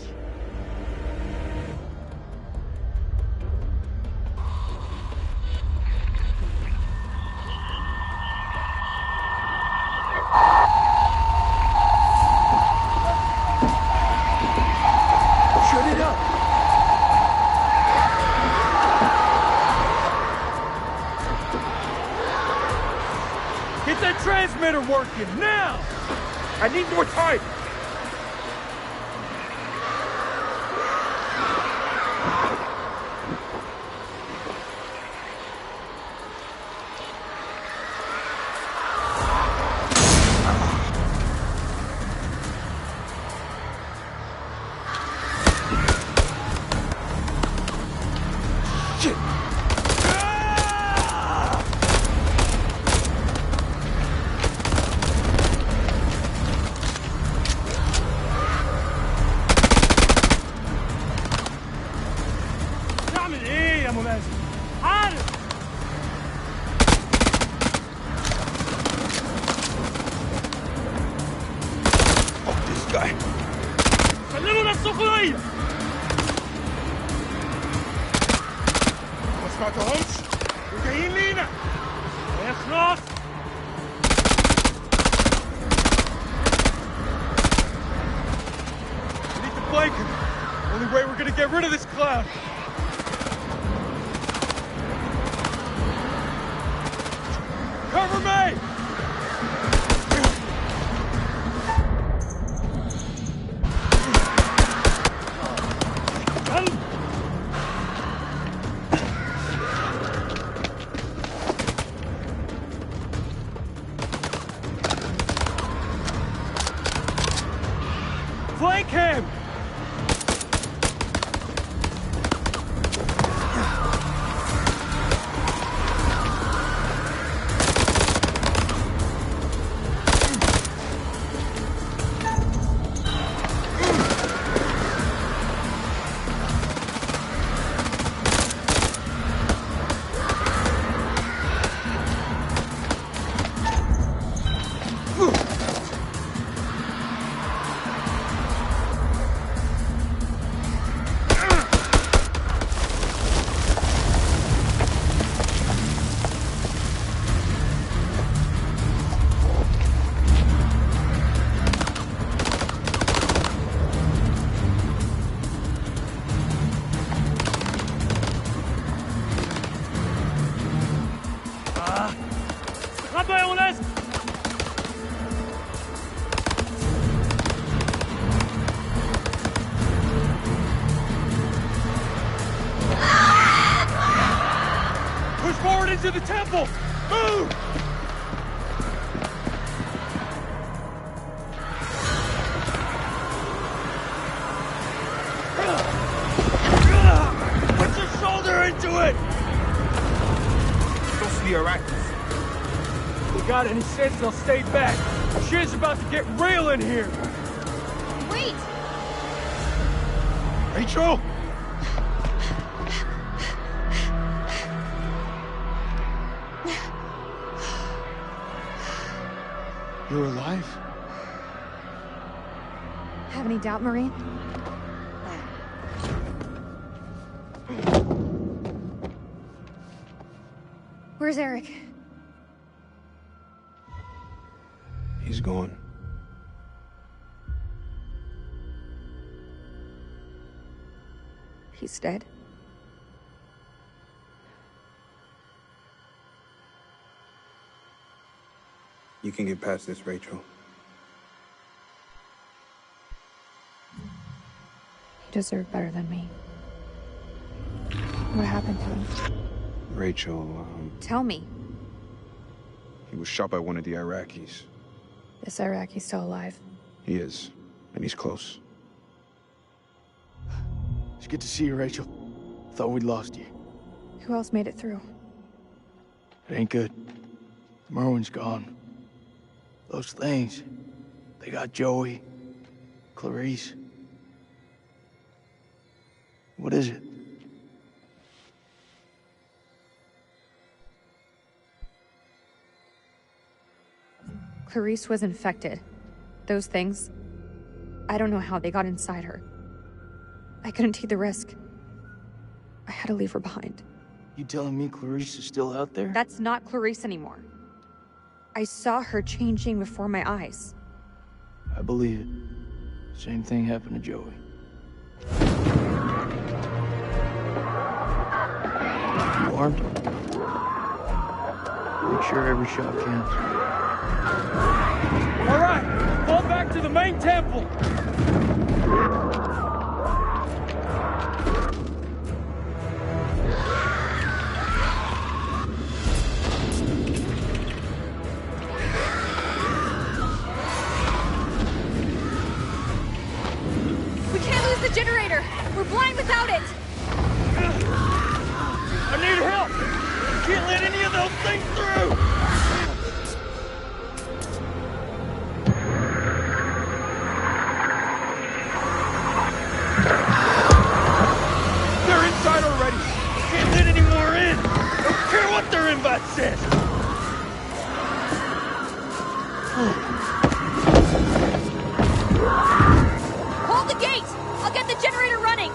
Get that transmitter working, now! I need more time! سلموا للسخرية. ما سمعتهمش؟ وجايين لينا. اخلص. We need to flank him. Only way we're gonna get rid of this cloud. Cover me! Flank him! غبا يا ولاد. Push forward into the temple! Move! Put your shoulder into it! Those are the Iraqis. They got any sense, they'll stay back. Shit's about to get real in here. Wait! Rachel! You're alive? Have any doubt, Marine? Where's Eric? He's gone. He's dead. You can get past this, Rachel. He deserved better than me. What happened to him? Rachel, Tell me. he was shot by one of the Iraqis. This Iraqi's still alive. He is, and he's close. It's good to see you, Rachel. Thought we'd lost you. Who else made it through? It ain't good. Merwin's gone. Those things, they got Joey, Clarice. What is it? Clarice was infected. Those things, I don't know how they got inside her. I couldn't take the risk. I had to leave her behind. You telling me Clarice is still out there? That's not Clarice anymore. I saw her changing before my eyes. I believe it. Same thing happened to Joey. You armed? Make sure every shot counts. All right, fall back to the main temple. We can't lose the generator! We're blind without it! I need help! Can't let any of those things through! They're inside already! Can't let any more in! Don't care what their invite says! Hold the gate! I'll get the generator running!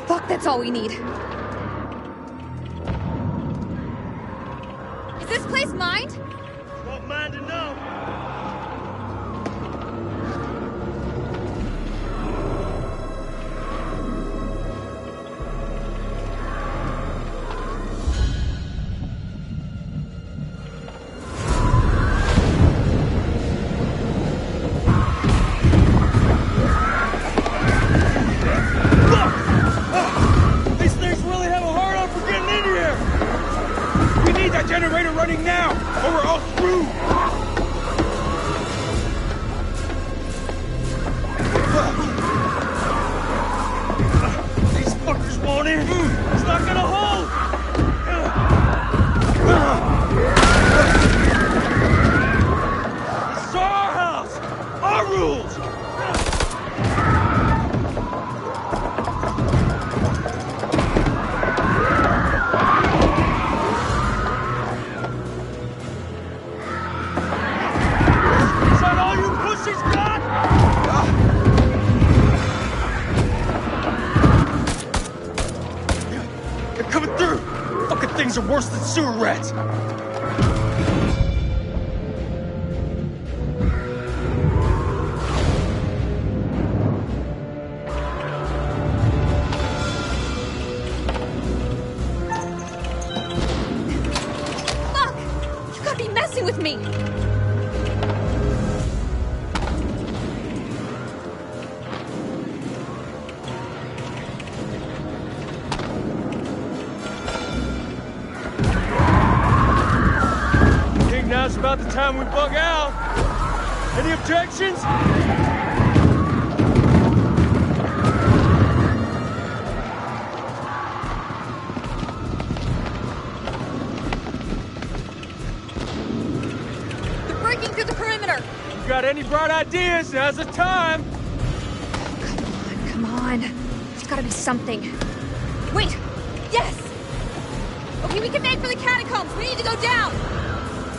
Fuck, that's all we need. Is this place mined? Won't mind to know. These things really have a hard on for getting in here! We need that generator running now, or we're all screwed! These fuckers won't in! It's not gonna hold! This is our house! Our rules! Is that all you pussies got? They're coming through! Fucking things are worse than sewer rats! Fuck! You gotta be messing with me! Think now's about the time we bug out. Any objections? They're breaking through the perimeter! You got any bright ideas? Now's the time. Come on. There's gotta be something. Wait! Yes! Okay, we can make for the catacombs! We need to go down!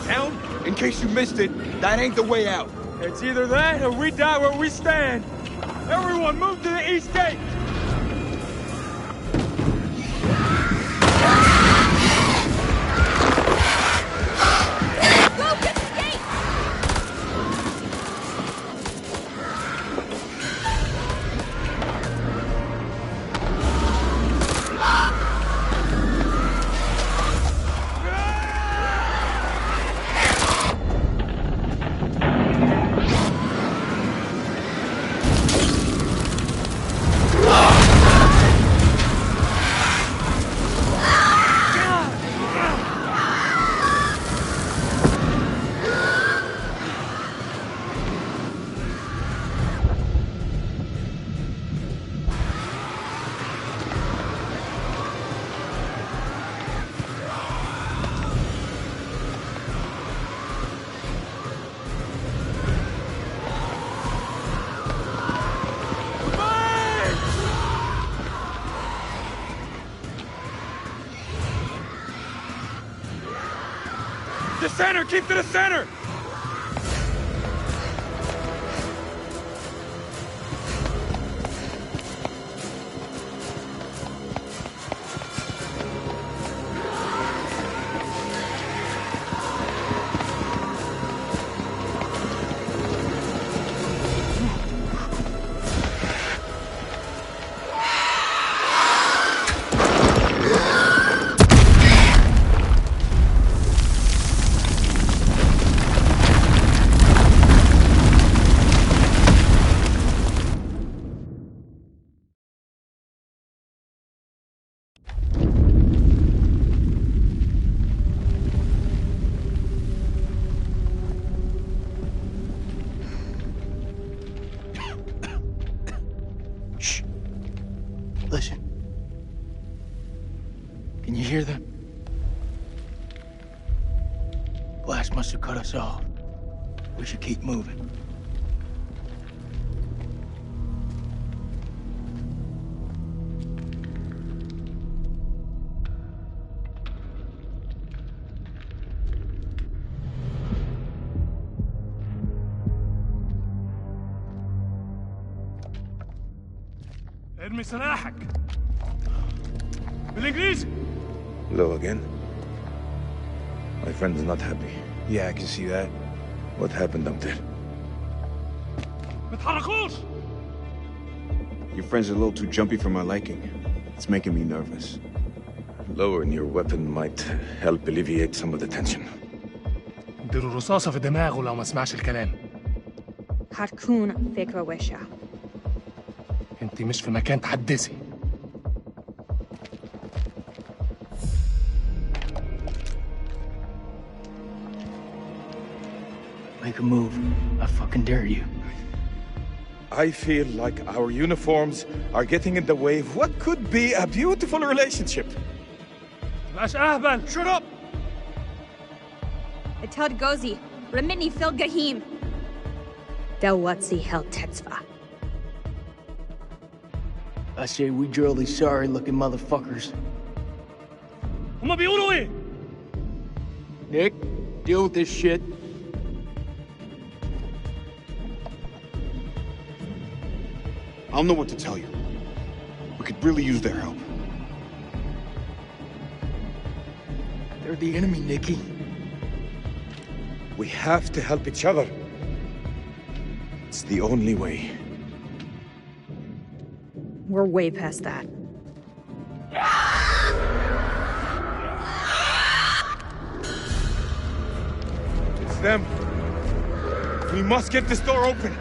Town? In case you missed it, that ain't the way out. It's either that or we die where we stand. Everyone move to the east gate. Go get the gate! Ah! center! Keep to the center! Listen. Can you hear them? Blast must have cut us off. We should keep moving. ارمي سلاحك بالانجليزي. Hello again. My friend is not happy. Yeah, I can see that. What happened up there? ما تحركوش. Your friend's a little too jumpy for my liking. It's making me nervous. Lowering your weapon might help alleviate some of the tension. اديله رصاصة في دماغه لو ما سمعش الكلام. هتكون فكرة وحشة. انت مش في مكان تحدثي. Make a move. I fucking dare you. I feel like our uniforms are getting in the way of what could be a beautiful relationship. مبقاش اهبل. Shut up! اتهاد جوزي رمني في الجحيم. دواتسي هل تدفع. I say we drill these sorry-looking motherfuckers. هما بيقولوا ايه؟ Nick, deal with this shit. I don't know what to tell you. We could really use their help. They're the enemy, Nicky. We have to help each other. It's the only way. We're way past that. It's them. We must get this door open.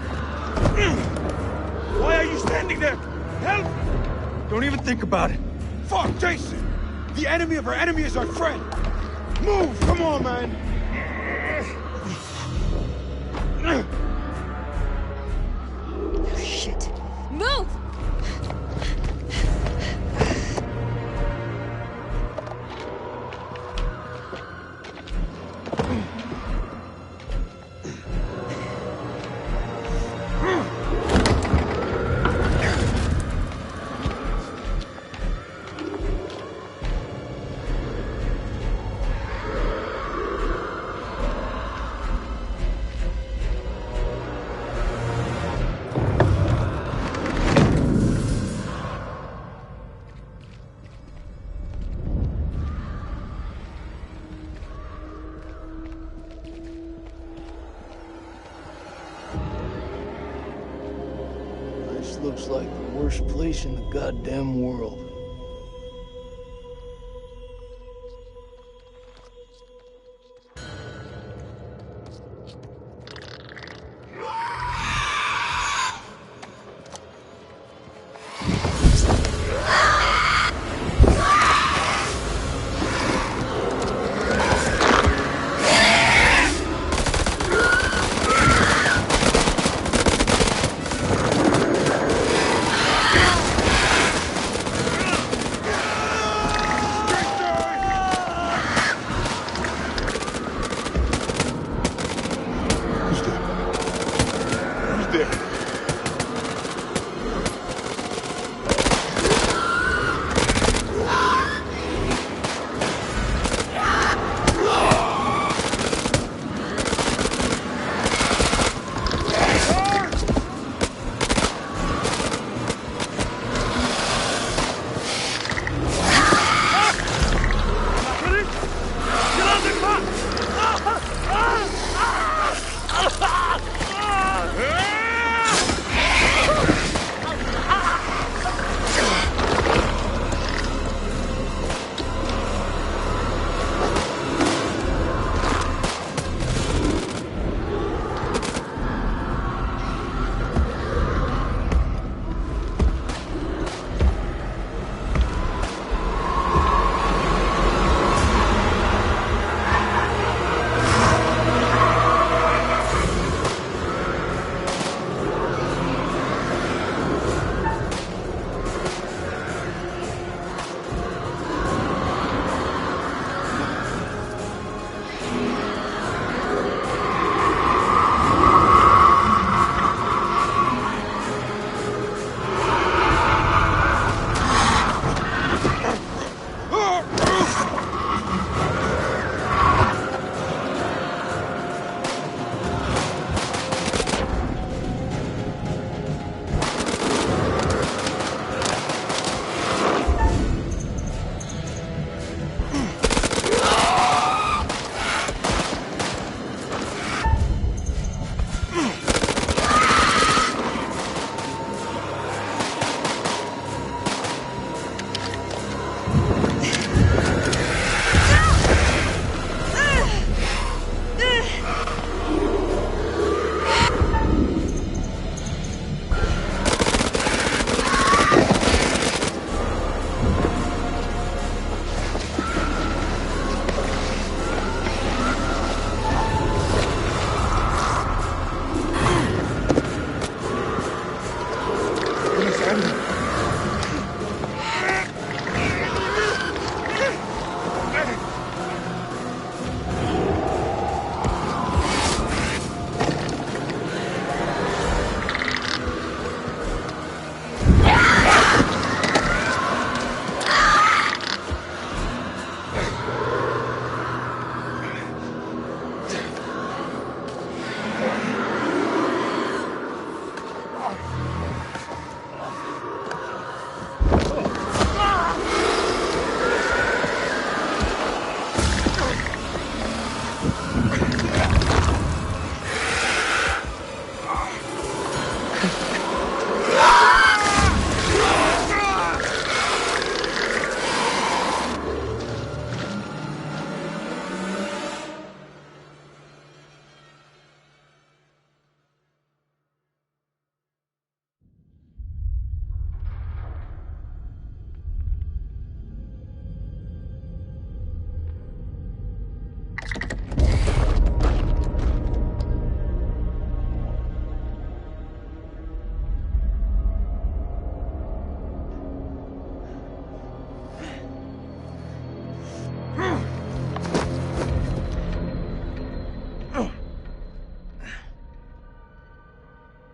Why are you standing there? Help! Don't even think about it. Fuck, Jason! The enemy of our enemy is our friend! Move! Come on, man! Shit. Move! This looks like the worst place in the goddamn world.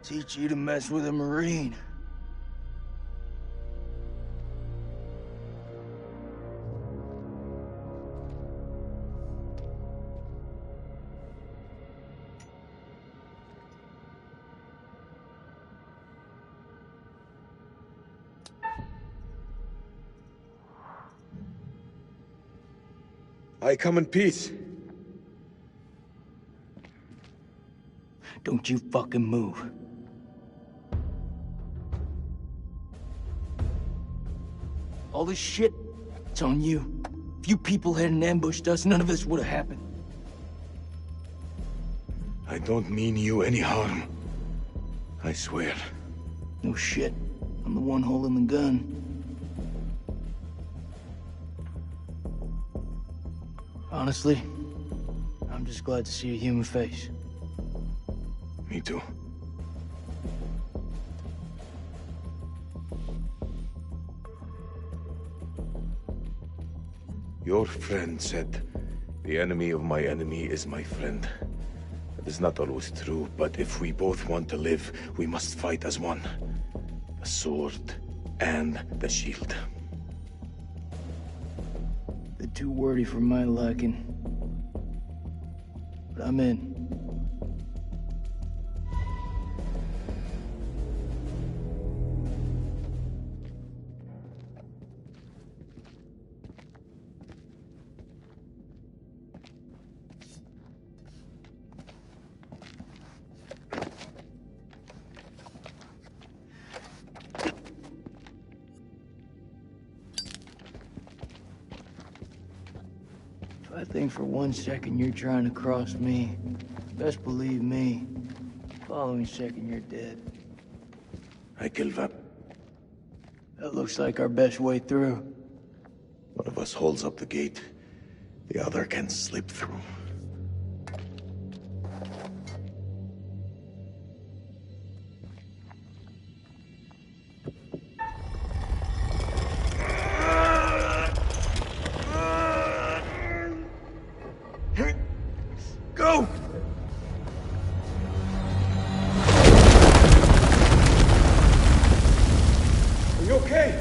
Teach you to mess with a Marine. I come in peace. Don't you fucking move. All this shit, it's on you. If you people hadn't ambushed us, none of this would have happened. I don't mean you any harm. I swear. No shit. I'm the one holding the gun. Honestly, I'm just glad to see a human face. Me too. Your friend said, the enemy of my enemy is my friend. That is not always true, but if we both want to live, we must fight as one. The sword and the shield. Bit too wordy for my liking. But I'm in. I think for 1 second you're trying to cross me. Best believe me, following second you're dead. I kill them. That looks like our best way through. One of us holds up the gate. The other can slip through. Go! Are you okay?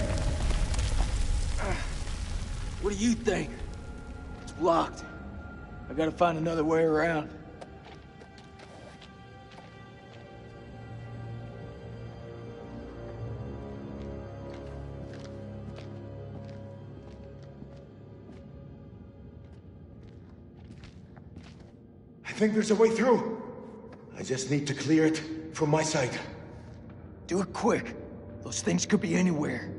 What do you think? It's blocked. I gotta find another way around. I think there's a way through. I just need to clear it from my side. Do it quick. Those things could be anywhere.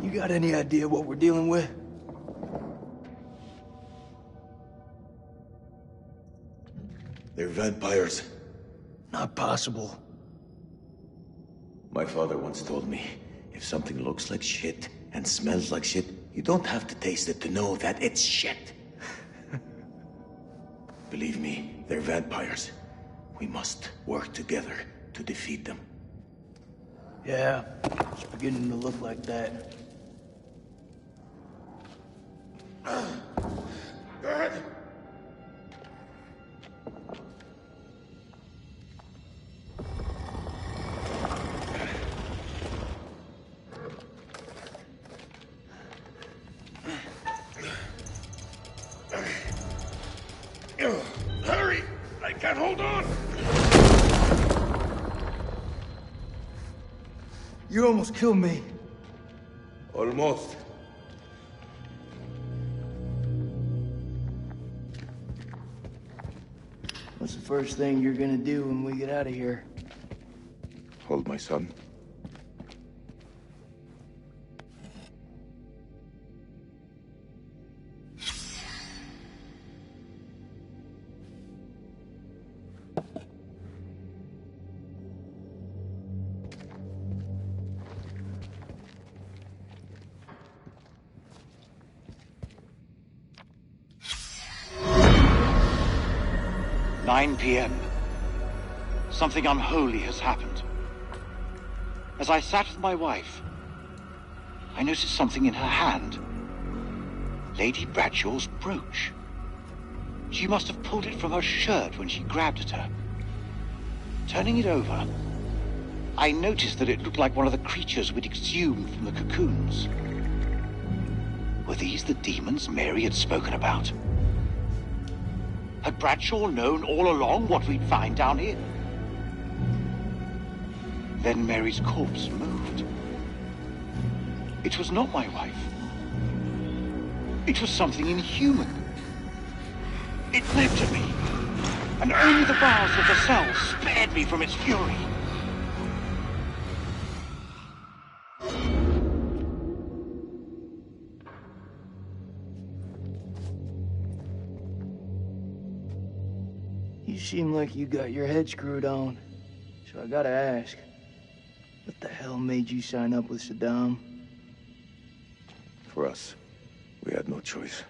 You got any idea what we're dealing with? They're vampires. Not possible. My father once told me, if something looks like shit and smells like shit, you don't have to taste it to know that it's shit. Believe me, they're vampires. We must work together to defeat them. Yeah, it's beginning to look like that. Go ahead. Hurry! I can't hold on! You almost killed me. Almost. What's the first thing you're gonna do when we get out of here? Hold my son. "9 p.m. Something unholy has happened. As I sat with my wife, I noticed something in her hand. Lady Bradshaw's brooch. She must have pulled it from her shirt when she grabbed at her. Turning it over, I noticed that it looked like one of the creatures we'd exhumed from the cocoons. Were these the demons Mary had spoken about? Had Bradshaw known all along what we'd find down here? Then Mary's corpse moved. It was not my wife. It was something inhuman. It leapt at me, and only the bars of the cell spared me from its fury. You seem like you got your head screwed on. So I gotta ask, what the hell made you sign up with Saddam? For us, we had no choice.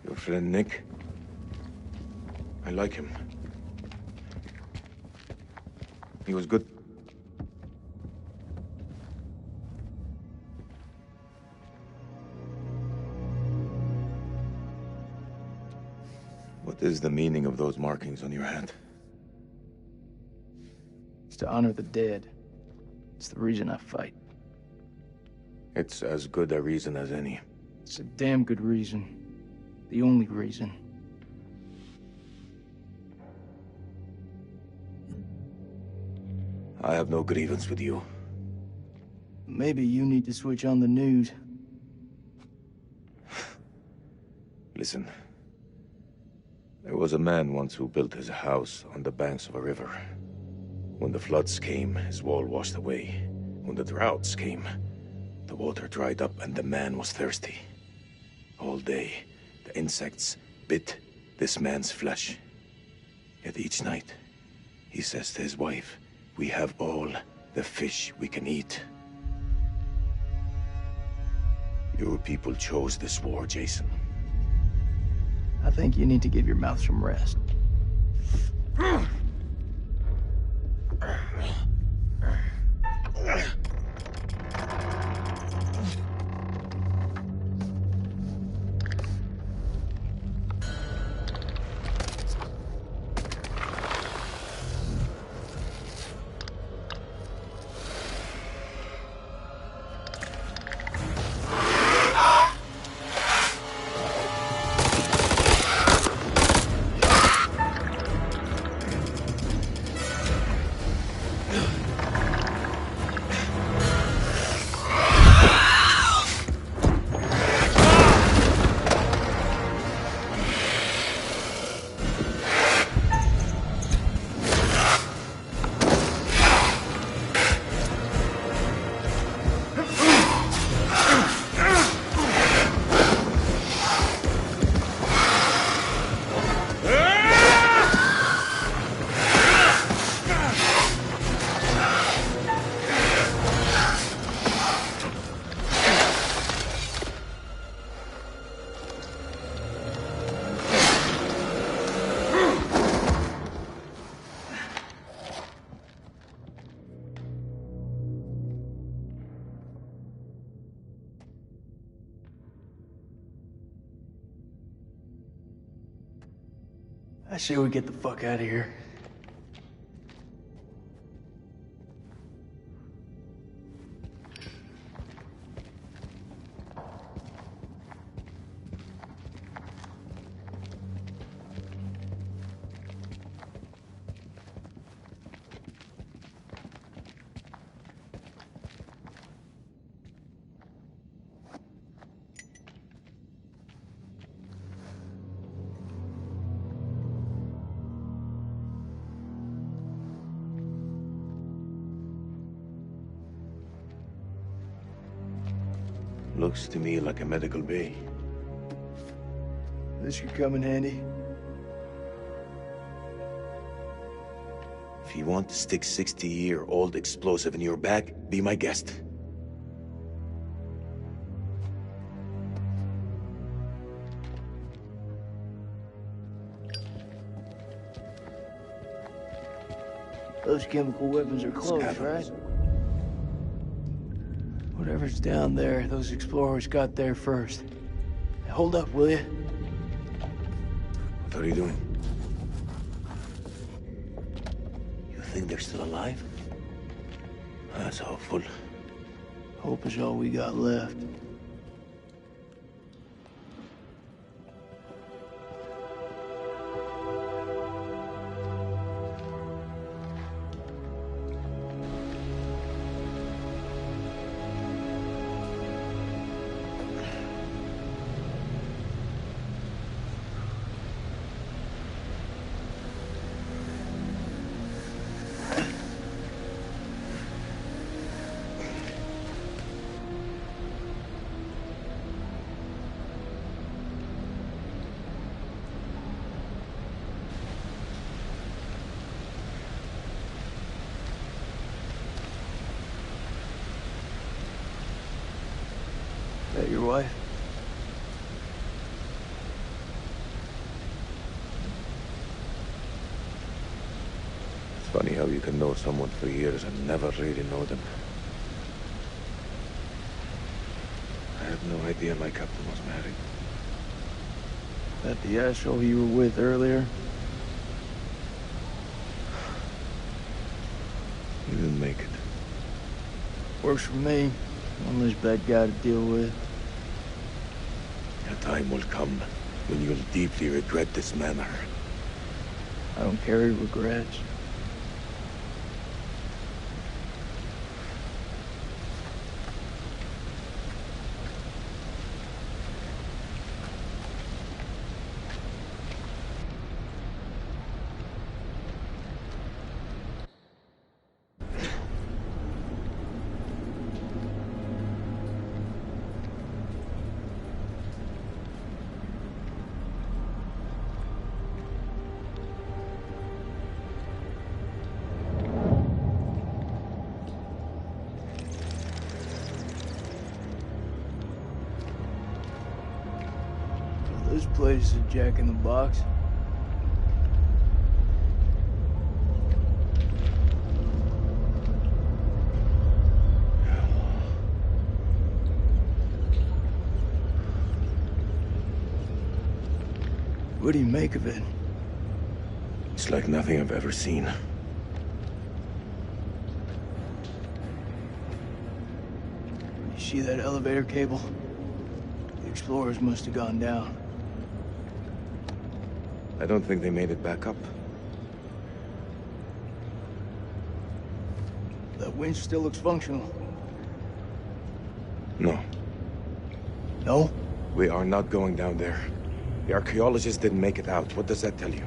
Your friend Nick? I like him. He was good. What is the meaning of those markings on your hand? It's to honor the dead. It's the reason I fight. It's as good a reason as any. It's a damn good reason. The only reason. I have no grievance with you. Maybe you need to switch on the news. Listen. There was a man once who built his house on the banks of a river. When the floods came, his wall washed away. When the droughts came, the water dried up and the man was thirsty. All day, the insects bit this man's flesh. Yet each night, he says to his wife, "We have all the fish we can eat." Your people chose this war, Jason. I think you need to give your mouth some rest. I say we get the fuck out of here. Looks to me like a medical bay. This could come in handy. If you want to stick 60-year-old explosive in your back, be my guest. Those chemical weapons are close, right? Whatever's down there, those explorers got there first. Hold up, will you? What are you doing? You think they're still alive? That's hopeful. Hope is all we got left. That your wife? It's funny how you can know someone for years and never really know them. I had no idea my captain was married. That the asshole you were with earlier? You didn't make it. Works for me. One less bad guy to deal with. A time will come when you'll deeply regret this manner. I don't carry regrets. This place is a Jack in the Box. What do you make of it? It's like nothing I've ever seen. You see that elevator cable? The explorers must have gone down. I don't think they made it back up. That winch still looks functional. No. No? We are not going down there. The archaeologists didn't make it out. What does that tell you?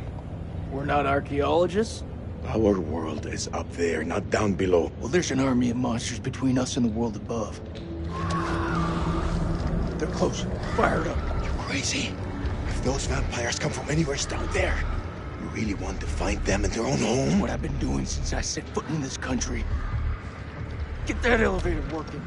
We're not archaeologists? Our world is up there, not down below. Well, there's an army of monsters between us and the world above. They're close. Fired up. You're crazy. If those vampires come from anywhere down there, you really want to find them in their own home? That's what I've been doing since I set foot in this country. Get that elevator working.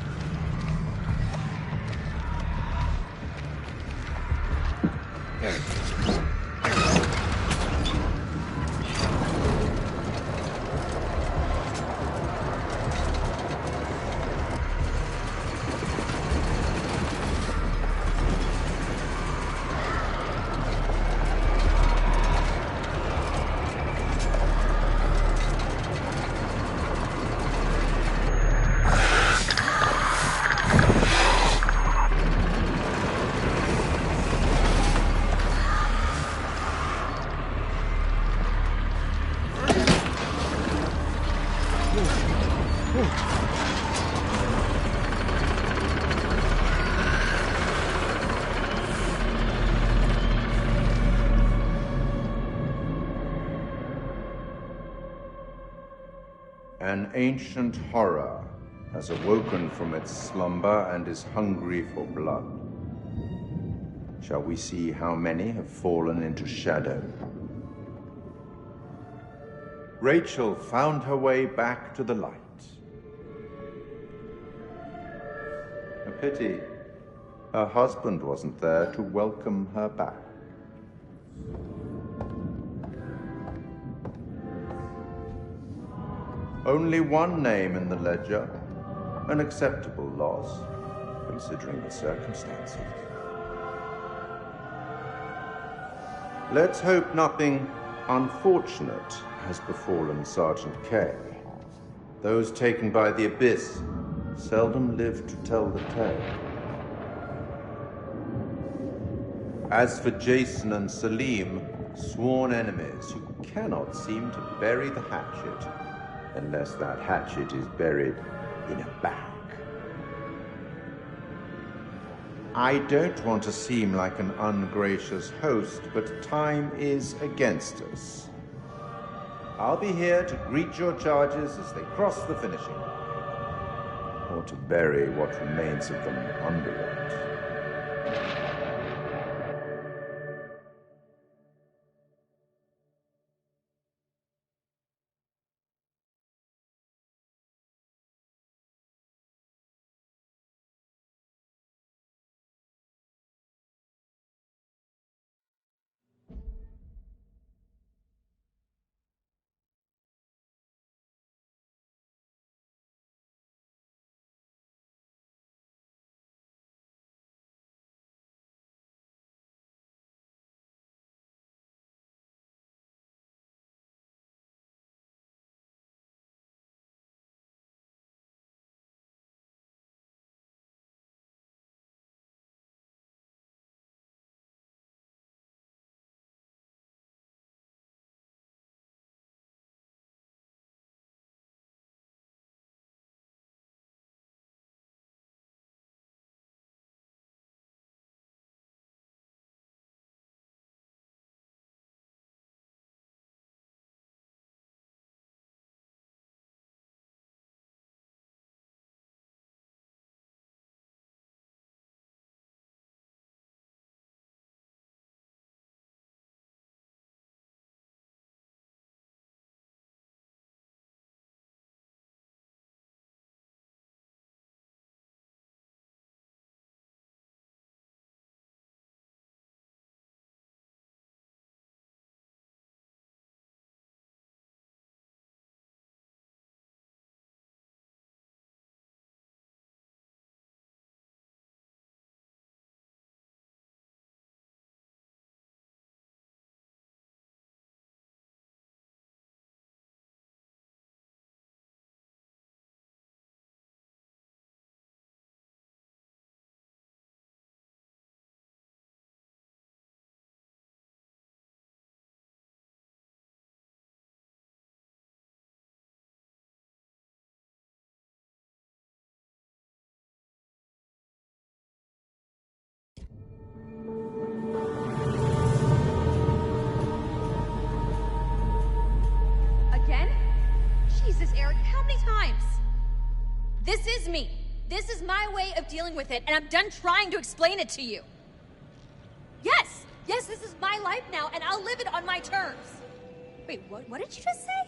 An ancient horror has awoken from its slumber and is hungry for blood. Shall we see how many have fallen into shadow? Rachel found her way back to the light. A pity her husband wasn't there to welcome her back. Only one name in the ledger, an acceptable loss, considering the circumstances. Let's hope nothing unfortunate has befallen Sergeant K. Those taken by the Abyss seldom live to tell the tale. As for Jason and Salim, sworn enemies who cannot seem to bury the hatchet, unless that hatchet is buried in a bag. I don't want to seem like an ungracious host, but time is against us. I'll be here to greet your charges as they cross the finishing line, or to bury what remains of them under it. Jesus, Eric, how many times? This is me. This is my way of dealing with it, and I'm done trying to explain it to you. Yes, this is my life now, and I'll live it on my terms. Wait, what did you just say?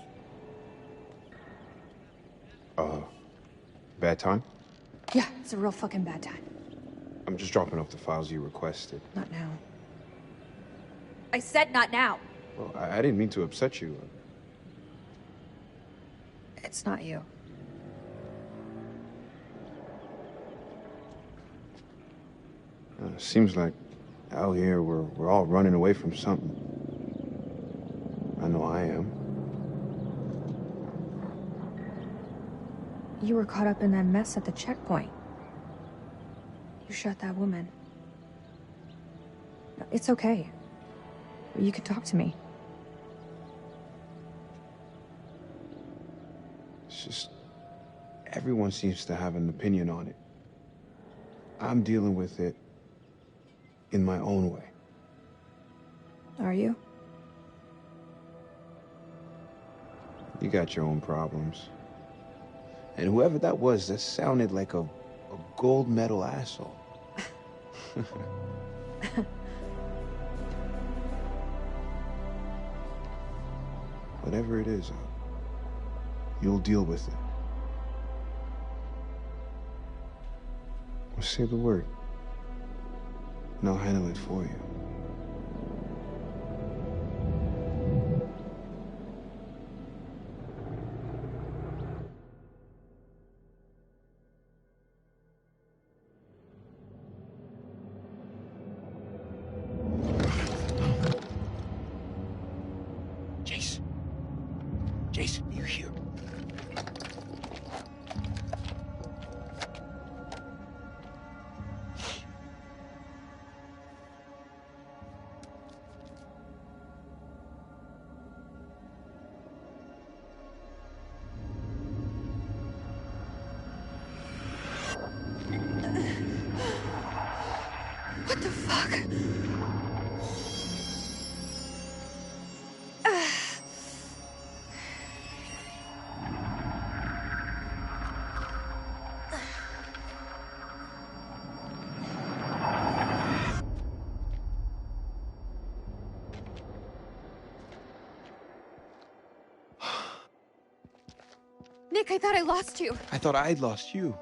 Bad time? Yeah, it's a real fucking bad time. I'm just dropping off the files you requested. Not now. I said not now. Well, I didn't mean to upset you. It's not you. Seems like out here we're all running away from something. I know I am. You were caught up in that mess at the checkpoint. You shot that woman. It's okay. You can talk to me. It's just... Everyone seems to have an opinion on it. I'm dealing with it in my own way. Are you? You got your own problems. And whoever that was, that sounded like a gold medal asshole. Whatever it is, you'll deal with it. Or say the word, and I'll handle it for you. Jason, you here? What the fuck? Nick, I thought I lost you. I thought I'd lost you.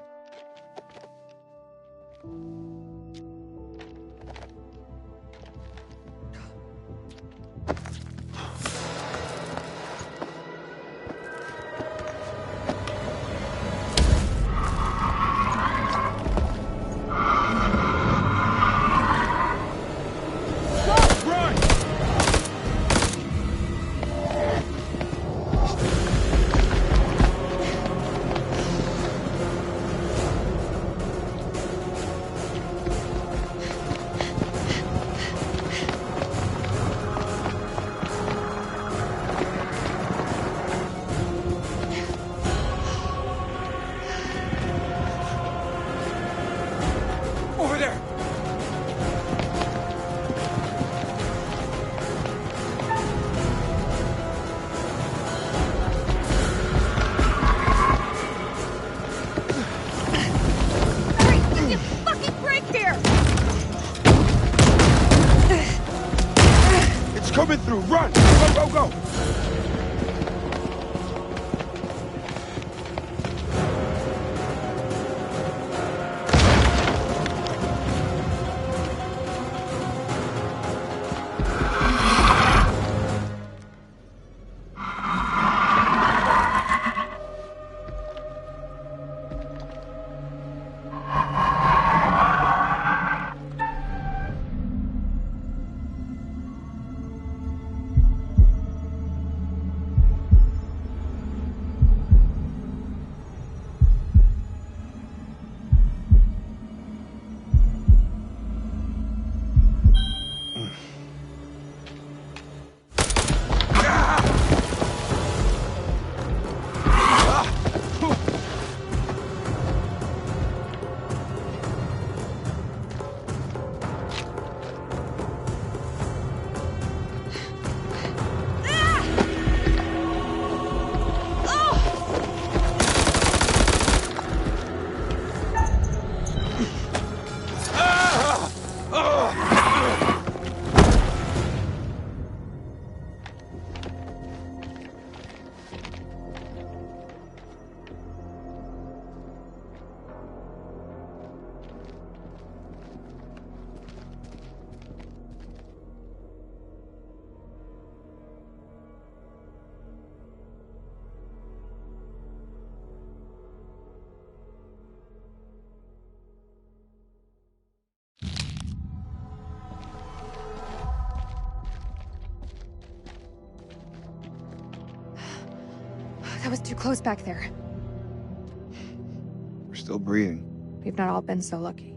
Over there! Hurry, give me a fucking break here! It's coming through! Run! Go, go, go! That was too close back there. We're still breathing. We've not all been so lucky.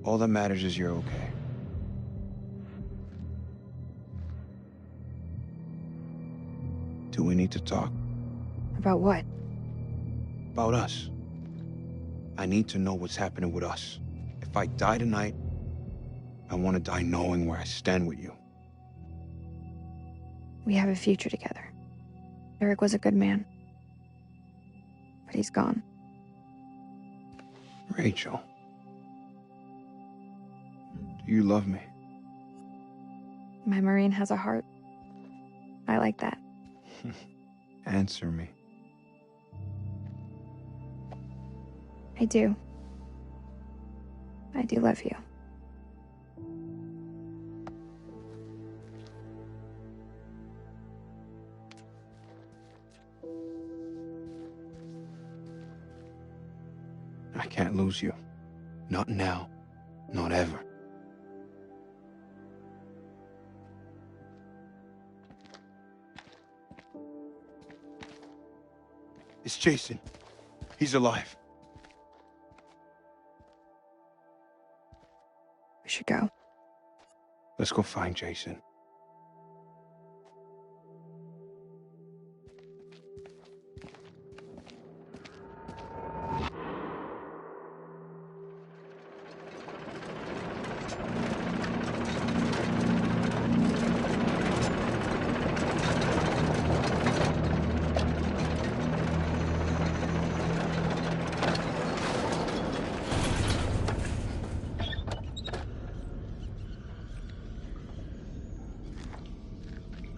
All that matters is you're okay. Do we need to talk? About what? About us. I need to know what's happening with us. If I die tonight, I want to die knowing where I stand with you. We have a future together. Eric was a good man. But he's gone. Rachel. Do you love me? My Marine has a heart. I like that. Answer me. I do. I do love you. I can't lose you. Not now. Not ever. It's Jason. He's alive. We should go. Let's go find Jason.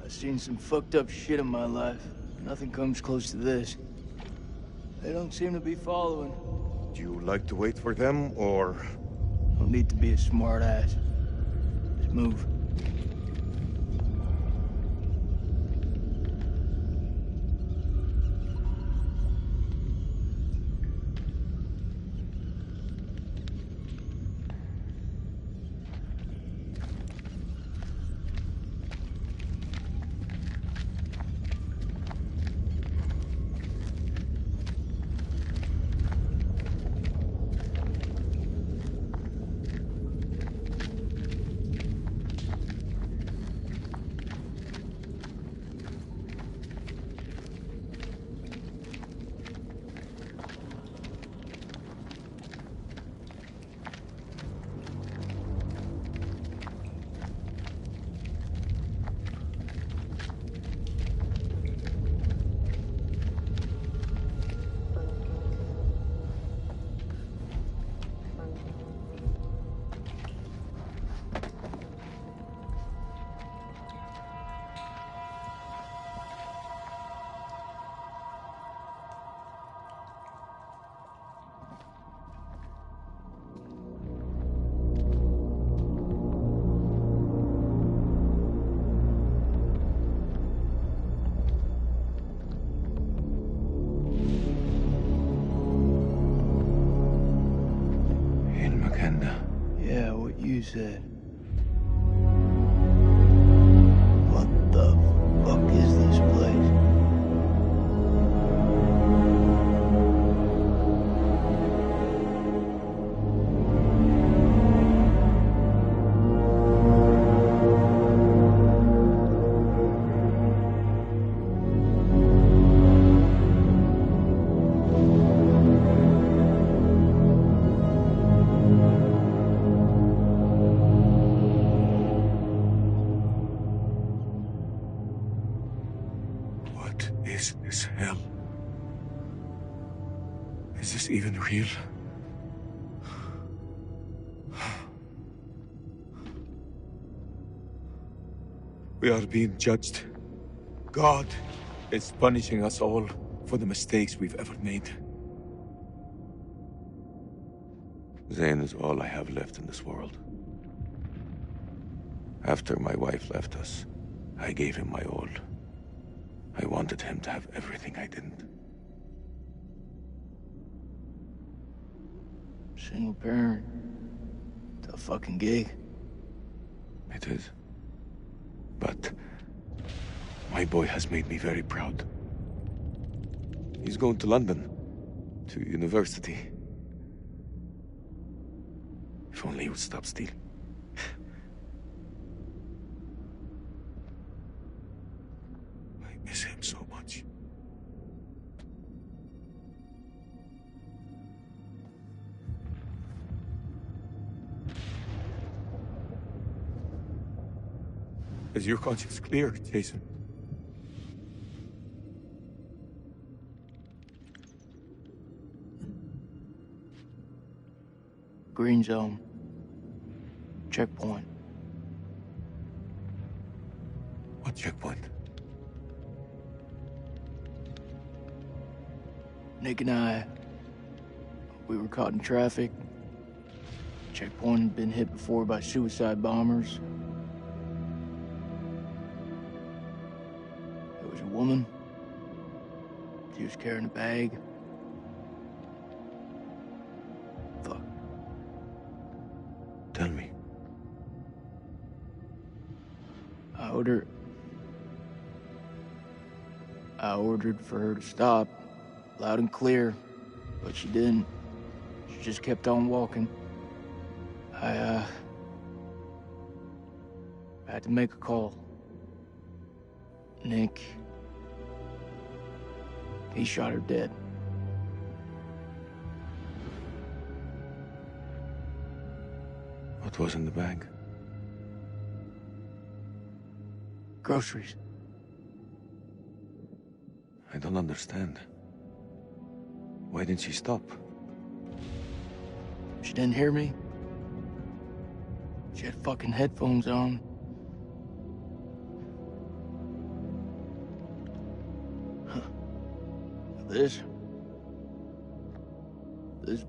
I've seen some fucked up shit in my life. Nothing comes close to this. They don't seem to be following. Do you like to wait for them, or...? Don't need to be a smart ass. Just move. Yeah, what you said. What the fuck is this place? What is this hell? Is this even real? We are being judged. God is punishing us all for the mistakes we've ever made. Zane is all I have left in this world. After my wife left us, I gave him my all. I wanted him to have everything I didn't. Single parent. Tough fucking gig. It is. But my boy has made me very proud. He's going to London, to university. If only he would stop stealing. I miss him so much. Is your conscience clear, Jason? Green zone. Checkpoint. What checkpoint? Nick and I, we were caught in traffic. Checkpoint had been hit before by suicide bombers. There was a woman. She was carrying a bag. Fuck. Tell me. I ordered for her to stop, loud and clear, but she didn't. She just kept on walking. I had to make a call. Nick, he shot her dead. What was in the bag? Groceries. I don't understand. Why didn't she stop? She didn't hear me. She had fucking headphones on. Huh. This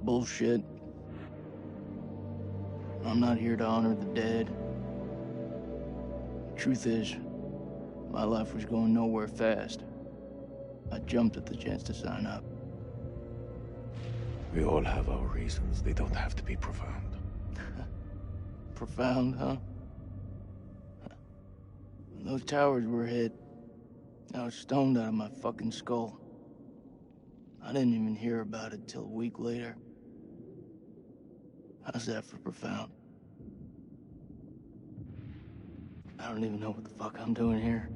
bullshit. I'm not here to honor the dead. The truth is, my life was going nowhere fast. I jumped at the chance to sign up. We all have our reasons. They don't have to be profound. Profound, huh? When those towers were hit, I was stoned out of my fucking skull. I didn't even hear about it till a week later. How's that for profound? I don't even know what the fuck I'm doing here.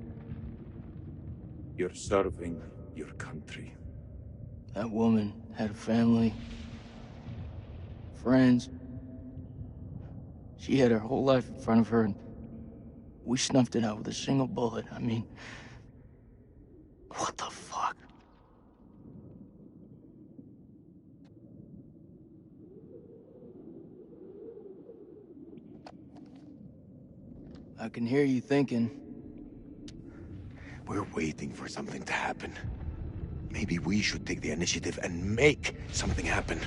You're serving your country. That woman had a family, friends. She had her whole life in front of her, and we snuffed it out with a single bullet. I mean, what the fuck? I can hear you thinking. We're waiting for something to happen. Maybe we should take the initiative and make something happen.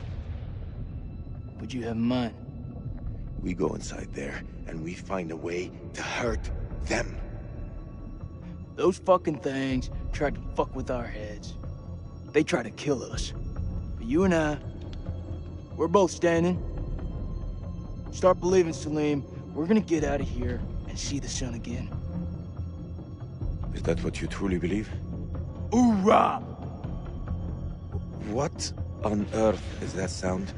What'd you have in mind? We go inside there, and we find a way to hurt them. Those fucking things tried to fuck with our heads. They tried to kill us. But you and I, we're both standing. Start believing, Salim. We're gonna get out of here and see the sun again. Is that what you truly believe? Hoorah! What on earth is that sound?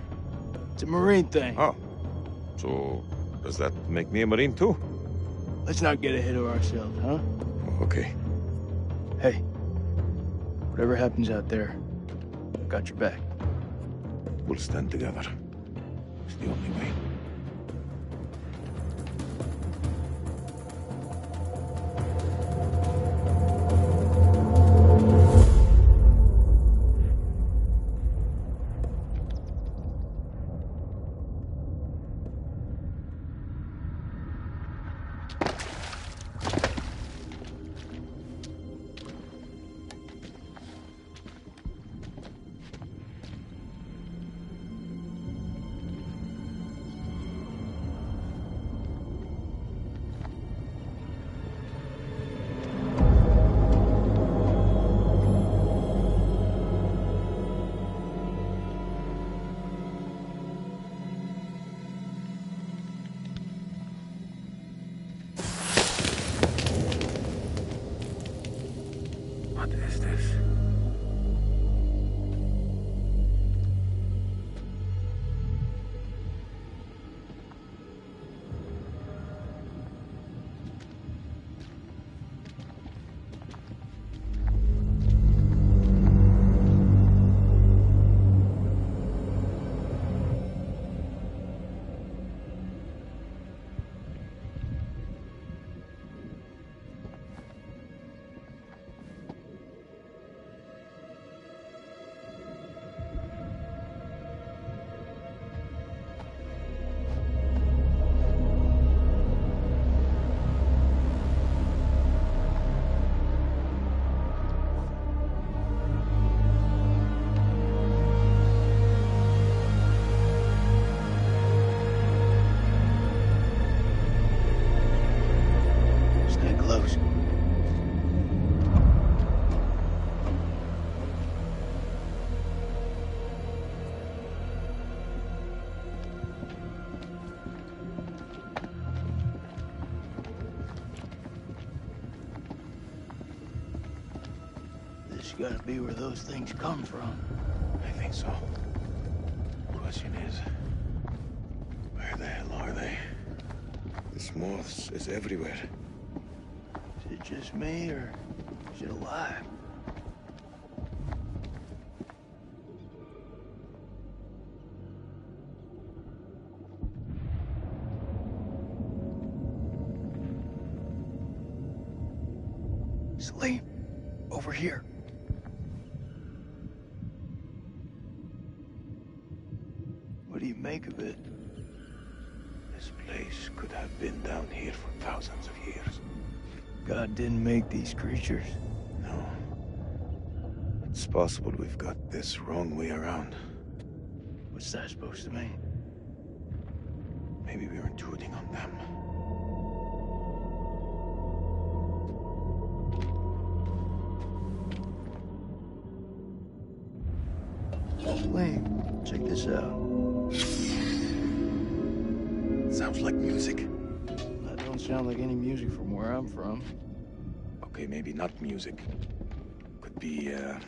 It's a Marine thing. Oh. So, does that make me a Marine too? Let's not get ahead of ourselves, huh? Okay. Hey, whatever happens out there, I got your back. We'll stand together. It's the only way. gotta be where those things come from. I think so. Question is, where the hell are they? This moths is everywhere. Is it just me, or is it alive? Salim, over here. What do you make of it? This place could have been down here for thousands of years. God didn't make these creatures. No. It's possible we've got this wrong way around. What's that supposed to mean? Maybe we're intruding on them. Lane, check this out. Sounds like music. That don't sound like any music from where I'm from. Okay, maybe not music. Could be, a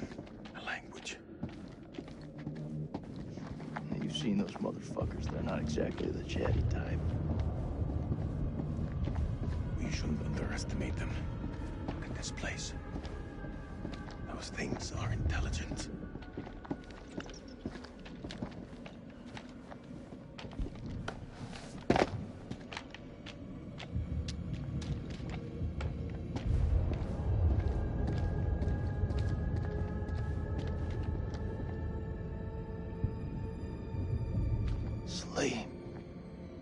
language. You've seen those motherfuckers. They're not exactly the chatty type. We shouldn't underestimate them. Look at this place. Those things are intelligent.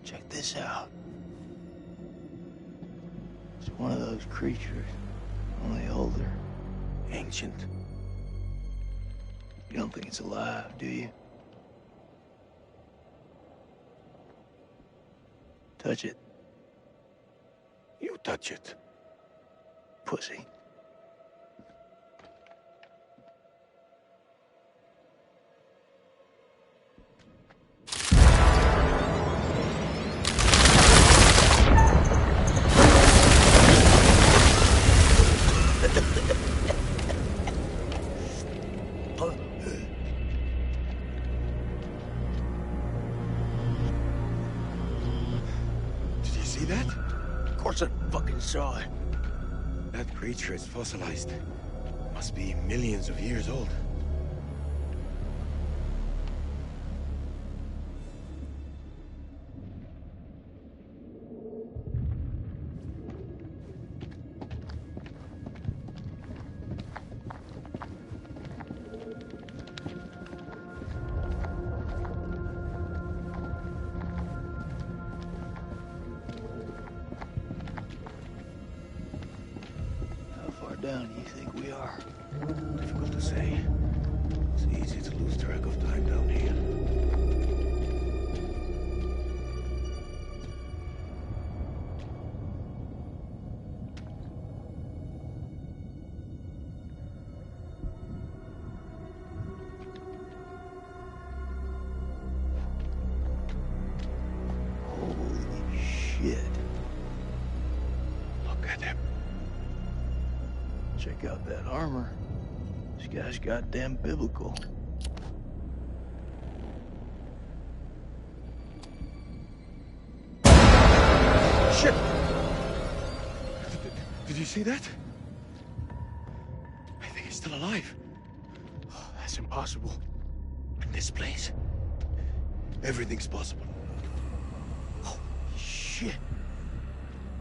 Check this out. It's one of those creatures, only older. Ancient. You don't think it's alive, do you? Touch it. You touch it. Pussy. Saw it. That creature is fossilized. Must be millions of years old. Down you think we are? Difficult to say. It's easy to lose track of time down here. Holy shit. Look at him. Check out that armor. This guy's goddamn biblical. Shit! Did you see that? I think he's still alive. Oh, that's impossible. In this place, everything's possible. Holy shit.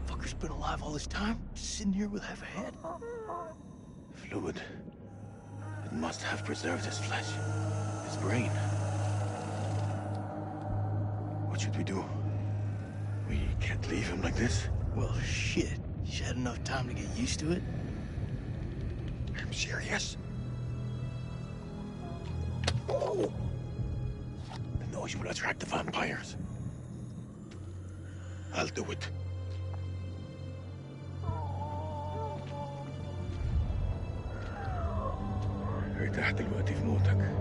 Fucker's been alive all this time? Sitting here with half a head? Fluid. It must have preserved his flesh, his brain. What should we do? We can't leave him like this. Well, shit. He's had enough time to get used to it. I'm serious. Oh! The noise will attract the vampires. I'll do it. ارتحت دلوقتي في موتك.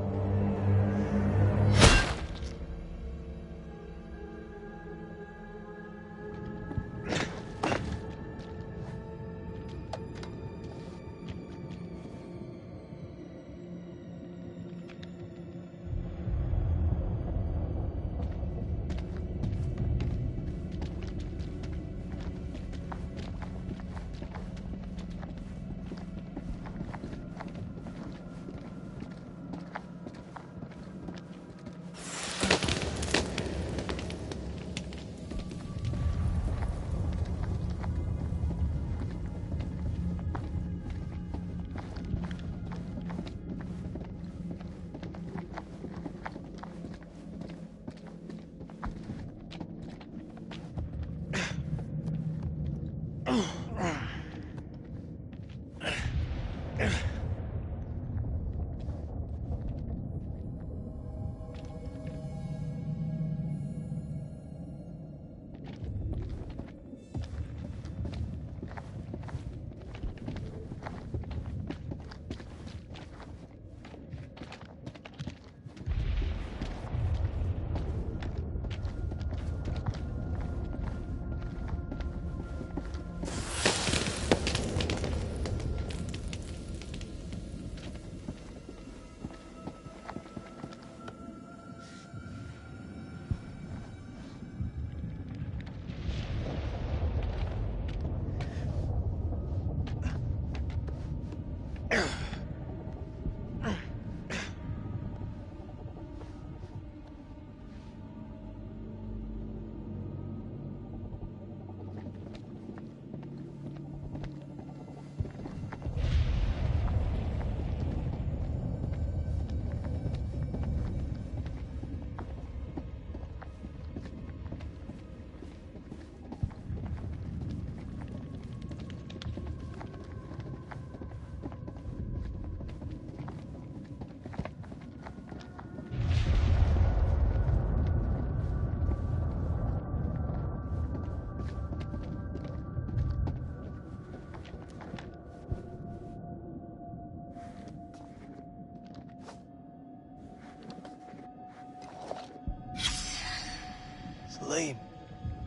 Lame.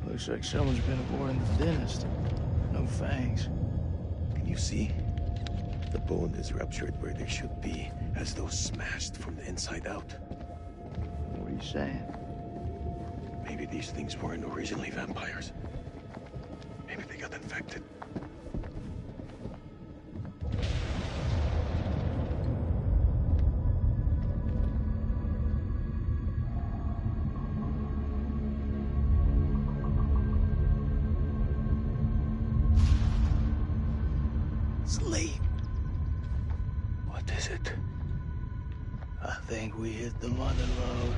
Looks like someone's been avoiding the dentist. No fangs. Can you see? The bone is ruptured where they should be, as though smashed from the inside out. What are you saying? Maybe these things weren't originally vampires. Maybe they got infected. Sleep. What is it? I think we hit the mother lode.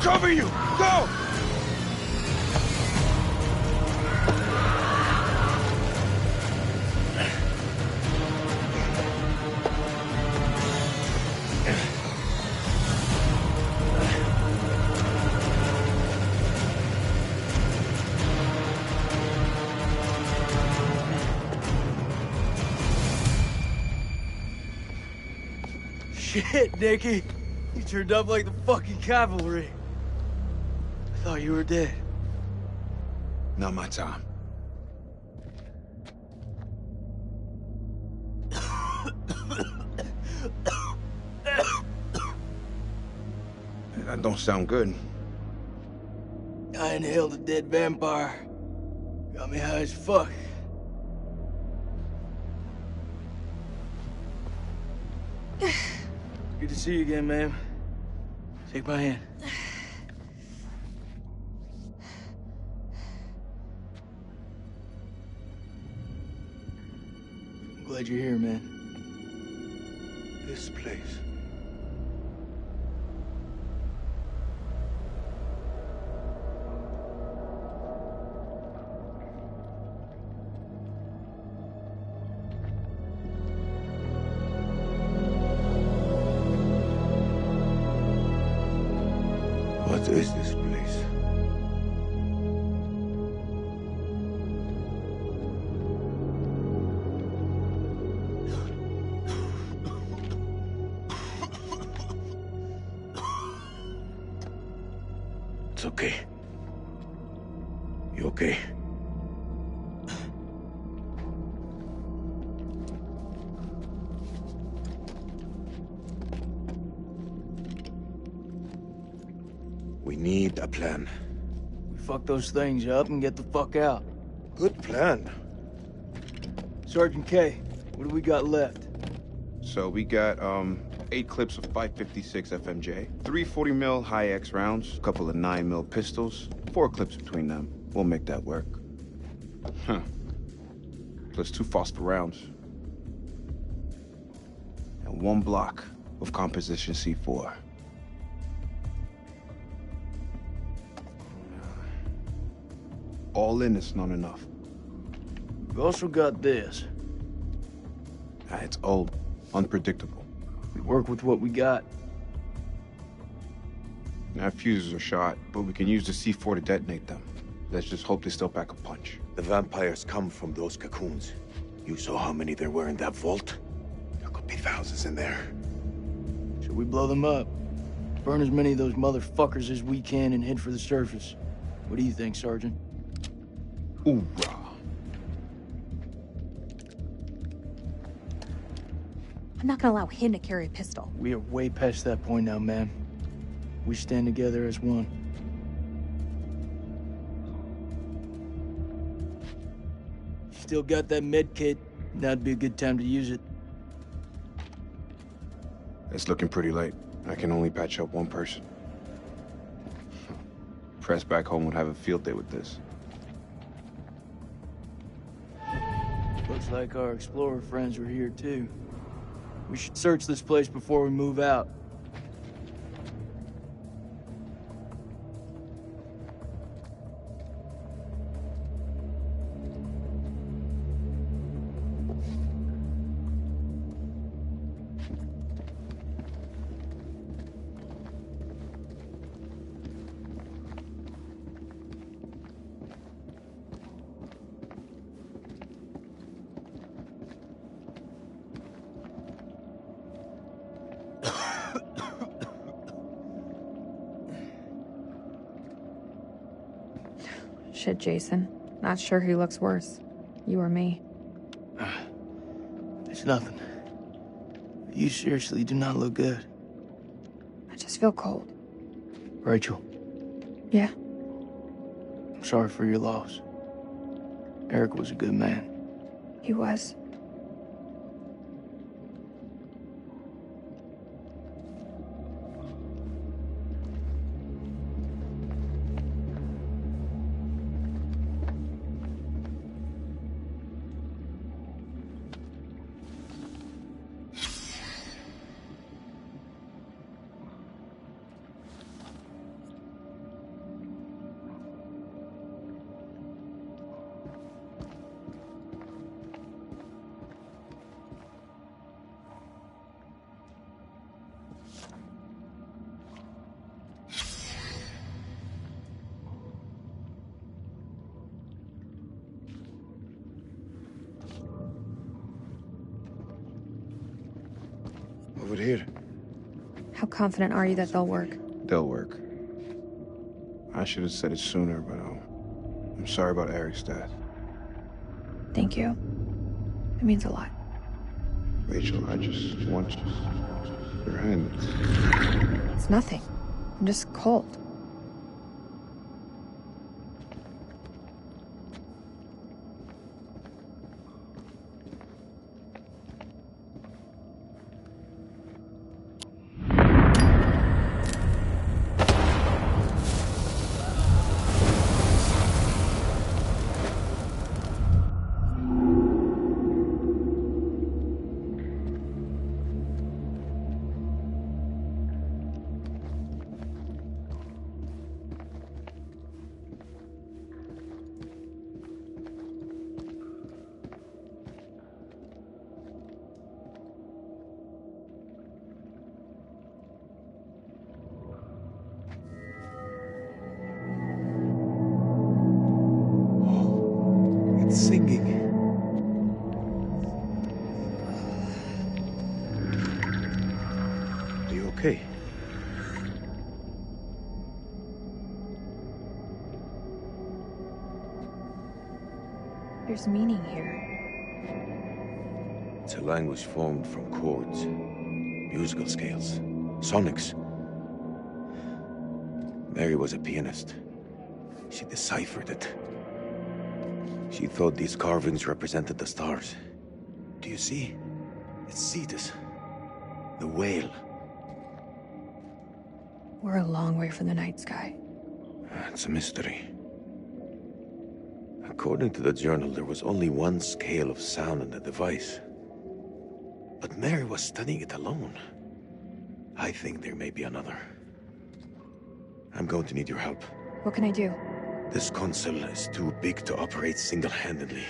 Cover you! Go! Shit, Nicky. You turned up like the fucking cavalry. I thought you were dead. Not my time. That don't sound good. I inhaled a dead vampire. Got me high as fuck. Good to see you again, ma'am. Take my hand. I'm glad you're here, man. This place. What is this place? It's okay. You okay? We need a plan. We fuck those things up and get the fuck out. Good plan. Sergeant K, what do we got left? So we got, 8 clips of 5.56 FMJ, 3 40mm high-X rounds, a couple of 9mm pistols, 4 clips between them. We'll make that work. Huh. Plus 2 phosphor rounds. And 1 block of composition C4. All in, it's not enough. We've also got this. It's old, unpredictable. We work with what we got. Our fuses are shot, but we can use the C4 to detonate them. Let's just hope they still pack a punch. The vampires come from those cocoons. You saw how many there were in that vault? There could be thousands in there. Should we blow them up? Burn as many of those motherfuckers as we can and head for the surface. What do you think, Sergeant? Hoorah. I'm not gonna allow him to carry a pistol. We are way past that point now, ma'am. We stand together as one. Still got that med kit. Now'd be a good time to use it. It's looking pretty late. I can only patch up 1 person. Press back home would have a field day with this. Looks like our explorer friends are here too. We should search this place before we move out. Shit, Jason. Not sure who looks worse. You or me. It's nothing. You seriously do not look good. I just feel cold. Rachel. Yeah? I'm sorry for your loss. Eric was a good man. He was. Over here. How confident are you that they'll work? They'll work. I should have said it sooner, but I'm sorry about Eric's death. Thank you. It means a lot. Rachel, I just want your hand. It's nothing. I'm just cold. Singing. Are you okay? There's meaning here. It's a language formed from chords, musical scales, sonics. Mary was a pianist. She deciphered it. She thought these carvings represented the stars. Do you see? It's Cetus. The whale. We're a long way from the night sky. It's a mystery. According to the journal, there was only one scale of sound in the device. But Mary was studying it alone. I think there may be another. I'm going to need your help. What can I do? This console is too big to operate single-handedly.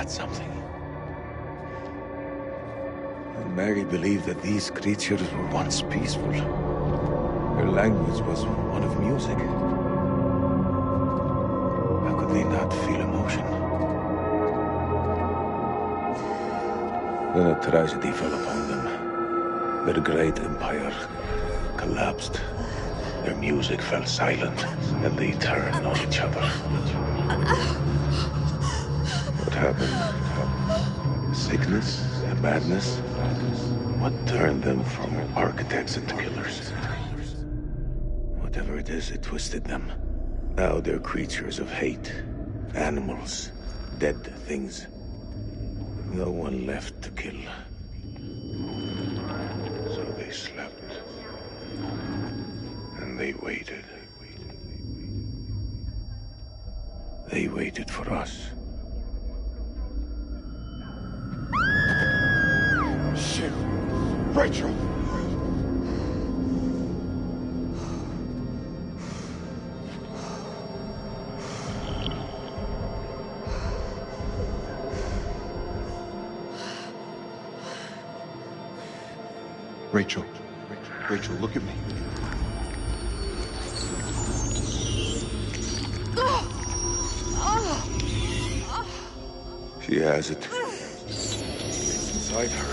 Something. And Mary believed that these creatures were once peaceful. Their language was one of music. How could they not feel emotion? Then a tragedy fell upon them. Their great empire collapsed. Their music fell silent, and they turned on each other. What happened? Sickness? Madness? What turned them from architects into killers? Whatever it is, it twisted them. Now they're creatures of hate. Animals. Dead things. No one left to kill. So they slept. And they waited. They waited for us. Shit! Rachel! Rachel. Rachel, look at me. She has it. It's inside her.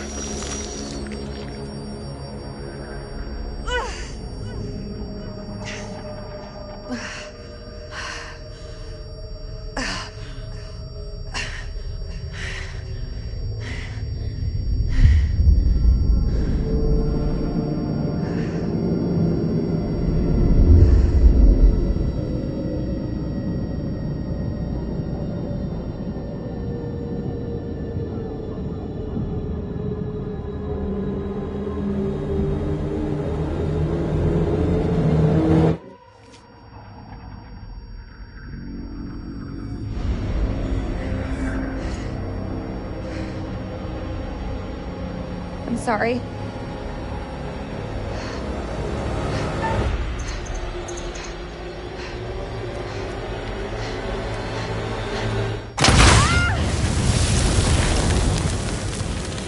I'm sorry.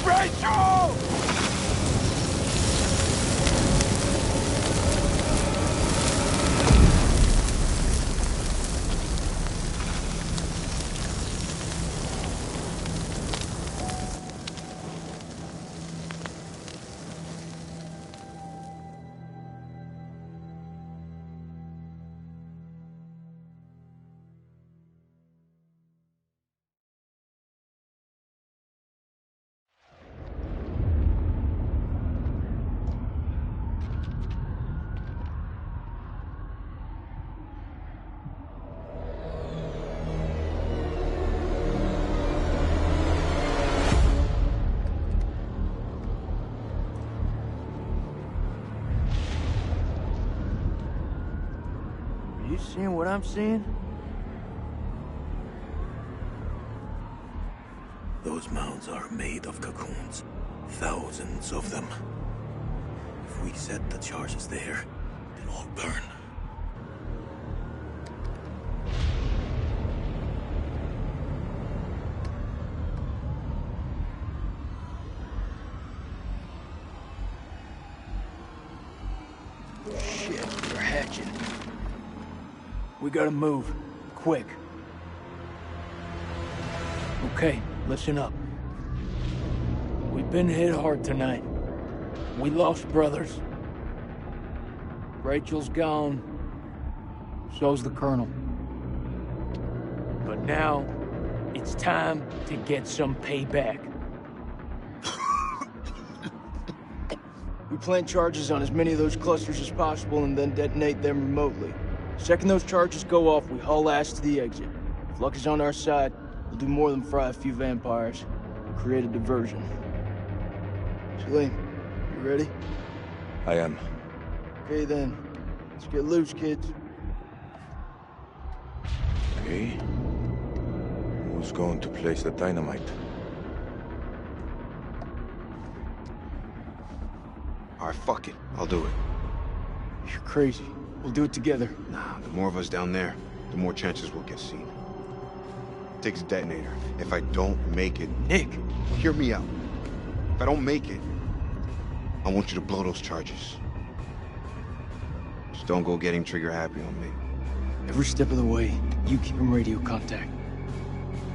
Rachel! You seeing what I'm seeing? Those mounds are made of cocoons. Thousands of them. we set the charges there, they'll all burn. Shit, they're hatching. We gotta move. Quick. Okay, listen up. We've been hit hard tonight. We lost brothers. Rachel's gone. So's the Colonel. But now, it's time to get some payback. We plant charges on as many of those clusters as possible and then detonate them remotely. Second those charges go off, we haul ass to the exit. If luck is on our side, we'll do more than fry a few vampires. Create a diversion. Salim, you ready? I am. Okay then. Let's get loose, kids. Okay. Who's going to place the dynamite? Alright, fuck it. I'll do it. You're crazy. We'll do it together. Nah, the more of us down there, the more chances we'll get seen. Takes a detonator. If I don't make it... Nick! Hear me out. If I don't make it, I want you to blow those charges. Just don't go getting trigger happy on me. Every step of the way, you keep in radio contact.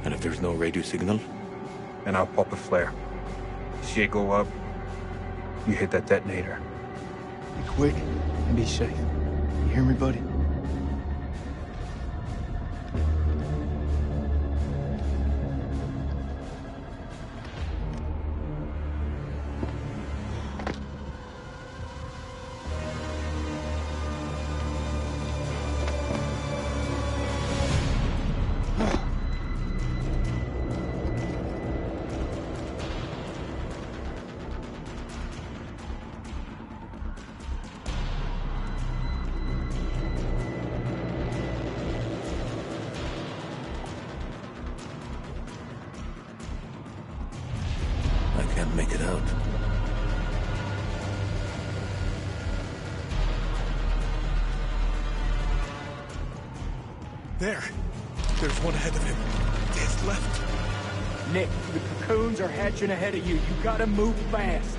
And if there's no radio signal? And I'll pop a flare. See it go up, you hit that detonator. Be quick and be safe. You hear me, buddy? Can't make it out. There. There's one ahead of him. To his left. Nick, the cocoons are hatching ahead of you. You gotta move fast.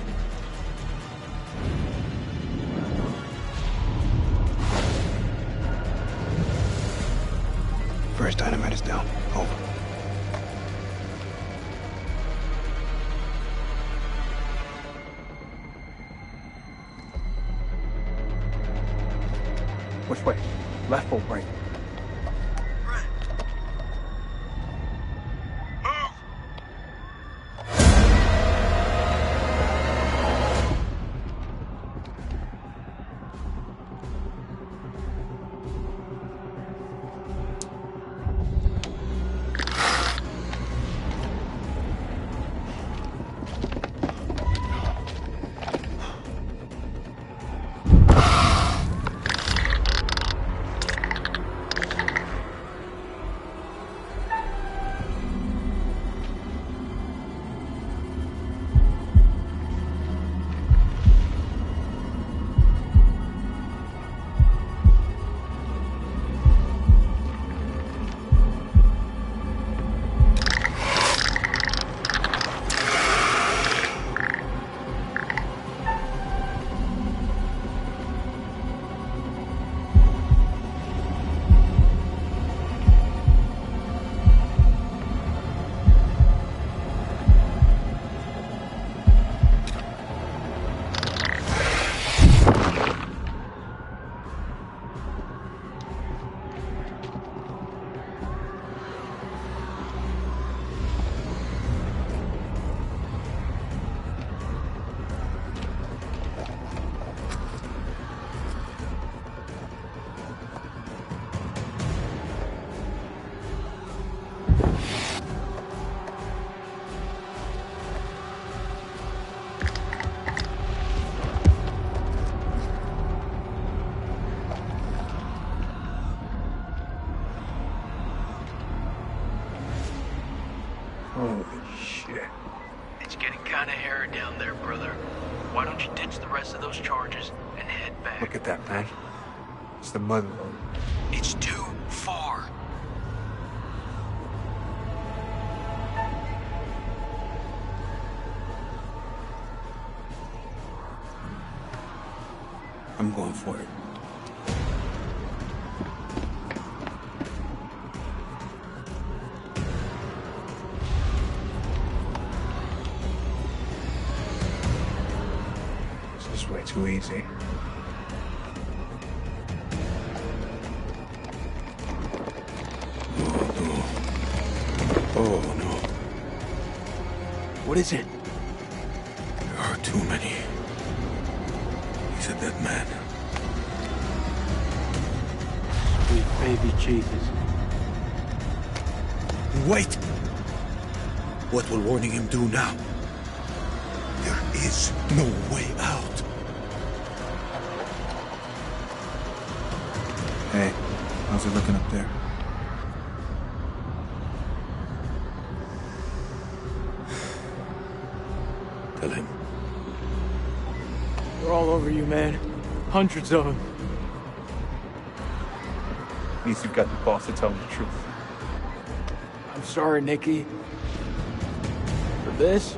First dynamite is down. Over. Which way? Left or right? Holy shit. It's getting kinda hairy down there, brother. Why don't you ditch the rest of those charges and head back? Look at that, man. It's the mud road. It's too far. I'm going for it. This is way too easy. Oh, no. What is it? There are too many. He's a dead man. Sweet baby Jesus. Wait! What will warning him do now? There is no way out. Hey, how's it looking up there? Tell him. They're all over you, man. Hundreds of them. At least you've got the balls to tell him the truth. I'm sorry, Nikki. For this?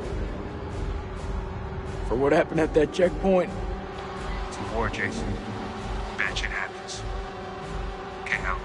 For what happened at that checkpoint? It's a war, Jason. Bad shit happens. Can't help.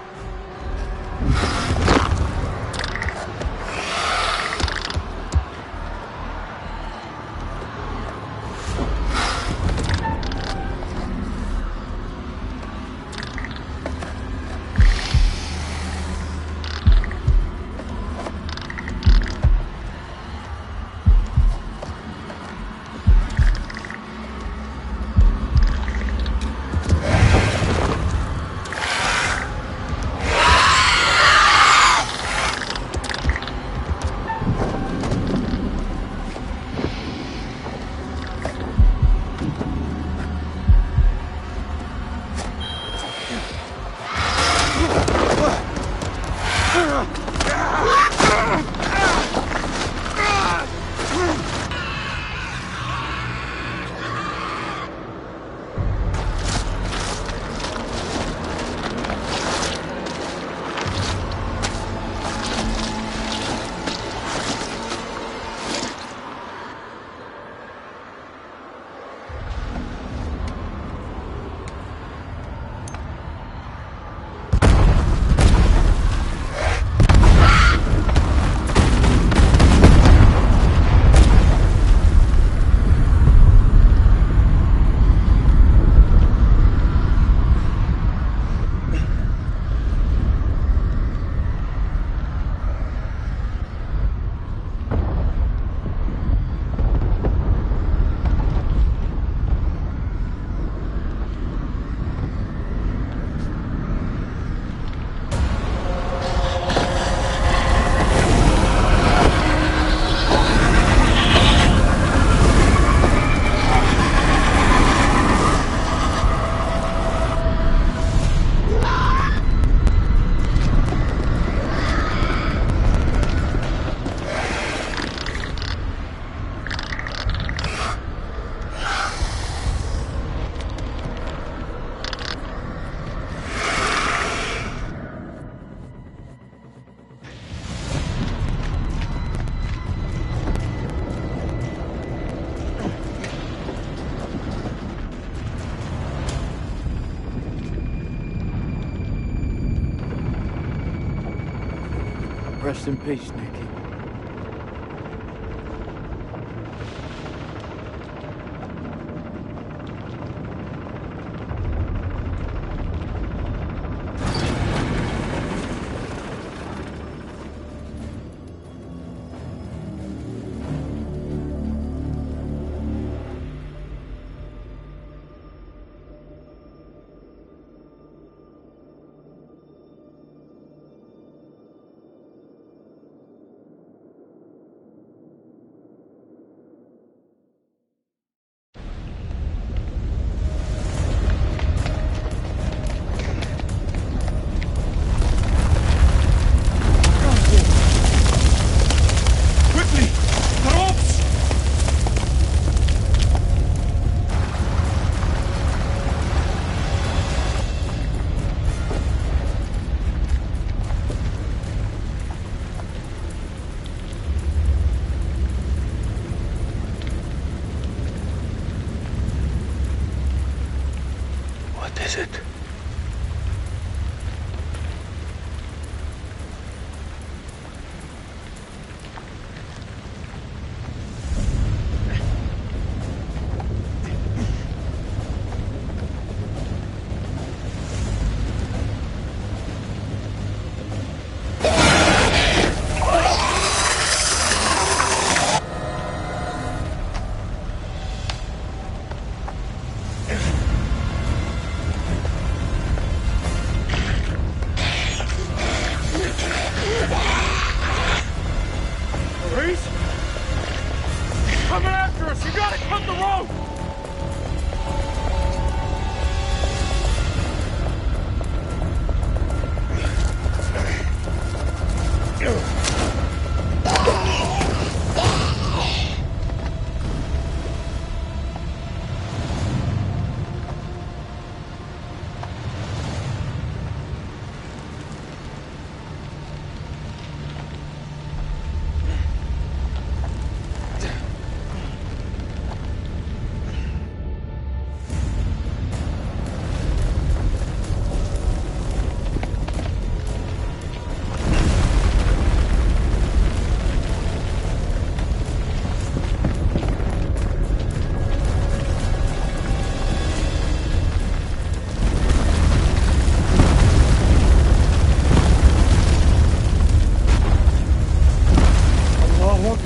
Rest in peace, Nikki. What is it?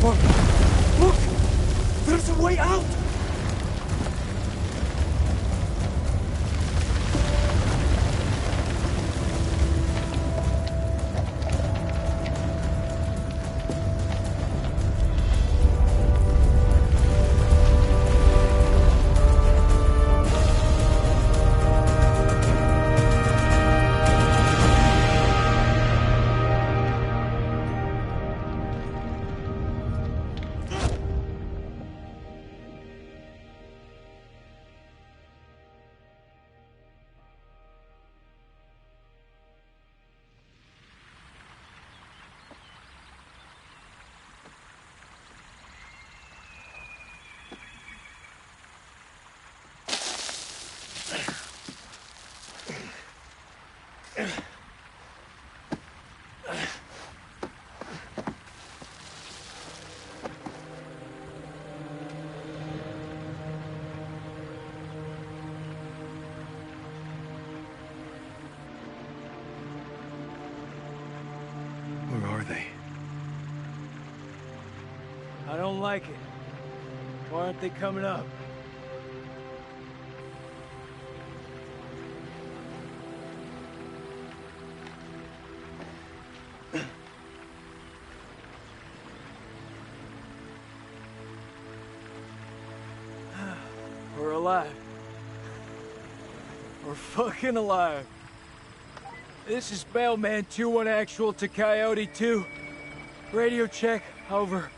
Look! There's a way out! Where are they? I don't like it. Why aren't they coming up? We're alive. We're fucking alive. This is Mailman 2-1 actual to Coyote 2. Radio check, over.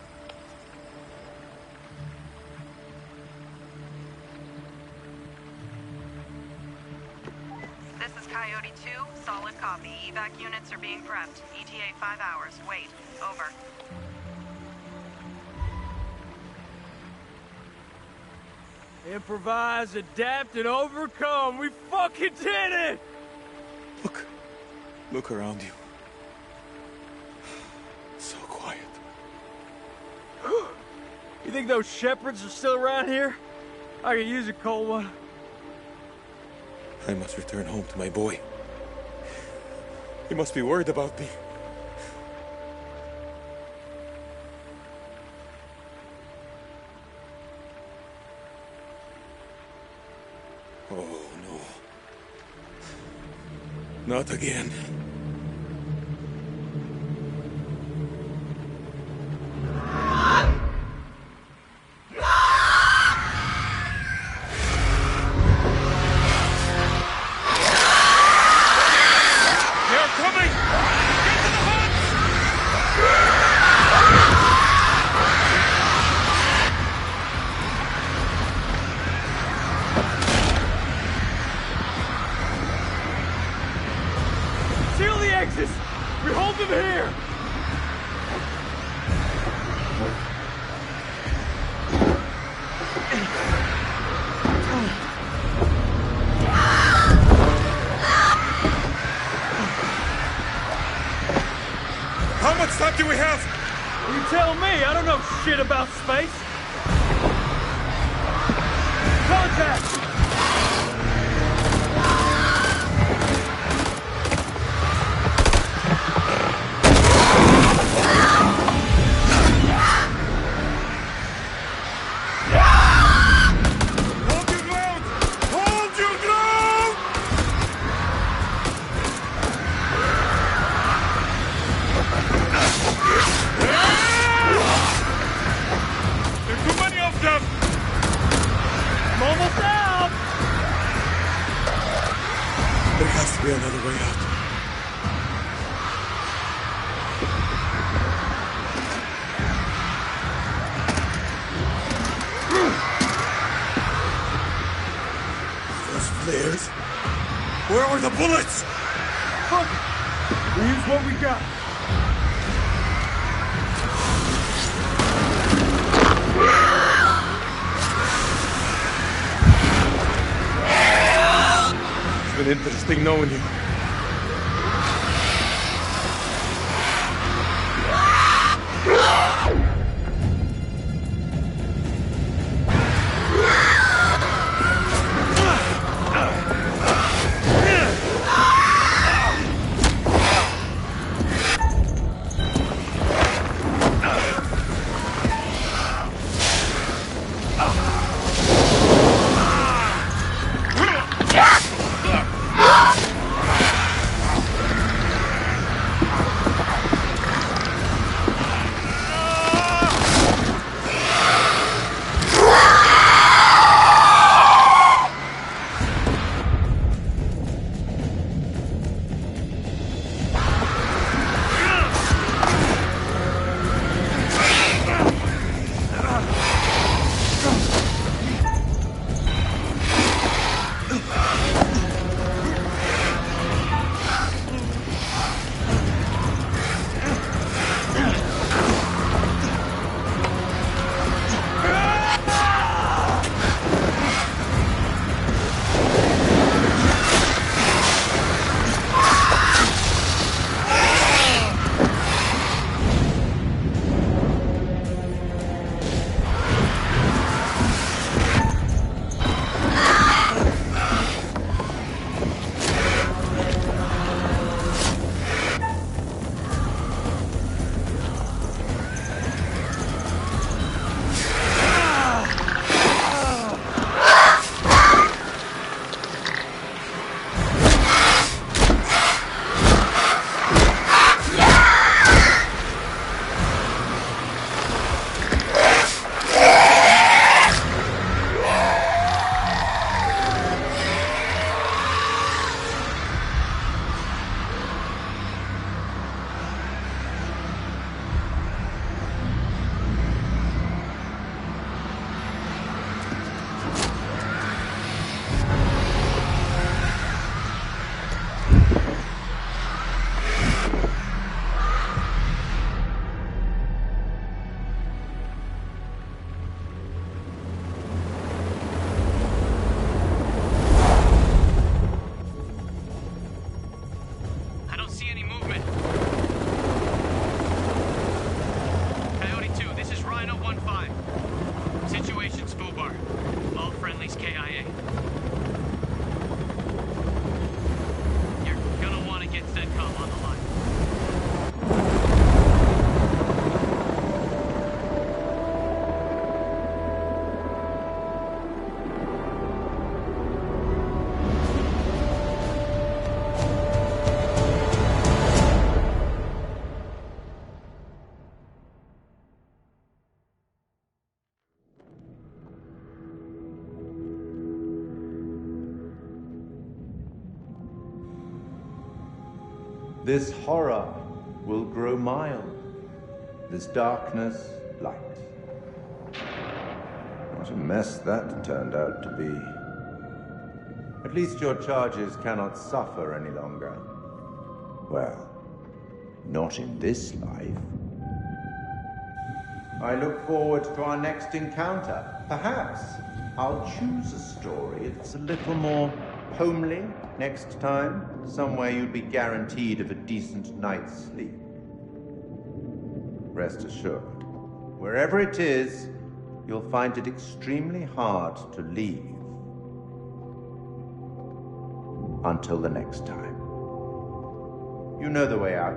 This is Coyote 2, solid copy. Evac units are being prepped. ETA 5 hours. Wait, over. Improvise, adapt, and overcome. We fucking did it! Look around you. So quiet. You think those shepherds are still around here? I could use a cold one. I must return home to my boy. He must be worried about me. Oh, no. Not again. See What do we have? You tell me. I don't know shit about space. Contact! There has to be another way out. Those flares? Where were the bullets? Fuck it. We use what we got. It's been interesting knowing you. This horror will grow mild. This darkness, light. What a mess that turned out to be. At least your charges cannot suffer any longer. Well, not in this life. I look forward to our next encounter. Perhaps I'll choose a story that's a little more homely next time. Somewhere you'll be guaranteed of a decent night's sleep. rest assured. Wherever it is, you'll find it extremely hard to leave. Until the next time. You know the way out.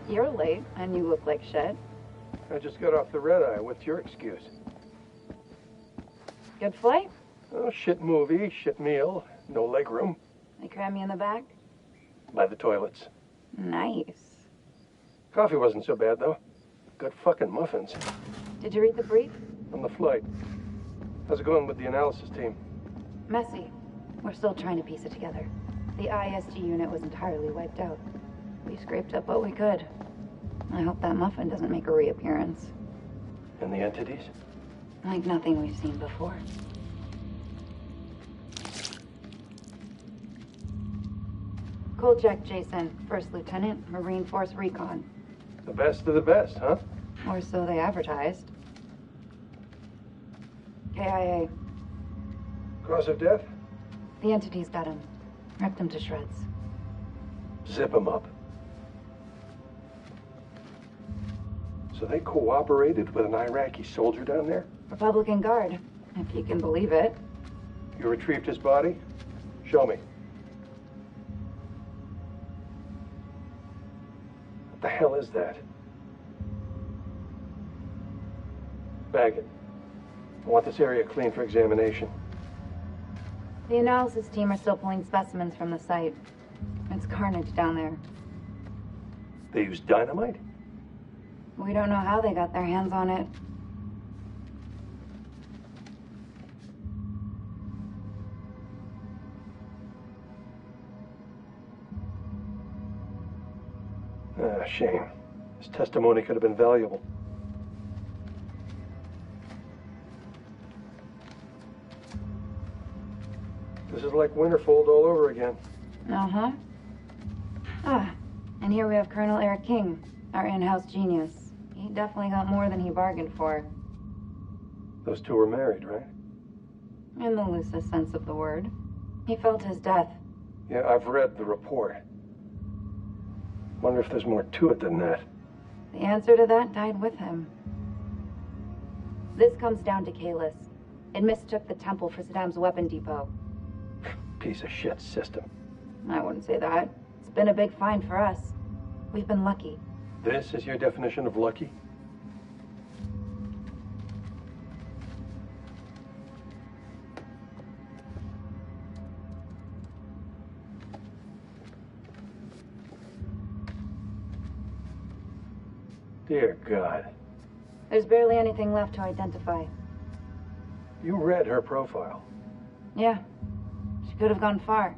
You're late, and you look like shit. I just got off the red eye. What's your excuse? Good flight? Oh, shit movie, shit meal, no leg room. They cram you in the back? By the toilets. Nice. Coffee wasn't so bad, though. Good fucking muffins. Did you read the brief? On the flight. How's it going with the analysis team? Messy. We're still trying to piece it together. The ISG unit was entirely wiped out. We scraped up what we could. I hope that muffin doesn't make a reappearance. And the entities? Like nothing we've seen before. Kolchak Jason, First Lieutenant, Marine Force Recon. The best of the best, huh? Or so they advertised. KIA. Cause of death? The entities got him. Ripped him to shreds. Zip him up. So they cooperated with an Iraqi soldier down there? Republican Guard, if you can believe it. You retrieved his body? Show me. What the hell is that? Bag it. I want this area clean for examination. The analysis team are still pulling specimens from the site. It's carnage down there. They used dynamite? We don't know how they got their hands on it. Ah, shame. His testimony could have been valuable. This is like Winterfold all over again. Uh-huh. Ah, and here we have Colonel Eric King, our in-house genius. He definitely got more than he bargained for. Those two were married, right? In the loosest sense of the word. He felt his death. Yeah, I've read the report. Wonder if there's more to it than that. The answer to that died with him. This comes down to Kalis. It mistook the temple for Saddam's weapon depot. Piece of shit system. I wouldn't say that. It's been a big find for us. We've been lucky. This is your definition of lucky? Dear God. There's barely anything left to identify. You read her profile. Yeah. She could have gone far.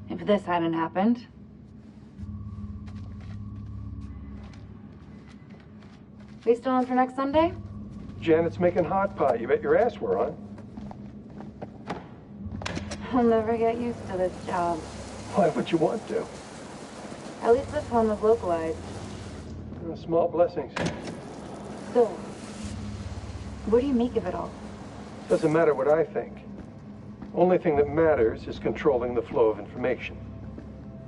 If this hadn't happened. We still on for next Sunday? Janet's making hot pot. You bet your ass we're on. I'll never get used to this job. Why would you want to? At least this one was localized. Small blessings. Still, what do you make of it all? Doesn't matter what I think. Only thing that matters is controlling the flow of information.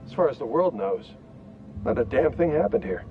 As far as the world knows, not a damn thing happened here.